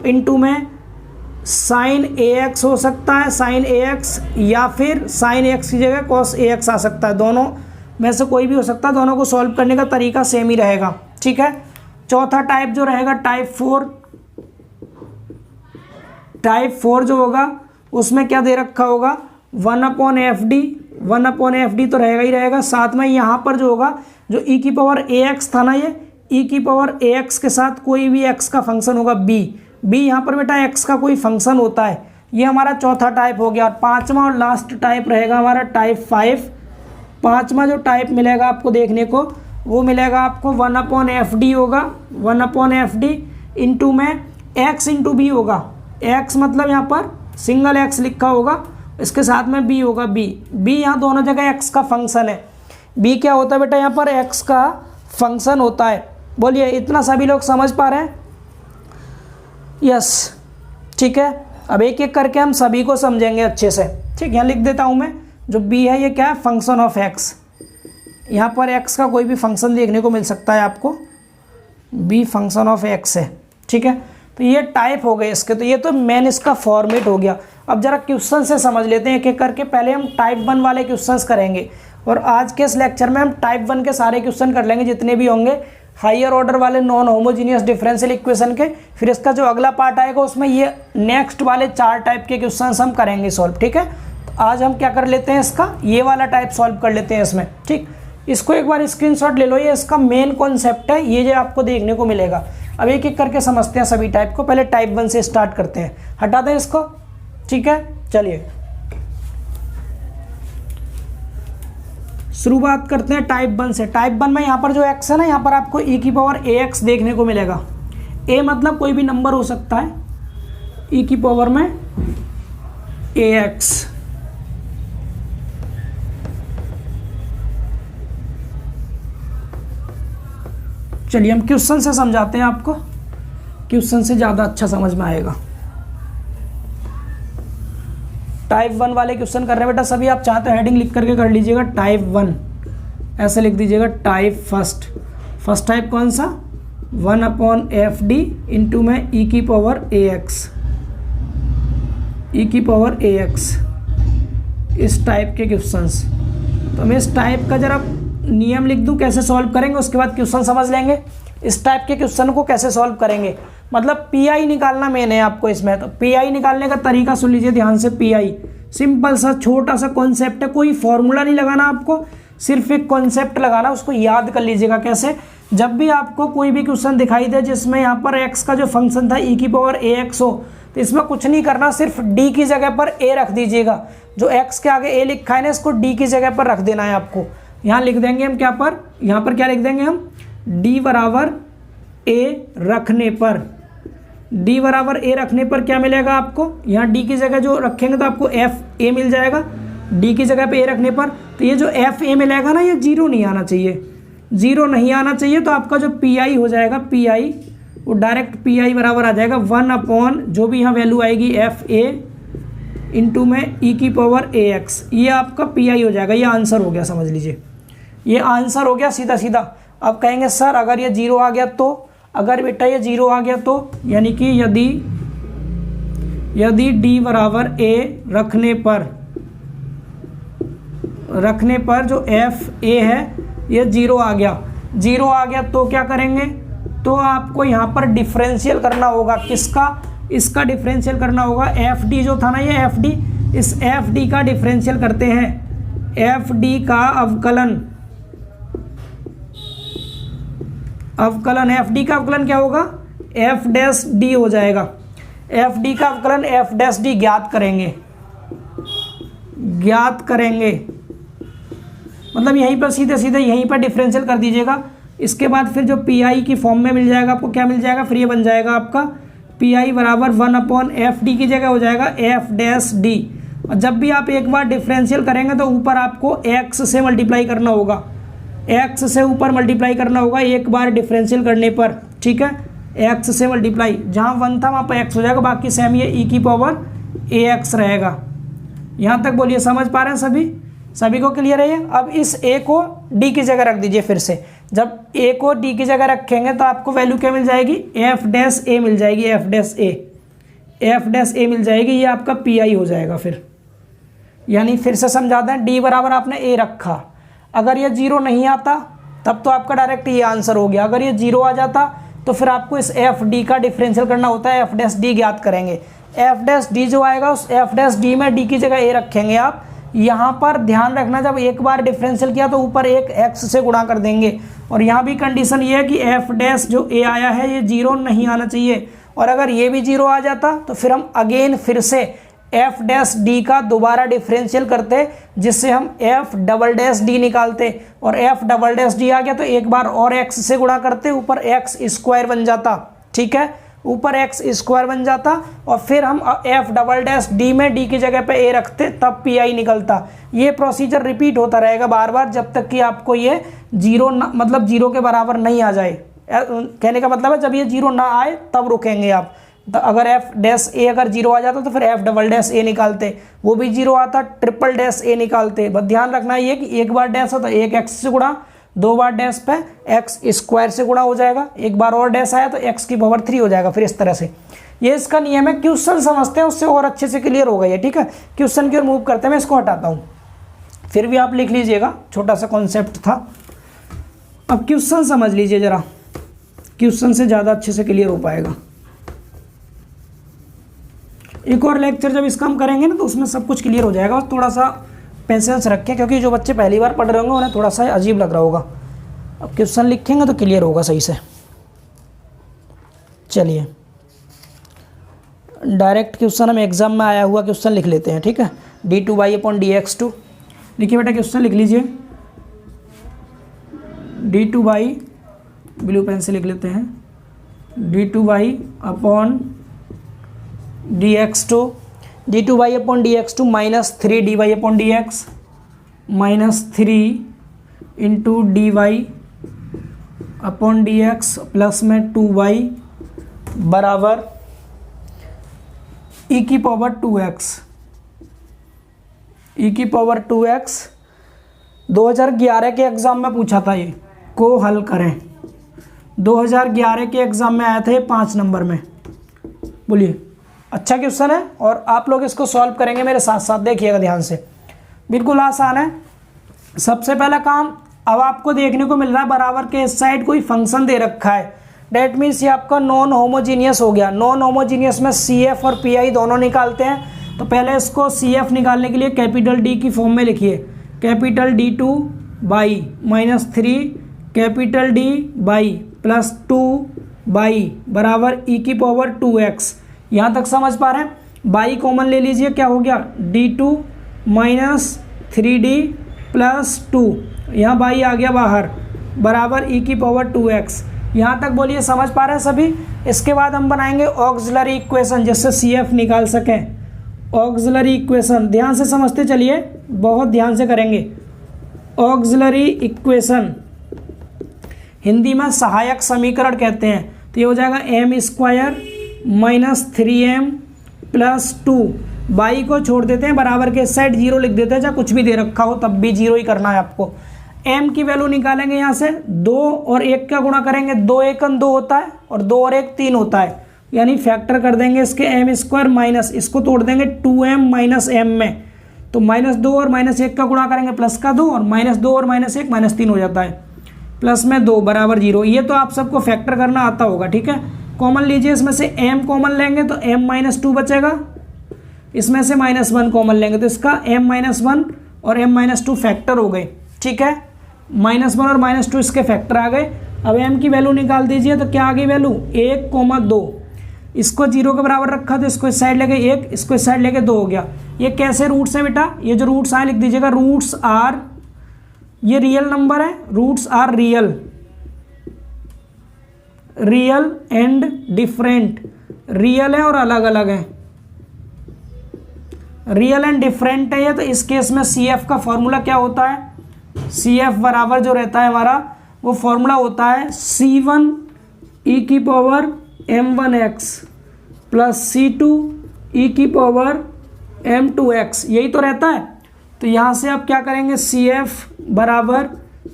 इंटू में साइन ax हो सकता है, साइन ax, या फिर साइन x की जगह cos ax आ सकता है। दोनों में से कोई भी हो सकता है, दोनों को सॉल्व करने का तरीका सेम ही रहेगा, ठीक है। चौथा टाइप जो रहेगा टाइप 4, टाइप 4 जो होगा उसमें क्या दे रखा होगा 1/fd, 1/fd तो रहेगा ही रहेगा। साथ में यहाँ पर जो होगा जो e की पावर ax था ना, ये e की पावर ax के साथ कोई भी x का फंक्शन होगा b यहाँ पर बेटा x का कोई फंक्शन होता है। ये हमारा चौथा टाइप हो गया। और पांचवा और लास्ट टाइप रहेगा हमारा टाइप 5। पांचवा जो टाइप मिलेगा आपको देखने को वो मिलेगा आपको 1/fd होगा, 1/fd इंटू में x इंटू बी होगा। x मतलब यहाँ पर सिंगल x लिखा होगा, इसके साथ में b होगा, b यहाँ दोनों जगह x का फंक्शन है। b क्या होता है बेटा यहाँ पर x का फंक्शन होता है। बोलिए इतना सभी लोग समझ पा रहे हैं? यस, ठीक है। अब एक एक करके हम सभी को समझेंगे अच्छे से, ठीक। यहाँ लिख देता हूँ मैं, जो b है ये क्या है, फंक्शन ऑफ x। यहाँ पर x का कोई भी फंक्शन देखने को मिल सकता है आपको, b फंक्शन ऑफ x है, ठीक है। तो ये टाइप हो गए इसके, तो ये तो मेन इसका फॉर्मेट हो गया। अब जरा क्वेश्चन से समझ लेते हैं एक एक करके। पहले हम टाइप 1 वाले क्वेश्चंस करेंगे और आज के इस लेक्चर में हम टाइप 1 के सारे क्वेश्चन कर लेंगे जितने भी होंगे, हायर ऑर्डर वाले नॉन होमोजीनियस डिफरेंशियल इक्वेशन के। फिर इसका जो अगला पार्ट आएगा उसमें ये नेक्स्ट वाले 4 टाइप के क्वेश्चंस हम करेंगे सॉल्व, ठीक है। तो आज हम क्या कर लेते हैं, इसका ये वाला टाइप सॉल्व कर लेते हैं इसमें, ठीक। इसको एक बार स्क्रीनशॉट ले लो, ये इसका मेन कॉन्सेप्ट है, ये जो आपको देखने को मिलेगा। अब एक एक करके समझते हैं सभी टाइप को। पहले टाइप 1 से स्टार्ट करते हैं, हटा दें इसको, ठीक है। चलिए शुरुआत करते हैं टाइप 1 से। टाइप 1 में यहाँ पर जो x है ना, यहाँ पर आपको e की पावर ax देखने को मिलेगा। a मतलब कोई भी नंबर हो सकता है, e की पावर में ax। चलिए हम क्वेश्चन से समझाते हैं आपको, क्वेश्चन से ज़्यादा अच्छा समझ में आएगा। टाइप 1 वाले क्वेश्चन कर रहे हैं बेटा सभी। आप चाहते हैं हेडिंग लिख करके कर लीजिएगा टाइप 1, ऐसे लिख दीजिएगा टाइप फर्स्ट। फर्स्ट टाइप कौन सा, 1/fd इंटू में e की पावर ax, e की पावर ax, इस टाइप के क्वेश्चंस। तो मैं इस टाइप का जरा नियम लिख दूं कैसे सॉल्व करेंगे, उसके बाद क्वेश्चन समझ लेंगे। इस टाइप के क्वेश्चन को कैसे सॉल्व करेंगे, मतलब पीआई निकालना मैंने आपको इसमें। तो पीआई निकालने का तरीका सुन लीजिए ध्यान से। पीआई सिंपल सा छोटा सा कॉन्सेप्ट है, कोई फॉर्मूला नहीं लगाना आपको, सिर्फ एक कॉन्सेप्ट लगाना, उसको याद कर लीजिएगा। कैसे, जब भी आपको कोई भी क्वेश्चन दिखाई दे जिसमें यहाँ पर x का जो फंक्शन था e की पावर ax हो, तो इसमें कुछ नहीं करना, सिर्फ d की जगह पर a रख दीजिएगा। जो x के आगे a लिखा है ना, इसको d की जगह पर रख देना है आपको। यहाँ लिख देंगे हम क्या पर, यहाँ पर क्या लिख देंगे हम, d बराबर a रखने पर, d बराबर a रखने पर क्या मिलेगा आपको, यहाँ d की जगह जो रखेंगे तो आपको f a मिल जाएगा, d की जगह पे a रखने पर। तो ये जो f a मिलेगा ना, ये जीरो नहीं आना चाहिए, जीरो नहीं आना चाहिए। तो आपका जो pi हो जाएगा, pi वो डायरेक्ट pi बराबर आ जाएगा 1/ जो भी यहाँ वैल्यू आएगी f a इंटू में e की पावर ax, ये आपका pi हो जाएगा। ये आंसर हो गया, समझ लीजिए ये आंसर हो गया सीधा सीधा। अब कहेंगे सर अगर ये जीरो आ गया तो, अगर बेटा ये जीरो आ गया तो, यानी कि यदि d बराबर a रखने पर जो f a है ये जीरो आ गया तो क्या करेंगे, तो आपको यहाँ पर डिफरेंशियल करना होगा। किसका, इसका डिफरेंशियल करना होगा। एफ डी जो था ना, ये एफ डी, इस एफ डी का डिफरेंशियल करते हैं। एफ डी का अवकलन एफ डी का अवकलन क्या होगा, एफ डैश डी हो जाएगा। एफ डी का अवकलन एफ डैश डी ज्ञात करेंगे, मतलब यहीं पर सीधे सीधे यहीं पर डिफरेंशियल कर दीजिएगा। इसके बाद फिर जो पी आई की फॉर्म में मिल जाएगा आपको, क्या मिल जाएगा, फिर ये बन जाएगा आपका पी आई बराबर 1/fd की जगह हो जाएगा एफ डैश डी। और जब भी आप एक बार डिफरेंशियल करेंगे तो ऊपर आपको x से मल्टीप्लाई करना होगा। x से ऊपर मल्टीप्लाई करना होगा एक बार डिफरेंशियल करने पर, ठीक है, x से मल्टीप्लाई, जहाँ 1 था वहाँ पर x हो जाएगा, बाकी सेम ये e की पावर ax रहेगा। यहाँ तक बोलिए समझ पा रहे हैं सभी को क्लियर है ये। अब इस a को d की जगह रख दीजिए फिर से। जब a को d की जगह रखेंगे तो आपको वैल्यू क्या मिल जाएगी, f डैश a मिल जाएगी, f डैश a मिल जाएगी, ये आपका pi हो जाएगा फिर। यानी फिर से समझा दें, d बराबर आपने a रखा, अगर ये 0 नहीं आता तब तो आपका डायरेक्ट ये आंसर हो गया, अगर ये 0 आ जाता तो फिर आपको इस एफ डी का डिफरेंशियल करना होता है, एफ डैश डी ज्ञात करेंगे। एफ डैश डी जो आएगा उस एफ डैश डी में डी की जगह ए रखेंगे आप। यहाँ पर ध्यान रखना, जब एक बार डिफरेंशियल किया तो ऊपर एक एक्स से गुणा कर देंगे, और यहाँ भी कंडीशन ये है कि एफ डैश जो ए आया है ये 0 नहीं आना चाहिए, और अगर ये भी 0 आ जाता तो फिर हम अगेन फिर से एफ डैश डी का दोबारा डिफरेंशियल करते, जिससे हम एफ डबल डैश डी निकालते, और एफ डबल डैश डी आ गया तो एक बार और एक्स से गुणा करते, ऊपर एक्स स्क्वायर बन जाता, ठीक है, ऊपर एक्स स्क्वायर बन जाता, और फिर हम एफ डबल डैश डी में डी की जगह पे ए रखते, तब पी आई निकलता। ये प्रोसीजर रिपीट होता रहेगा बार बार जब तक कि आपको ये 0 मतलब 0 के बराबर नहीं आ जाए। कहने का मतलब है जब ये 0 ना आए तब रुकेंगे आप। तो अगर एफ डैश ए अगर 0 आ जाता तो फिर एफ डबल डैश ए निकालते, वो भी 0 आता ट्रिपल डैश ए निकालते। बस ध्यान रखना ये कि एक बार डैश हो तो एक एक्स से गुणा, 2 बार डैश पे एक्स स्क्वायर से गुणा हो जाएगा, एक बार और डैश आया तो एक्स की पावर 3 हो जाएगा। फिर इस तरह से ये इसका नियम है। क्वेश्चन समझते हैं उससे और अच्छे से क्लियर होगा ये, ठीक है। क्वेश्चन की ओर मूव करते हैं, मैं इसको हटाता हूँ, फिर भी आप लिख लीजिएगा, छोटा सा कॉन्सेप्ट था। अब क्वेश्चन समझ लीजिए जरा, क्वेश्चन से ज़्यादा अच्छे से क्लियर हो पाएगा। एक और लेक्चर जब इसका हम करेंगे ना तो उसमें सब कुछ क्लियर हो जाएगा। थोड़ा सा पेशेंस रखें, क्योंकि जो बच्चे पहली बार पढ़ रहे होंगे उन्हें थोड़ा सा अजीब लग रहा होगा। अब क्वेश्चन लिखेंगे तो क्लियर होगा सही से। चलिए डायरेक्ट क्वेश्चन हम एग्जाम में आया हुआ क्वेश्चन लिख लेते हैं, ठीक है। d2y/dx2 लिखिए बेटा, क्वेश्चन लिख लीजिए। d2y, ब्लू पेन से लिख लेते हैं, d2y/dx2 d2y/dx2 minus 3dy/dx minus 3 into dy/dx plus में 2y बराबर e की पावर 2x। e की पावर 2x 2011 के एग्ज़ाम में पूछा था, ये को हल करें। 2011 के एग्ज़ाम में आया था ये 5 नंबर में। बोलिए, अच्छा क्वेश्चन है और आप लोग इसको सॉल्व करेंगे मेरे साथ साथ, देखिएगा ध्यान से, बिल्कुल आसान है। सबसे पहला काम अब आपको देखने को मिल रहा है, बराबर के इस साइड कोई फंक्शन दे रखा है, डेट मीन्स ये आपका नॉन होमोजीनियस हो गया। नॉन होमोजीनियस में सी एफ और पी आई दोनों निकालते हैं। तो पहले इसको सी एफ निकालने के लिए कैपिटल डी की फॉर्म में लिखिए, capital D2 by minus 3 capital D by plus 2 by बराबर e की पावर 2x। यहाँ तक समझ पा रहे हैं। बाई कॉमन ले लीजिए, क्या हो गया D2 माइनस 3D प्लस 2, यहाँ बाई आ गया बाहर, बराबर e की पावर 2x। यहाँ तक बोलिए समझ पा रहे हैं सभी। इसके बाद हम बनाएंगे ऑक्सिलरी इक्वेशन, जिससे CF निकाल सकें। ऑक्सिलरी इक्वेशन ध्यान से समझते चलिए, बहुत ध्यान से करेंगे। ऑक्सिलरी इक्वेशन हिंदी में सहायक समीकरण कहते हैं। तो ये हो जाएगा m² minus 3m plus 2। By को छोड़ देते हैं, बराबर के साइड 0 लिख देते हैं, चाहे कुछ भी दे रखा हो तब भी 0 ही करना है आपको। m की वैल्यू निकालेंगे यहाँ से, 2 और 1 का गुणा करेंगे, 2 1 2 होता है और 2 और 1 3 होता है, यानी फैक्टर कर देंगे इसके m² माइनस, इसको तोड़ देंगे 2m माइनस m में, तो माइनस 2 और माइनस 1 का गुणा करेंगे प्लस का 2, और माइनस 2 और माइनस 1 माइनस 3 हो जाता है, प्लस में 2 बराबर 0। ये तो आप सबको फैक्टर करना आता होगा, ठीक है। कॉमन लीजिए, इसमें से m कॉमन लेंगे तो m माइनस 2 बचेगा, इसमें से माइनस 1 कॉमन लेंगे तो इसका m माइनस 1 और m माइनस 2 फैक्टर हो गए, ठीक है। माइनस 1 और माइनस 2 इसके फैक्टर आ गए। अब m की वैल्यू निकाल दीजिए, तो क्या आ गई वैल्यू 1,2। इसको 0 के बराबर रखा तो इसको इस साइड लेके 1, इसको इस साइड लेके 2 हो गया। ये कैसे रूट्स है बेटा, ये जो रूट्स आए लिख दीजिएगा, रूट्स आर, ये रियल नंबर है, roots are real, real and different, real है और अलग अलग है, रियल एंड डिफरेंट है ये। तो इस केस में CF का फॉर्मूला क्या होता है, सी एफ बराबर जो रहता है हमारा वो फॉर्मूला होता है C1 ई की पावर m1x प्लस C2 ई की पावर m2x, यही तो रहता है। तो यहाँ से आप क्या करेंगे, CF बराबर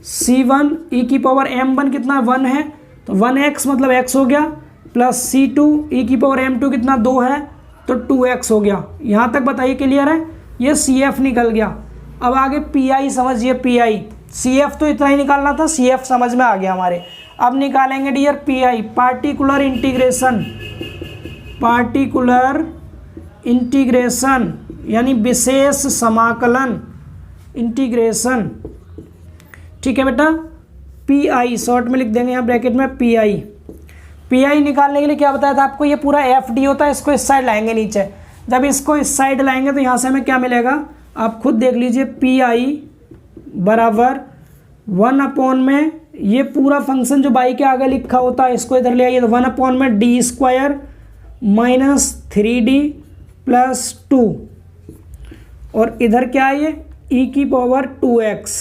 C1 ई की पावर m1 कितना 1 है तो 1x मतलब x हो गया, प्लस C2 ई की पावर m2 कितना 2 है तो 2x हो गया। यहाँ तक बताइए क्लियर है, ये CF निकल गया। अब आगे PI समझिए, PI CF तो इतना ही निकालना था, CF समझ में आ गया हमारे। अब निकालेंगे डियर PI, पार्टिकुलर इंटीग्रेशन यानी विशेष समाकलन इंटीग्रेशन। ठीक है बेटा, PI शॉर्ट में लिख देंगे यहाँ ब्रैकेट में PI निकालने के लिए क्या बताया था आपको, ये पूरा FD होता है, इसको इस साइड लाएंगे नीचे। जब इसको इस साइड लाएंगे तो यहाँ से हमें क्या मिलेगा, आप खुद देख लीजिए। PI बराबर 1 में ये पूरा फंक्शन जो बाई के आगे लिखा होता है इसको इधर ले आइए, तो 1 में d² माइनस 3d प्लस 2, और इधर क्या है ये e की पावर 2x,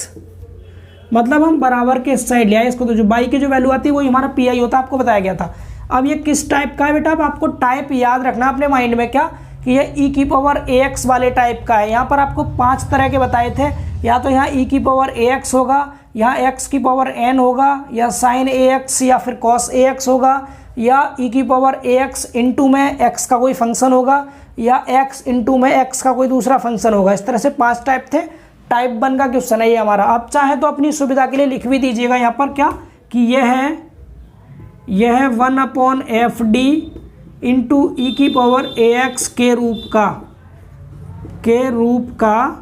मतलब हम बराबर के साइड ले आए इसको। तो जो बाई की जो वैल्यू आती है वो हमारा PI होता है, आपको बताया गया था। अब ये किस टाइप का है बेटा, अब आपको टाइप याद रखना अपने माइंड में, क्या कि ये e की पावर ax वाले टाइप का है। यहाँ पर आपको 5 तरह के बताए थे, या तो यहाँ e की पावर ax होगा, यहाँ x की पावर n होगा, या sin ax या फिर cos ax होगा, या e की पावर ax इंटू में x का कोई फंक्शन होगा, या x इंटू में x का कोई दूसरा फंक्शन होगा। इस तरह से 5 टाइप थे। टाइप 1 का क्वेश्चन है ये हमारा। आप चाहे तो अपनी सुविधा के लिए लिख भी दीजिएगा यहाँ पर क्या कि यह है 1/FD इंटू ई की पावर ax के रूप का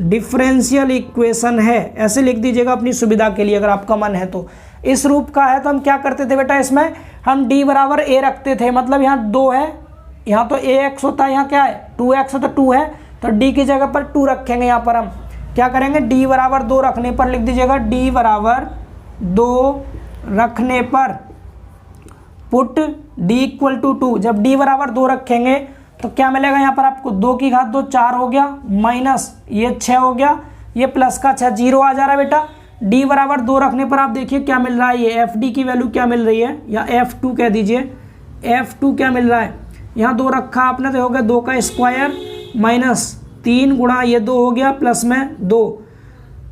डिफरेंशियल इक्वेशन है, ऐसे लिख दीजिएगा अपनी सुविधा के लिए अगर आपका मन है तो। इस रूप का है तो हम क्या करते थे बेटा, इसमें हम d बराबर a रखते थे, मतलब यहाँ 2 है, यहाँ तो ax होता है, यहाँ क्या है 2x है तो 2 है, तो d की जगह पर 2 रखेंगे। यहाँ पर हम क्या करेंगे, d बराबर 2 रखने पर लिख दीजिएगा, d बराबर 2 रखने पर पुट d इक्वल टू 2। जब d बराबर 2 रखेंगे तो क्या मिलेगा यहाँ पर आपको, 2 की घात 2 4 हो गया, माइनस ये 6 हो गया, ये प्लस का 6 0 आ जा रहा है बेटा। d बराबर 2 रखने पर आप देखिए क्या मिल रहा है, ये FD की वैल्यू क्या मिल रही है, या F2 कह दीजिए, F2 क्या मिल रहा है, यहाँ 2 रखा आपने तो हो गया 2 का स्क्वायर माइनस 3 गुणा ये 2 हो गया, प्लस में 2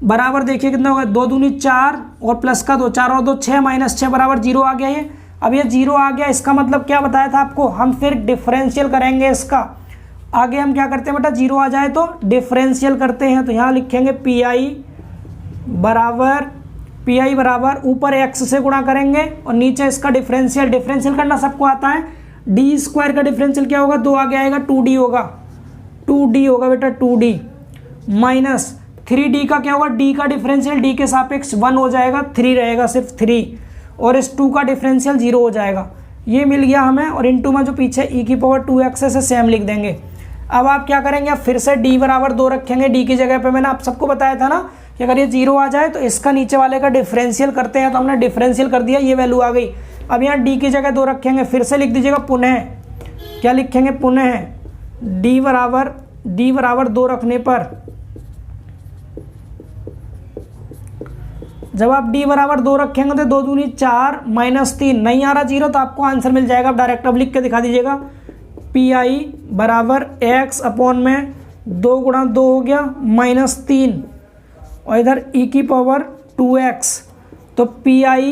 बराबर देखिए कितना होगा, 2 दूनी 4 और प्लस का 2, 4 और 2 6 माइनस 6 बराबर 0 आ गया ये। अब ये 0 आ गया, इसका मतलब क्या बताया था आपको, हम फिर डिफरेंशियल करेंगे इसका। आगे हम क्या करते हैं बेटा, 0 आ जाए तो डिफरेंशियल करते हैं, तो यहाँ लिखेंगे PI बराबर ऊपर x से गुणा करेंगे और नीचे इसका डिफरेंशियल करना सबको आता है। d² का डिफरेंशियल क्या होगा, 2 आगे आएगा 2d होगा बेटा 2d, माइनस 3d का क्या होगा, d का डिफरेंशियल d के सापेक्ष 1 हो जाएगा, 3 रहेगा सिर्फ 3, और इस 2 का डिफरेंशियल 0 हो जाएगा। ये मिल गया हमें, और इनटू में जो पीछे e की पावर 2x से सेम लिख देंगे। अब आप क्या करेंगे, अब फिर से d बराबर 2 रखेंगे, d की जगह पे मैंने आप सबको बताया था ना कि अगर ये 0 आ जाए तो इसका नीचे वाले का डिफरेंशियल करते हैं, तो हमने डिफरेंशियल कर दिया, ये वैल्यू आ गई। अब यहाँ d की जगह 2 रखेंगे, फिर से लिख दीजिएगा पुनः, क्या लिखेंगे पुनः, d बराबर 2 रखने पर, जब आप d बराबर 2 रखेंगे तो 2 दूनी 4 माइनस 3, नहीं आ रहा 0 तो आपको आंसर मिल जाएगा। आप डायरेक्ट अब लिख के दिखा दीजिएगा, PI बराबर x अपॉन में 2 गुणा 2 हो गया माइनस 3, और इधर e की पावर 2x, तो PI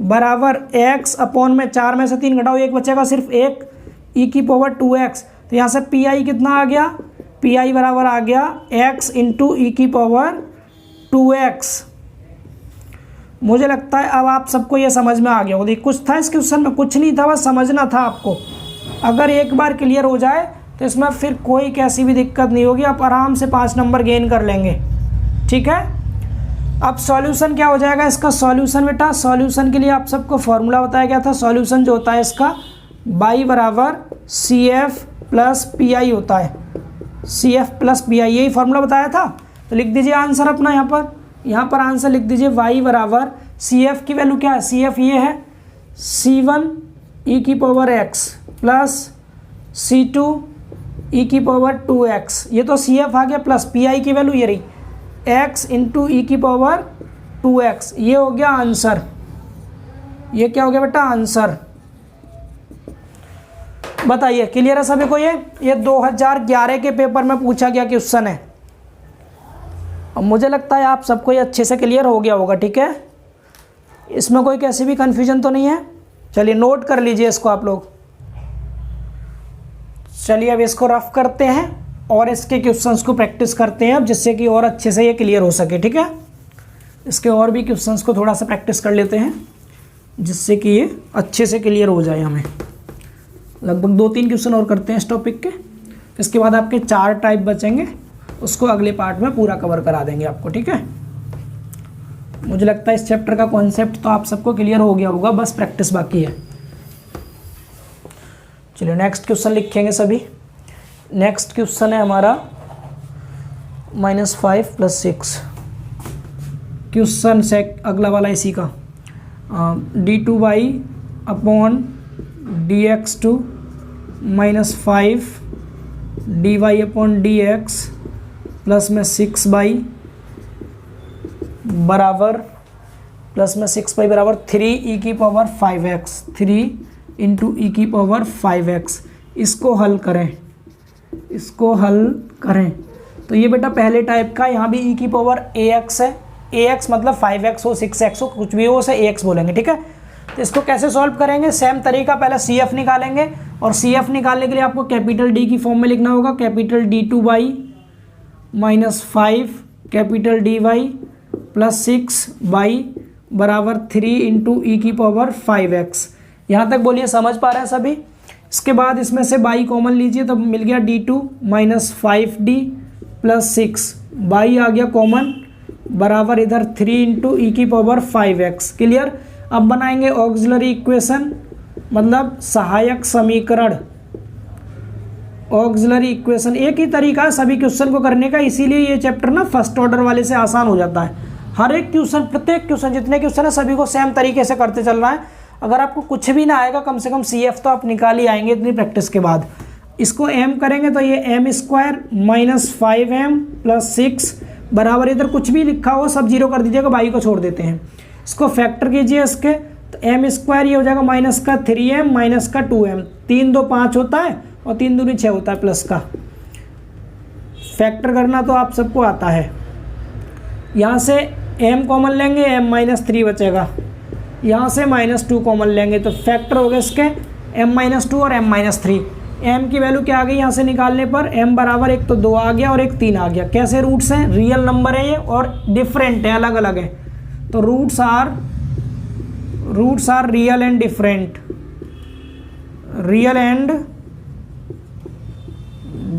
बराबर x अपॉन में 4 में से 3 घटाओ 1 बचेगा सिर्फ 1, e की पावर 2x, तो यहाँ से PI कितना आ गया, PI बराबर आ गया x इंटू ई की पावर 2x। मुझे लगता है अब आप सबको ये समझ में आ गया होगा। कुछ था इस क्वेश्चन में, कुछ नहीं था, बस समझना था आपको। अगर एक बार क्लियर हो जाए तो इसमें फिर कोई कैसी भी दिक्कत नहीं होगी, आप आराम से 5 नंबर गेन कर लेंगे। ठीक है, अब सॉल्यूशन क्या हो जाएगा इसका, सॉल्यूशन बेटा, सॉल्यूशन के लिए आप सबको फॉर्मूला बताया गया था। सॉल्यूशन जो होता है इसका y बराबर CF प्लस PI होता है, CF प्लस PI, यही फॉर्मूला बताया था। तो लिख दीजिए आंसर अपना यहाँ पर आंसर लिख दीजिए, y बराबर CF की वैल्यू क्या है, CF ये है C1 e की power x plus C2 e की पावर 2x, ये तो CF आ गया, प्लस PI की वैल्यू ये रही x इंटू ई की पावर 2x, ये हो गया आंसर। ये क्या हो गया बेटा? आंसर। बताइए क्लियर है सभी को? ये 2011 के पेपर में पूछा गया क्वेश्चन है। अब मुझे लगता है आप सबको ये अच्छे से क्लियर हो गया होगा, ठीक है? इसमें कोई कैसी भी कन्फ्यूजन तो नहीं है? चलिए नोट कर लीजिए इसको आप लोग। चलिए अब इसको रफ करते हैं और इसके क्वेश्चंस को प्रैक्टिस करते हैं अब, जिससे कि और अच्छे से ये क्लियर हो सके, ठीक है? इसके और भी क्वेश्चंस को थोड़ा सा प्रैक्टिस कर लेते हैं, जिससे कि ये अच्छे से क्लियर हो जाए हमें। लगभग 2-3 क्वेश्चन और करते हैं इस टॉपिक के, इसके बाद आपके 4 टाइप बचेंगे, उसको अगले पार्ट में पूरा कवर करा देंगे आपको, ठीक है? मुझे लगता है इस चैप्टर का कॉन्सेप्ट तो आप सबको क्लियर हो गया होगा, बस प्रैक्टिस बाकी है। चलिए नेक्स्ट क्वेश्चन लिखेंगे सभी। नेक्स्ट क्वेश्चन है हमारा -5 + 6। क्वेश्चन से अगला वाला इसी का d2y upon dx2 -5 dy upon dx plus में 6y बराबर प्लस में 6y बराबर 3e की पावर 5x, 3 इंटू ई की पावर 5x। इसको हल करें, इसको हल करें तो ये बेटा पहले टाइप का, यहाँ भी e की पावर ax है। ax मतलब 5x हो 6x हो कुछ भी हो, उसे ax बोलेंगे, ठीक है? तो इसको कैसे सॉल्व करेंगे? सेम तरीका, पहले CF निकालेंगे और CF निकालने के लिए आपको कैपिटल D की फॉर्म में लिखना होगा। Capital D2y -5 capital dy plus 6y बराबर 3 इंटू ई की पावर 5x। यहाँ तक बोलिए समझ पा रहे हैं सभी? इसके बाद इसमें से y कॉमन लीजिए तो मिल गया d2 -5d प्लस 6, y आ गया कॉमन बराबर इधर 3 इंटू ई की पावर 5x। क्लियर? अब बनाएंगे ऑक्सिलरी इक्वेशन, मतलब सहायक समीकरण। ऑक्सिलरी इक्वेशन एक ही तरीका है सभी क्वेश्चन को करने का, इसीलिए ये चैप्टर ना फर्स्ट ऑर्डर वाले से आसान हो जाता है। हर एक क्वेश्चन, प्रत्येक क्वेश्चन, जितने क्वेश्चन है सभी को सेम तरीके से करते चलना है। अगर आपको कुछ भी ना आएगा, कम से कम CF तो आप निकाल ही आएंगे इतनी प्रैक्टिस के बाद। इसको m करेंगे तो ये m² -5m प्लस 6 बराबर, इधर कुछ भी लिखा हो सब जीरो कर दीजिएगा, बाई को छोड़ देते हैं। इसको फैक्टर कीजिए इसके, तो m² ये हो जाएगा माइनस का 3m माइनस का 2m, 3 2 5 होता है और 3 दूनी 6 होता है प्लस का। फैक्टर करना तो आप सबको आता है। यहाँ से m कॉमन लेंगे, m-3 बचेगा, यहाँ से -2 कॉमन लेंगे तो फैक्टर हो गए इसके m-2 और m-3। m की वैल्यू क्या आ गई यहाँ से निकालने पर? m बराबर एक तो 2 आ गया और एक 3 आ गया। कैसे रूट्स हैं? रियल नंबर है ये और डिफरेंट है, अलग अलग है, तो roots are real and different, real and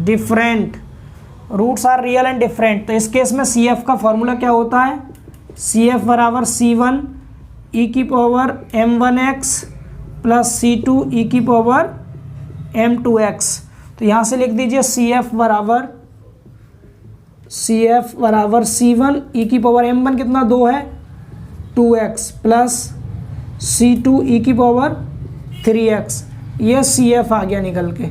different, roots are real and different. तो इस केस में CF का फॉर्मूला क्या होता है? CF बराबर C1 ई की पावर m1x प्लस C2 ई की पावर m2x। तो यहाँ से लिख दीजिए CF बराबर C1 ई की पावर m1 कितना 2 है 2x प्लस C2 ई की पावर 3x। ये CF आ गया निकल के,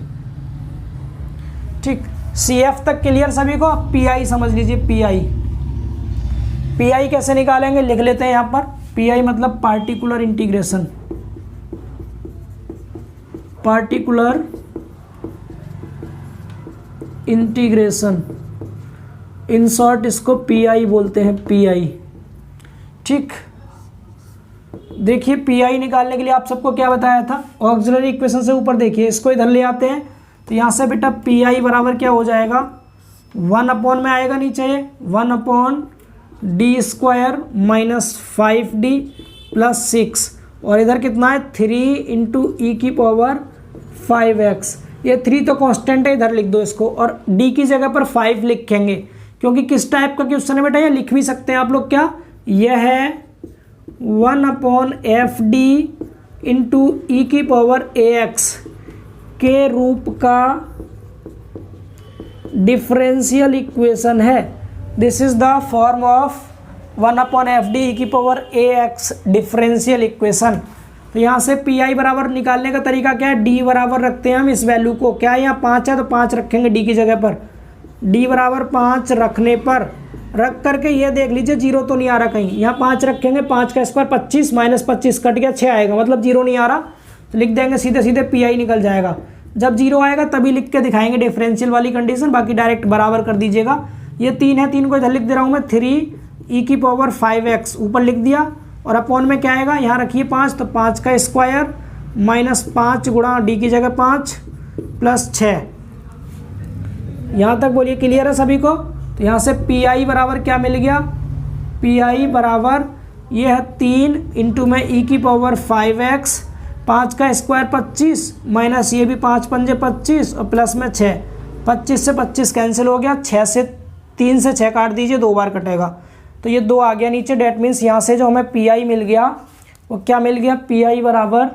ठीक? CF तक क्लियर सभी को? अब PI समझ लीजिए। PI कैसे निकालेंगे लिख लेते हैं यहाँ पर। PI मतलब particular integration, particular integration, in short इसको PI बोलते हैं, PI, ठीक? देखिए PI निकालने के लिए आप सबको क्या बताया था? ऑक्सिलरी इक्वेशन से ऊपर देखिए, इसको इधर ले आते हैं तो यहाँ से बेटा PI बराबर क्या हो जाएगा? 1 अपॉन में आएगा नीचे, 1 अपॉन d² -5d प्लस 6 और इधर कितना है 3 इंटू ई की पावर 5x। ये 3 तो कांस्टेंट है, इधर लिख दो इसको, और d की जगह पर 5 लिखेंगे क्योंकि किस टाइप का क्वेश्चन है बेटा? ये लिख भी सकते हैं आप लोग, क्या यह है 1 अपॉन FD इंटू ई की पावर AX के रूप का डिफरेंशियल इक्वेशन है। This is the form of 1 upon FD ई की पावर AX डिफरेंशियल इक्वेशन। तो यहाँ से PI बराबर निकालने का तरीका क्या है? D बराबर रखते हैं हम इस वैल्यू को, क्या है यहाँ 5 है तो 5 रखेंगे D की जगह पर। D बराबर 5 रखने पर रख करके ये देख लीजिए जीरो तो नहीं आ रहा कहीं, यहाँ 5 रखेंगे, 5 का स्क्वायर 25 माइनस 25 कट गया 6 आएगा, मतलब जीरो नहीं आ रहा, तो लिख देंगे सीधे सीधे पी आई निकल जाएगा। जब जीरो आएगा तभी लिख के दिखाएंगे डिफरेंशियल वाली कंडीशन, बाकी डायरेक्ट बराबर कर दीजिएगा। ये 3 है, 3 को इधर लिख दे रहा हूँ मैं, 3 ई की पावर 5x ऊपर लिख दिया, और अपॉन में क्या आएगा, यहाँ रखिए 5, तो 5 का स्क्वायर माइनस 5 गुणा डी की जगह 5 प्लस 6। यहाँ तक बोलिए क्लियर है सभी को। तो यहाँ से पी आई बराबर क्या मिल गया, पी आई बराबर ये है 3 इंटू में ई की पावर 5x, 5 का स्क्वायर 25 माइनस ये भी 5 पंजे 25 और प्लस में 6, 25 से 25 कैंसिल हो गया, 3 से 6 काट दीजिए, 2 बार कटेगा, तो ये 2 आ गया नीचे। डेट मीन्स यहाँ से जो हमें पी आई मिल गया वो क्या मिल गया, पी आई बराबर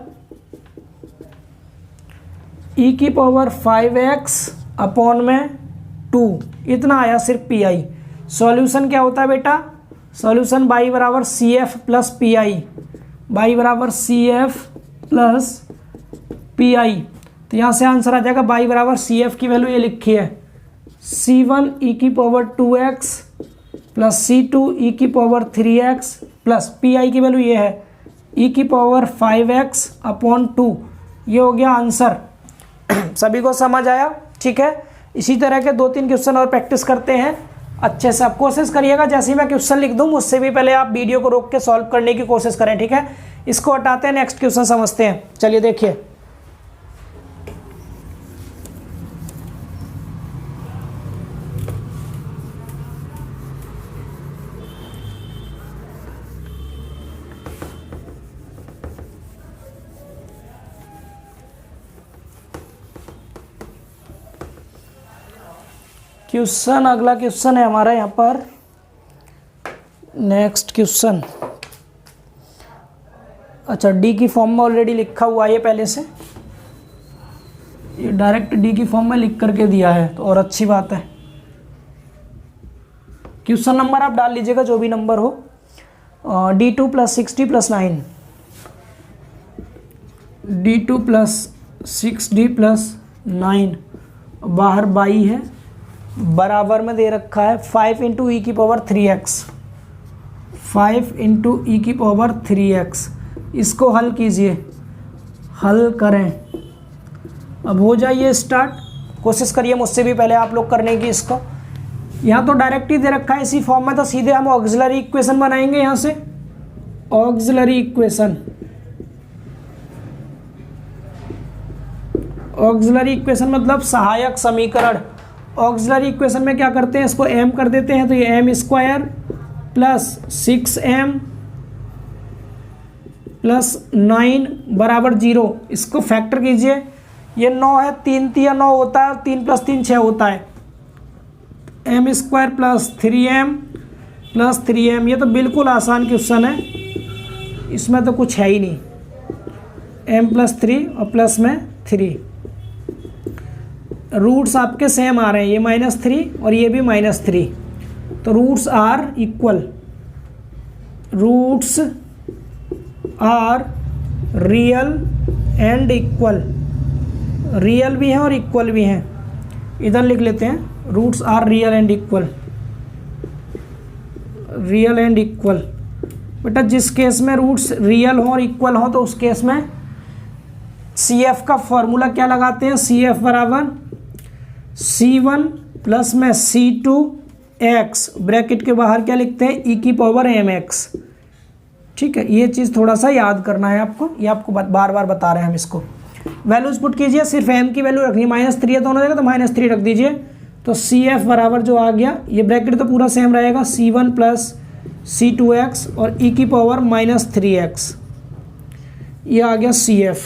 ई की पावर 5x अपॉन में 2, इतना आया सिर्फ पी आई। सॉल्यूशन क्या होता है बेटा, सॉल्यूशन बाई बराबर C F plus P I, y बराबर C F plus P I. तो यहाँ से आंसर आ जाएगा बाई बराबर सी एफ की वैल्यू ये लिखी है C1 ई की पावर 2x प्लस C2 ई की power 3x plus P I की वैल्यू ये है ई की पावर 5x अपॉन 2। ये हो गया आंसर। सभी को समझ आया, ठीक है। इसी तरह के 2-3 क्वेश्चन और प्रैक्टिस करते हैं अच्छे से। आप कोशिश करिएगा जैसे ही मैं क्वेश्चन लिख दूं उससे भी पहले आप वीडियो को रोक के सॉल्व करने की कोशिश करें, ठीक है। इसको हटाते हैं, नेक्स्ट क्वेश्चन समझते हैं। चलिए देखिए, क्वेश्चन अगला क्वेश्चन है हमारा यहाँ पर, नेक्स्ट क्वेश्चन। अच्छा, डी की फॉर्म में ऑलरेडी लिखा हुआ है ये पहले से, ये डायरेक्ट डी की फॉर्म में लिख करके दिया है तो और अच्छी बात है। क्वेश्चन नंबर आप डाल लीजिएगा जो भी नंबर हो, D2 + 60 + 9, D2 + 6D + 9, बाहर 22 है, बराबर में दे रखा है 5 × ई की पावर 3x, 5 × ई की पावर 3x। इसको हल कीजिए, हल करें। अब हो जाइए स्टार्ट, कोशिश करिए मुझसे भी पहले आप लोग करने की। इसको यहाँ तो डायरेक्ट ही दे रखा है इसी फॉर्म में, तो सीधे हम ऑक्सिलरी इक्वेशन बनाएंगे। यहाँ से ऑक्सिलरी इक्वेशन, ऑक्सिलरी इक्वेशन मतलब सहायक समीकरण। ऑक्सिलरी इक्वेशन में क्या करते हैं, इसको m कर देते हैं, तो ये m² प्लस 6m प्लस 9 बराबर 0। इसको फैक्टर कीजिए, ये 9 है, 3 × 9 होता है, 3 + 3 6 होता है, m² plus 3m plus 3m। ये तो बिल्कुल आसान क्वेश्चन है, इसमें तो कुछ है ही नहीं। m + 3 और प्लस में 3, रूट्स आपके सेम आ रहे हैं, ये -3 और ये भी -3, तो roots are equal, roots are real and equal, real भी हैं और इक्वल भी हैं। इधर लिख लेते हैं, roots are real and equal, real and equal. बेटा जिस केस में रूट्स रियल हों और इक्वल हों तो उस केस में CF का फॉर्मूला क्या लगाते हैं, CF बराबर C1 प्लस में C2x, ब्रैकेट के बाहर क्या लिखते हैं, e की पावर mx। ठीक है, ये चीज़ थोड़ा सा याद करना है आपको, ये आपको बार बार बता रहे हैं हम। इसको वैल्यूज पुट कीजिए, सिर्फ m की वैल्यू रखनी है, -3 है दोनों जगह, तो -3 रख दीजिए। तो CF बराबर जो आ गया, ये ब्रैकेट तो पूरा सेम रहेगा, C1 प्लस C2x और e की पावर -3x, ये आ गया CF।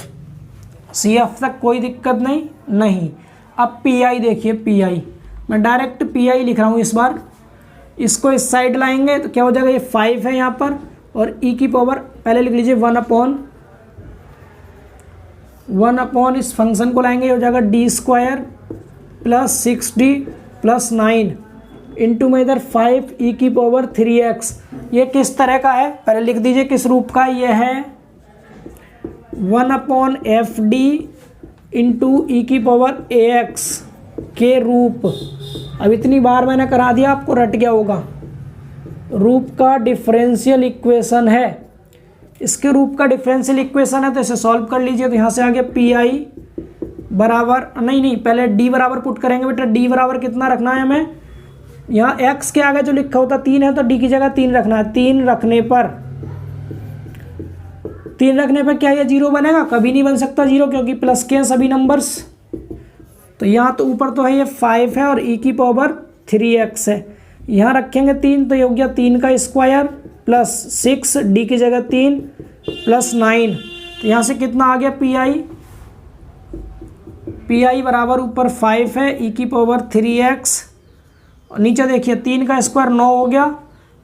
CF तक कोई दिक्कत नहीं। अब PI देखिए, PI मैं डायरेक्ट PI लिख रहा हूँ इस बार। इसको इस साइड लाएंगे तो क्या हो जाएगा, ये 5 है यहाँ पर, और e की पावर पहले लिख लीजिए 1/1 इस फंक्शन को लाएंगे, हो जाएगा D² plus 6D plus 9 into में इधर 5 e की पावर 3x। ये किस तरह का है पहले लिख दीजिए, किस रूप का ये है, 1/FD इंटू ई की पावर ax के रूप। अब इतनी बार मैंने करा दिया, आपको रट गया होगा। रूप का डिफरेंशियल इक्वेशन है, इसके रूप का डिफरेंशियल इक्वेशन है, तो इसे सॉल्व कर लीजिए। तो यहाँ से आ गया पी आई बराबर, नहीं पहले डी बराबर पुट करेंगे बेटा। डी बराबर कितना रखना है हमें, यहाँ एक्स के आगे जो लिखा होता 3 है तो डी की जगह 3 रखना है। 3 रखने पर क्या ये 0 बनेगा, कभी नहीं बन सकता 0, क्योंकि प्लस के हैं सभी नंबर्स। तो यहाँ तो ऊपर तो है ये 5 है और ई की पावर 3x है, यहाँ रखेंगे 3 तो ये हो गया 3 का स्क्वायर प्लस 6, डी की जगह 3 प्लस 9। तो यहाँ से कितना आ गया पी आई बराबर ऊपर 5 है, ई की पावर 3x, और नीचे देखिए 3 का स्क्वायर 9 हो गया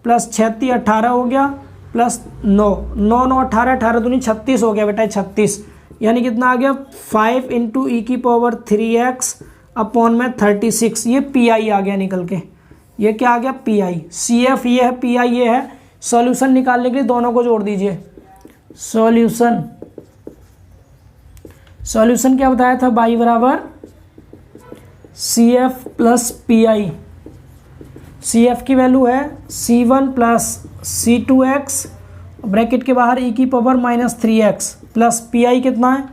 प्लस 36 18 हो गया प्लस 9 9 9 18 18 दूनी 36 हो गया बेटा, 36 यानी कितना आ गया 5 इंटू ई की पावर 3x अपॉन में 36। ये पी आई आ गया निकल के, ये क्या आ गया पी आई। सी एफ ये है, पी आई ये है। सॉल्यूशन निकालने के लिए दोनों को जोड़ दीजिए। सॉल्यूशन क्या बताया था, बाई बराबर C F plus P i. C f की वैल्यू है C1 प्लस C2x, ब्रैकेट के बाहर e की power -3x, plus P I कितना है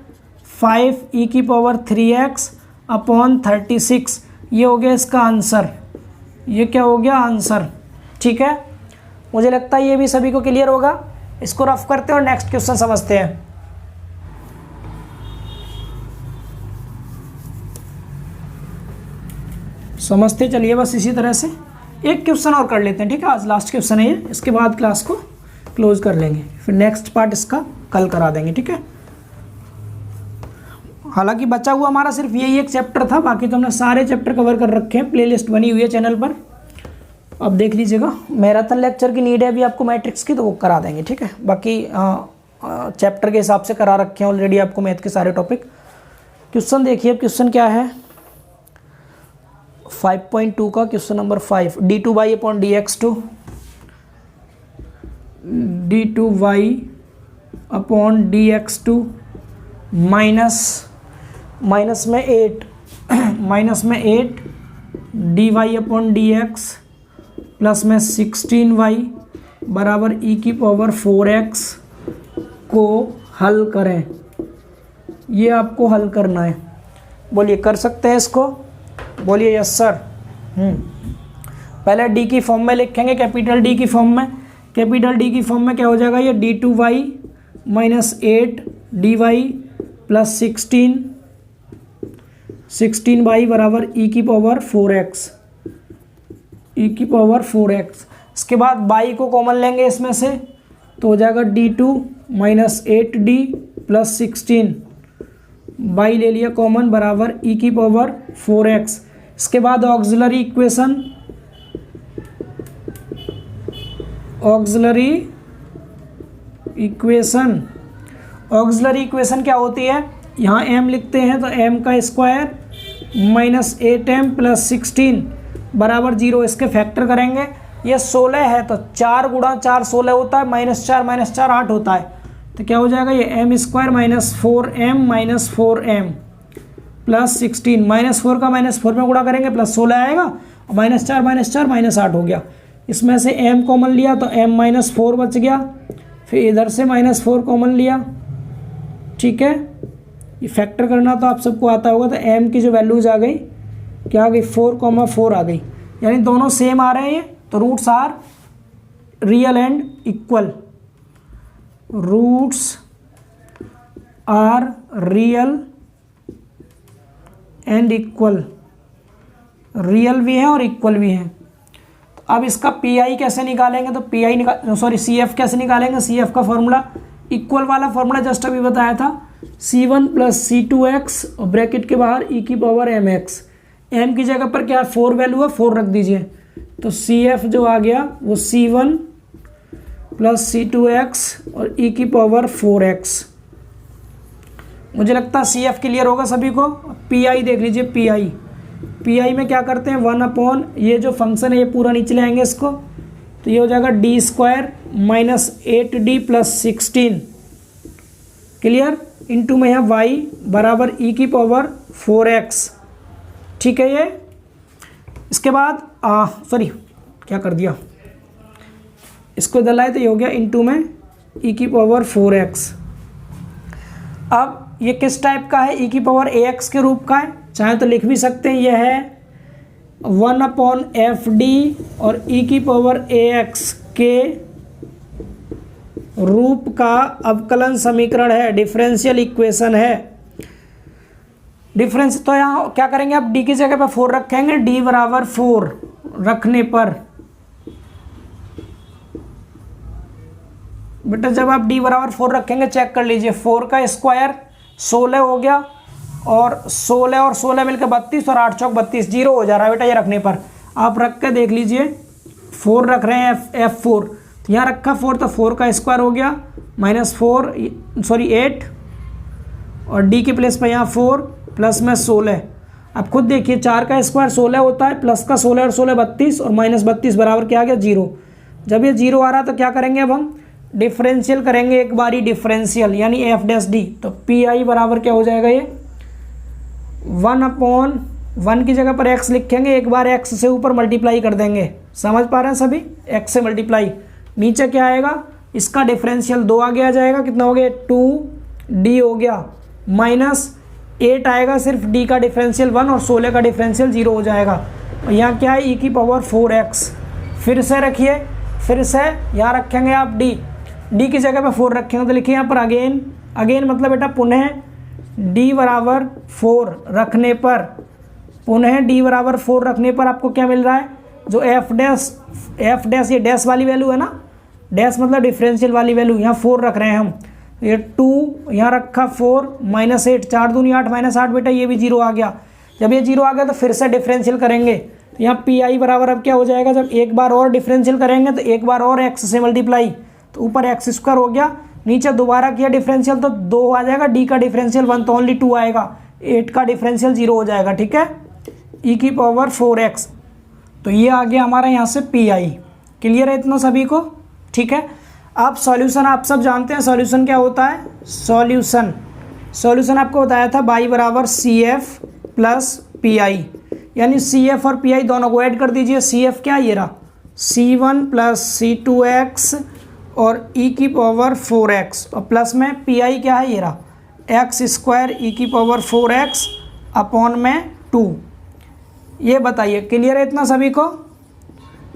5 e की पावर 3x अपॉन 36। ये हो गया इसका आंसर, ये क्या हो गया आंसर। ठीक है, मुझे लगता है ये भी सभी को क्लियर होगा। इसको रफ करते हैं और नेक्स्ट क्वेश्चन समझते हैं। समझते चलिए बस इसी तरह से। एक क्वेश्चन और कर लेते हैं, ठीक है, आज लास्ट क्वेश्चन है ये, इसके बाद क्लास को क्लोज कर लेंगे, फिर नेक्स्ट पार्ट इसका कल करा देंगे। ठीक है, हालांकि बचा हुआ हमारा सिर्फ यही एक चैप्टर था, बाकी तो हमने सारे चैप्टर कवर कर रखे हैं, प्लेलिस्ट बनी हुई है चैनल पर, अब देख लीजिएगा। मैराथन लेक्चर की नीड है अभी आपको मैट्रिक्स की, तो वो करा देंगे। ठीक है, बाकी चैप्टर के हिसाब से करा रखे हैं ऑलरेडी आपको मैथ के सारे टॉपिक। क्वेश्चन देखिए, क्वेश्चन क्या है 5.2 का question number 5, d2y upon dx2 d2y upon dx2 minus में 8 dy अपॉन dx प्लस में 16y बराबर e की पावर 4x को हल करें। ये आपको हल करना है, बोलिए कर सकते हैं इसको, बोलिए यस सर। पहले डी की फॉर्म में लिखेंगे, कैपिटल डी की फॉर्म में। कैपिटल डी की फॉर्म में क्या हो जाएगा, ये d2y minus 8 dy plus 16y बराबर e की पावर 4x, e की पावर 4x। इसके बाद बाई को कॉमन लेंगे इसमें से, तो हो जाएगा d2 minus 8d plus 16, by ले लिया कॉमन बराबर e की पावर 4x। इसके बाद ऑक्सिलरी इक्वेशन क्या होती है, यहाँ m लिखते हैं तो m का स्क्वायर माइनस 8m प्लस 16 बराबर 0। इसके फैक्टर करेंगे, ये 16 है तो 4 गुणा 4 16 होता है, -4 8 होता है, तो क्या हो जाएगा ये m square minus 4m plus 16, -4 का -4 में गुणा करेंगे प्लस 16 आएगा, और -4 -8 हो गया। इसमें से m कॉमन लिया तो m -4 बच गया, फिर इधर से -4 कॉमन लिया। ठीक है, ये फैक्टर करना तो आप सबको आता होगा, तो m की जो वैल्यूज आ गई क्या आ गई 4,4 आ गई, यानी दोनों सेम आ रहे हैं ये, तो roots are real and equal. Roots are real and equal, real भी है और इक्वल भी है। तो अब इसका पी आई कैसे निकालेंगे, तो पी आई सी एफ कैसे निकालेंगे। सी एफ का फॉर्मूला इक्वल वाला फॉर्मूला जस्ट अभी बताया था, C1 प्लस C2x और ब्रैकेट के बाहर e की पावर mx। m की जगह पर क्या है 4 वैल्यू है, 4 रख दीजिए, तो सी एफ जो आ गया वो C1 प्लस C2x और e की पावर 4x। मुझे लगता है सी एफ क्लियर होगा सभी को। पी आई देख लीजिए, पी आई में क्या करते हैं 1 अपॉन ये जो फंक्शन है ये पूरा नीचे ले आएंगे इसको, तो ये हो जाएगा D square minus 8d plus 16 clear, into में है y बराबर e की पावर 4x। ठीक है, ये इसके बाद सॉरी क्या कर दिया, इसको इधर लाए तो ये हो गया इंटू में e की पावर 4x। अब ये किस टाइप का है, e की पावर ax के रूप का है, चाहे तो लिख भी सकते हैं यह है 1/fd और e की पावर ax के रूप का अवकलन समीकरण है, डिफरेंशियल इक्वेशन है। डिफरेंस तो यहाँ क्या करेंगे, आप d की जगह पर 4 रखेंगे, d बराबर 4 रखने पर बेटा जब आप d बराबर 4 रखेंगे, चेक कर लीजिए 4 का स्क्वायर 16 हो गया और 16 मिलकर 32 और 8 चौक 32, 0 हो जा रहा है बेटा ये रखने पर। आप रख के देख लीजिए 4 रख रहे हैं F4, तो यहाँ रखा 4 तो 4 का स्क्वायर हो गया -8 और d के प्लेस पर यहाँ 4 प्लस में 16। अब खुद देखिए 4 का स्क्वायर 16 होता है, प्लस का 16 और 16 32 और -32 बराबर क्या आ गया 0। जब ये 0 आ रहा तो क्या करेंगे, अब हम डिफरेंशियल करेंगे एक बारी, डिफरेंशियल यानी f'(d), तो pi बराबर क्या हो जाएगा, ये 1/1 की जगह पर x लिखेंगे, एक बार x से ऊपर मल्टीप्लाई कर देंगे, समझ पा रहे हैं सभी, x से मल्टीप्लाई, नीचे क्या आएगा, इसका डिफरेंशियल 2 आगे आ जाएगा, कितना हो गया 2d हो गया, -8 आएगा सिर्फ d का डिफरेंशियल 1 और 16 का डिफरेंशियल 0 हो जाएगा। और यहाँ क्या है e की पावर 4x, फिर से रखिए, फिर से यहाँ रखेंगे आप d की जगह पे 4 रखेंगे तो लिखिए यहाँ पर अगेन मतलब बेटा पुनः d बराबर 4 रखने पर, पुनः d बराबर 4 रखने पर आपको क्या मिल रहा है, जो f' ये डैश वाली वैल्यू है ना, डैश मतलब डिफरेंशियल वाली वैल्यू, यहाँ 4 रख रहे हैं हम, ये 2 यहाँ रखा 4 -8 4 दूनी 8 -8 बेटा ये भी 0 आ गया। जब ये 0 आ गया तो फिर से डिफरेंशियल करेंगे, तो यहाँ pi बराबर अब क्या हो जाएगा, जब एक बार और डिफरेंशियल करेंगे तो एक बार और x से मल्टीप्लाई, तो ऊपर x² हो गया, नीचे दोबारा किया डिफरेंशियल तो 2 आ जाएगा, d का डिफरेंशियल 1 तो ओनली 2 आएगा, 8 का डिफरेंशियल 0 हो जाएगा, ठीक है, e की पावर 4x। तो ये आ गया हमारा यहाँ से pi। क्लियर है इतना सभी को, ठीक है। अब सॉल्यूशन आप सब जानते हैं, सॉल्यूशन क्या होता है, सॉल्यूशन आपको बताया था y बराबर CF प्लस PI, यानी CF और PI दोनों को ऐड कर दीजिए। CF क्या है, ये रहा C1 प्लस C2x और e की पावर 4x, और प्लस में PI क्या है, ये रहा x² e की पावर 4x अपॉन में 2। ये बताइए क्लियर है इतना सभी को।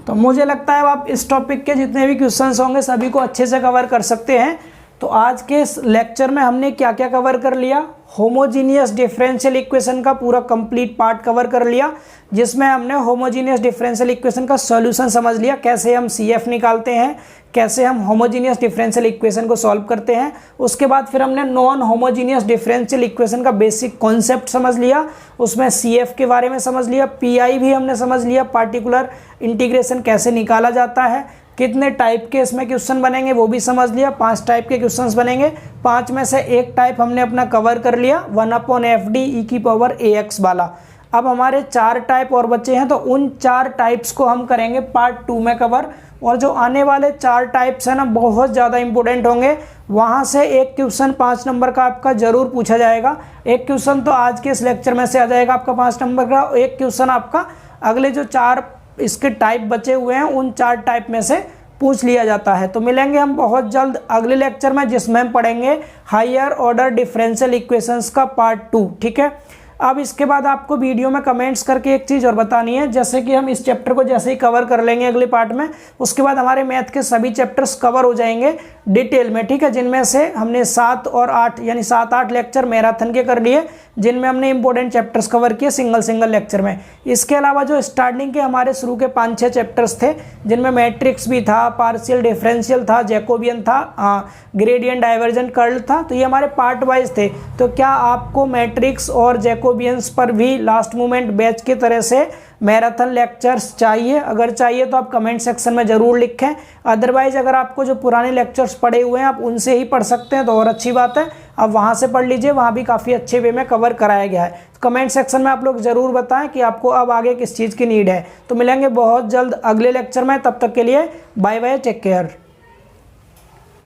तो मुझे लगता है आप इस टॉपिक के जितने भी क्वेश्चंस होंगे सभी को अच्छे से कवर कर सकते हैं। तो आज के इस लेक्चर में हमने क्या क्या कवर कर लिया, होमोजीनियस डिफरेंशियल इक्वेशन का पूरा कंप्लीट पार्ट कवर कर लिया, जिसमें हमने होमोजीनियस डिफरेंशियल इक्वेशन का सॉल्यूशन समझ लिया, कैसे हम CF निकालते हैं, कैसे हम होमोजीनियस डिफरेंशियल इक्वेशन को सॉल्व करते हैं। उसके बाद फिर हमने नॉन होमोजीनियस डिफरेंशियल इक्वेशन का बेसिक कॉन्सेप्ट समझ लिया, उसमें CF के बारे में समझ लिया, PI भी हमने समझ लिया, पार्टिकुलर इंटीग्रेशन कैसे निकाला जाता है, कितने टाइप के इसमें क्वेश्चन बनेंगे वो भी समझ लिया, 5 टाइप के क्वेश्चंस बनेंगे, 5 में से एक टाइप हमने अपना कवर कर लिया 1/fd e की पावर ax वाला। अब हमारे 4 टाइप और बचे हैं, तो उन 4 टाइप्स को हम करेंगे पार्ट 2 में कवर। और जो आने वाले 4 टाइप्स हैं ना बहुत ज़्यादा इंपॉर्टेंट होंगे, वहाँ से एक क्वेश्चन 5 नंबर का आपका ज़रूर पूछा जाएगा। एक क्वेश्चन तो आज के इस लेक्चर में से आ जाएगा आपका 5 नंबर का, एक क्वेश्चन आपका अगले जो 4 इसके टाइप बचे हुए हैं उन 4 टाइप में से पूछ लिया जाता है। तो मिलेंगे हम बहुत जल्द अगले लेक्चर में, जिसमें हम पढ़ेंगे हायर ऑर्डर डिफरेंशियल इक्वेशंस का पार्ट 2, ठीक है। अब इसके बाद आपको वीडियो में कमेंट्स करके एक चीज़ और बतानी है, जैसे कि हम इस चैप्टर को जैसे ही कवर कर लेंगे अगले पार्ट में, उसके बाद हमारे मैथ के सभी चैप्टर्स कवर हो जाएंगे डिटेल में, ठीक है, जिनमें से हमने 7 और 8 यानी 7-8 लेक्चर मैराथन के कर लिए, जिनमें हमने इंपॉर्टेंट चैप्टर्स कवर किए सिंगल लेक्चर में। इसके अलावा जो स्टार्टिंग के हमारे शुरू के 5-6 चैप्टर्स थे, जिनमें मैट्रिक्स भी था, पार्शियल डिफरेंशियल था, जैकोबियन था, ग्रेडियंट डाइवर्जेंट कर्ल था, तो ये हमारे पार्ट वाइज थे। तो क्या आपको मैट्रिक्स और जैकोबियंस पर भी लास्ट मोमेंट बैच की तरह से मैराथन लेक्चर्स चाहिए? अगर चाहिए तो आप कमेंट सेक्शन में ज़रूर लिखें। अदरवाइज़ अगर आपको जो पुराने लेक्चर्स पढ़े हुए हैं आप उनसे ही पढ़ सकते हैं तो और अच्छी बात है, आप वहाँ से पढ़ लीजिए, वहाँ भी काफ़ी अच्छे वे में कवर कराया गया है। कमेंट सेक्शन में आप लोग ज़रूर बताएं कि आपको अब आगे किस चीज़ की नीड है। तो मिलेंगे बहुत जल्द अगले लेक्चर में, तब तक के लिए बाय बाय, टेक केयर।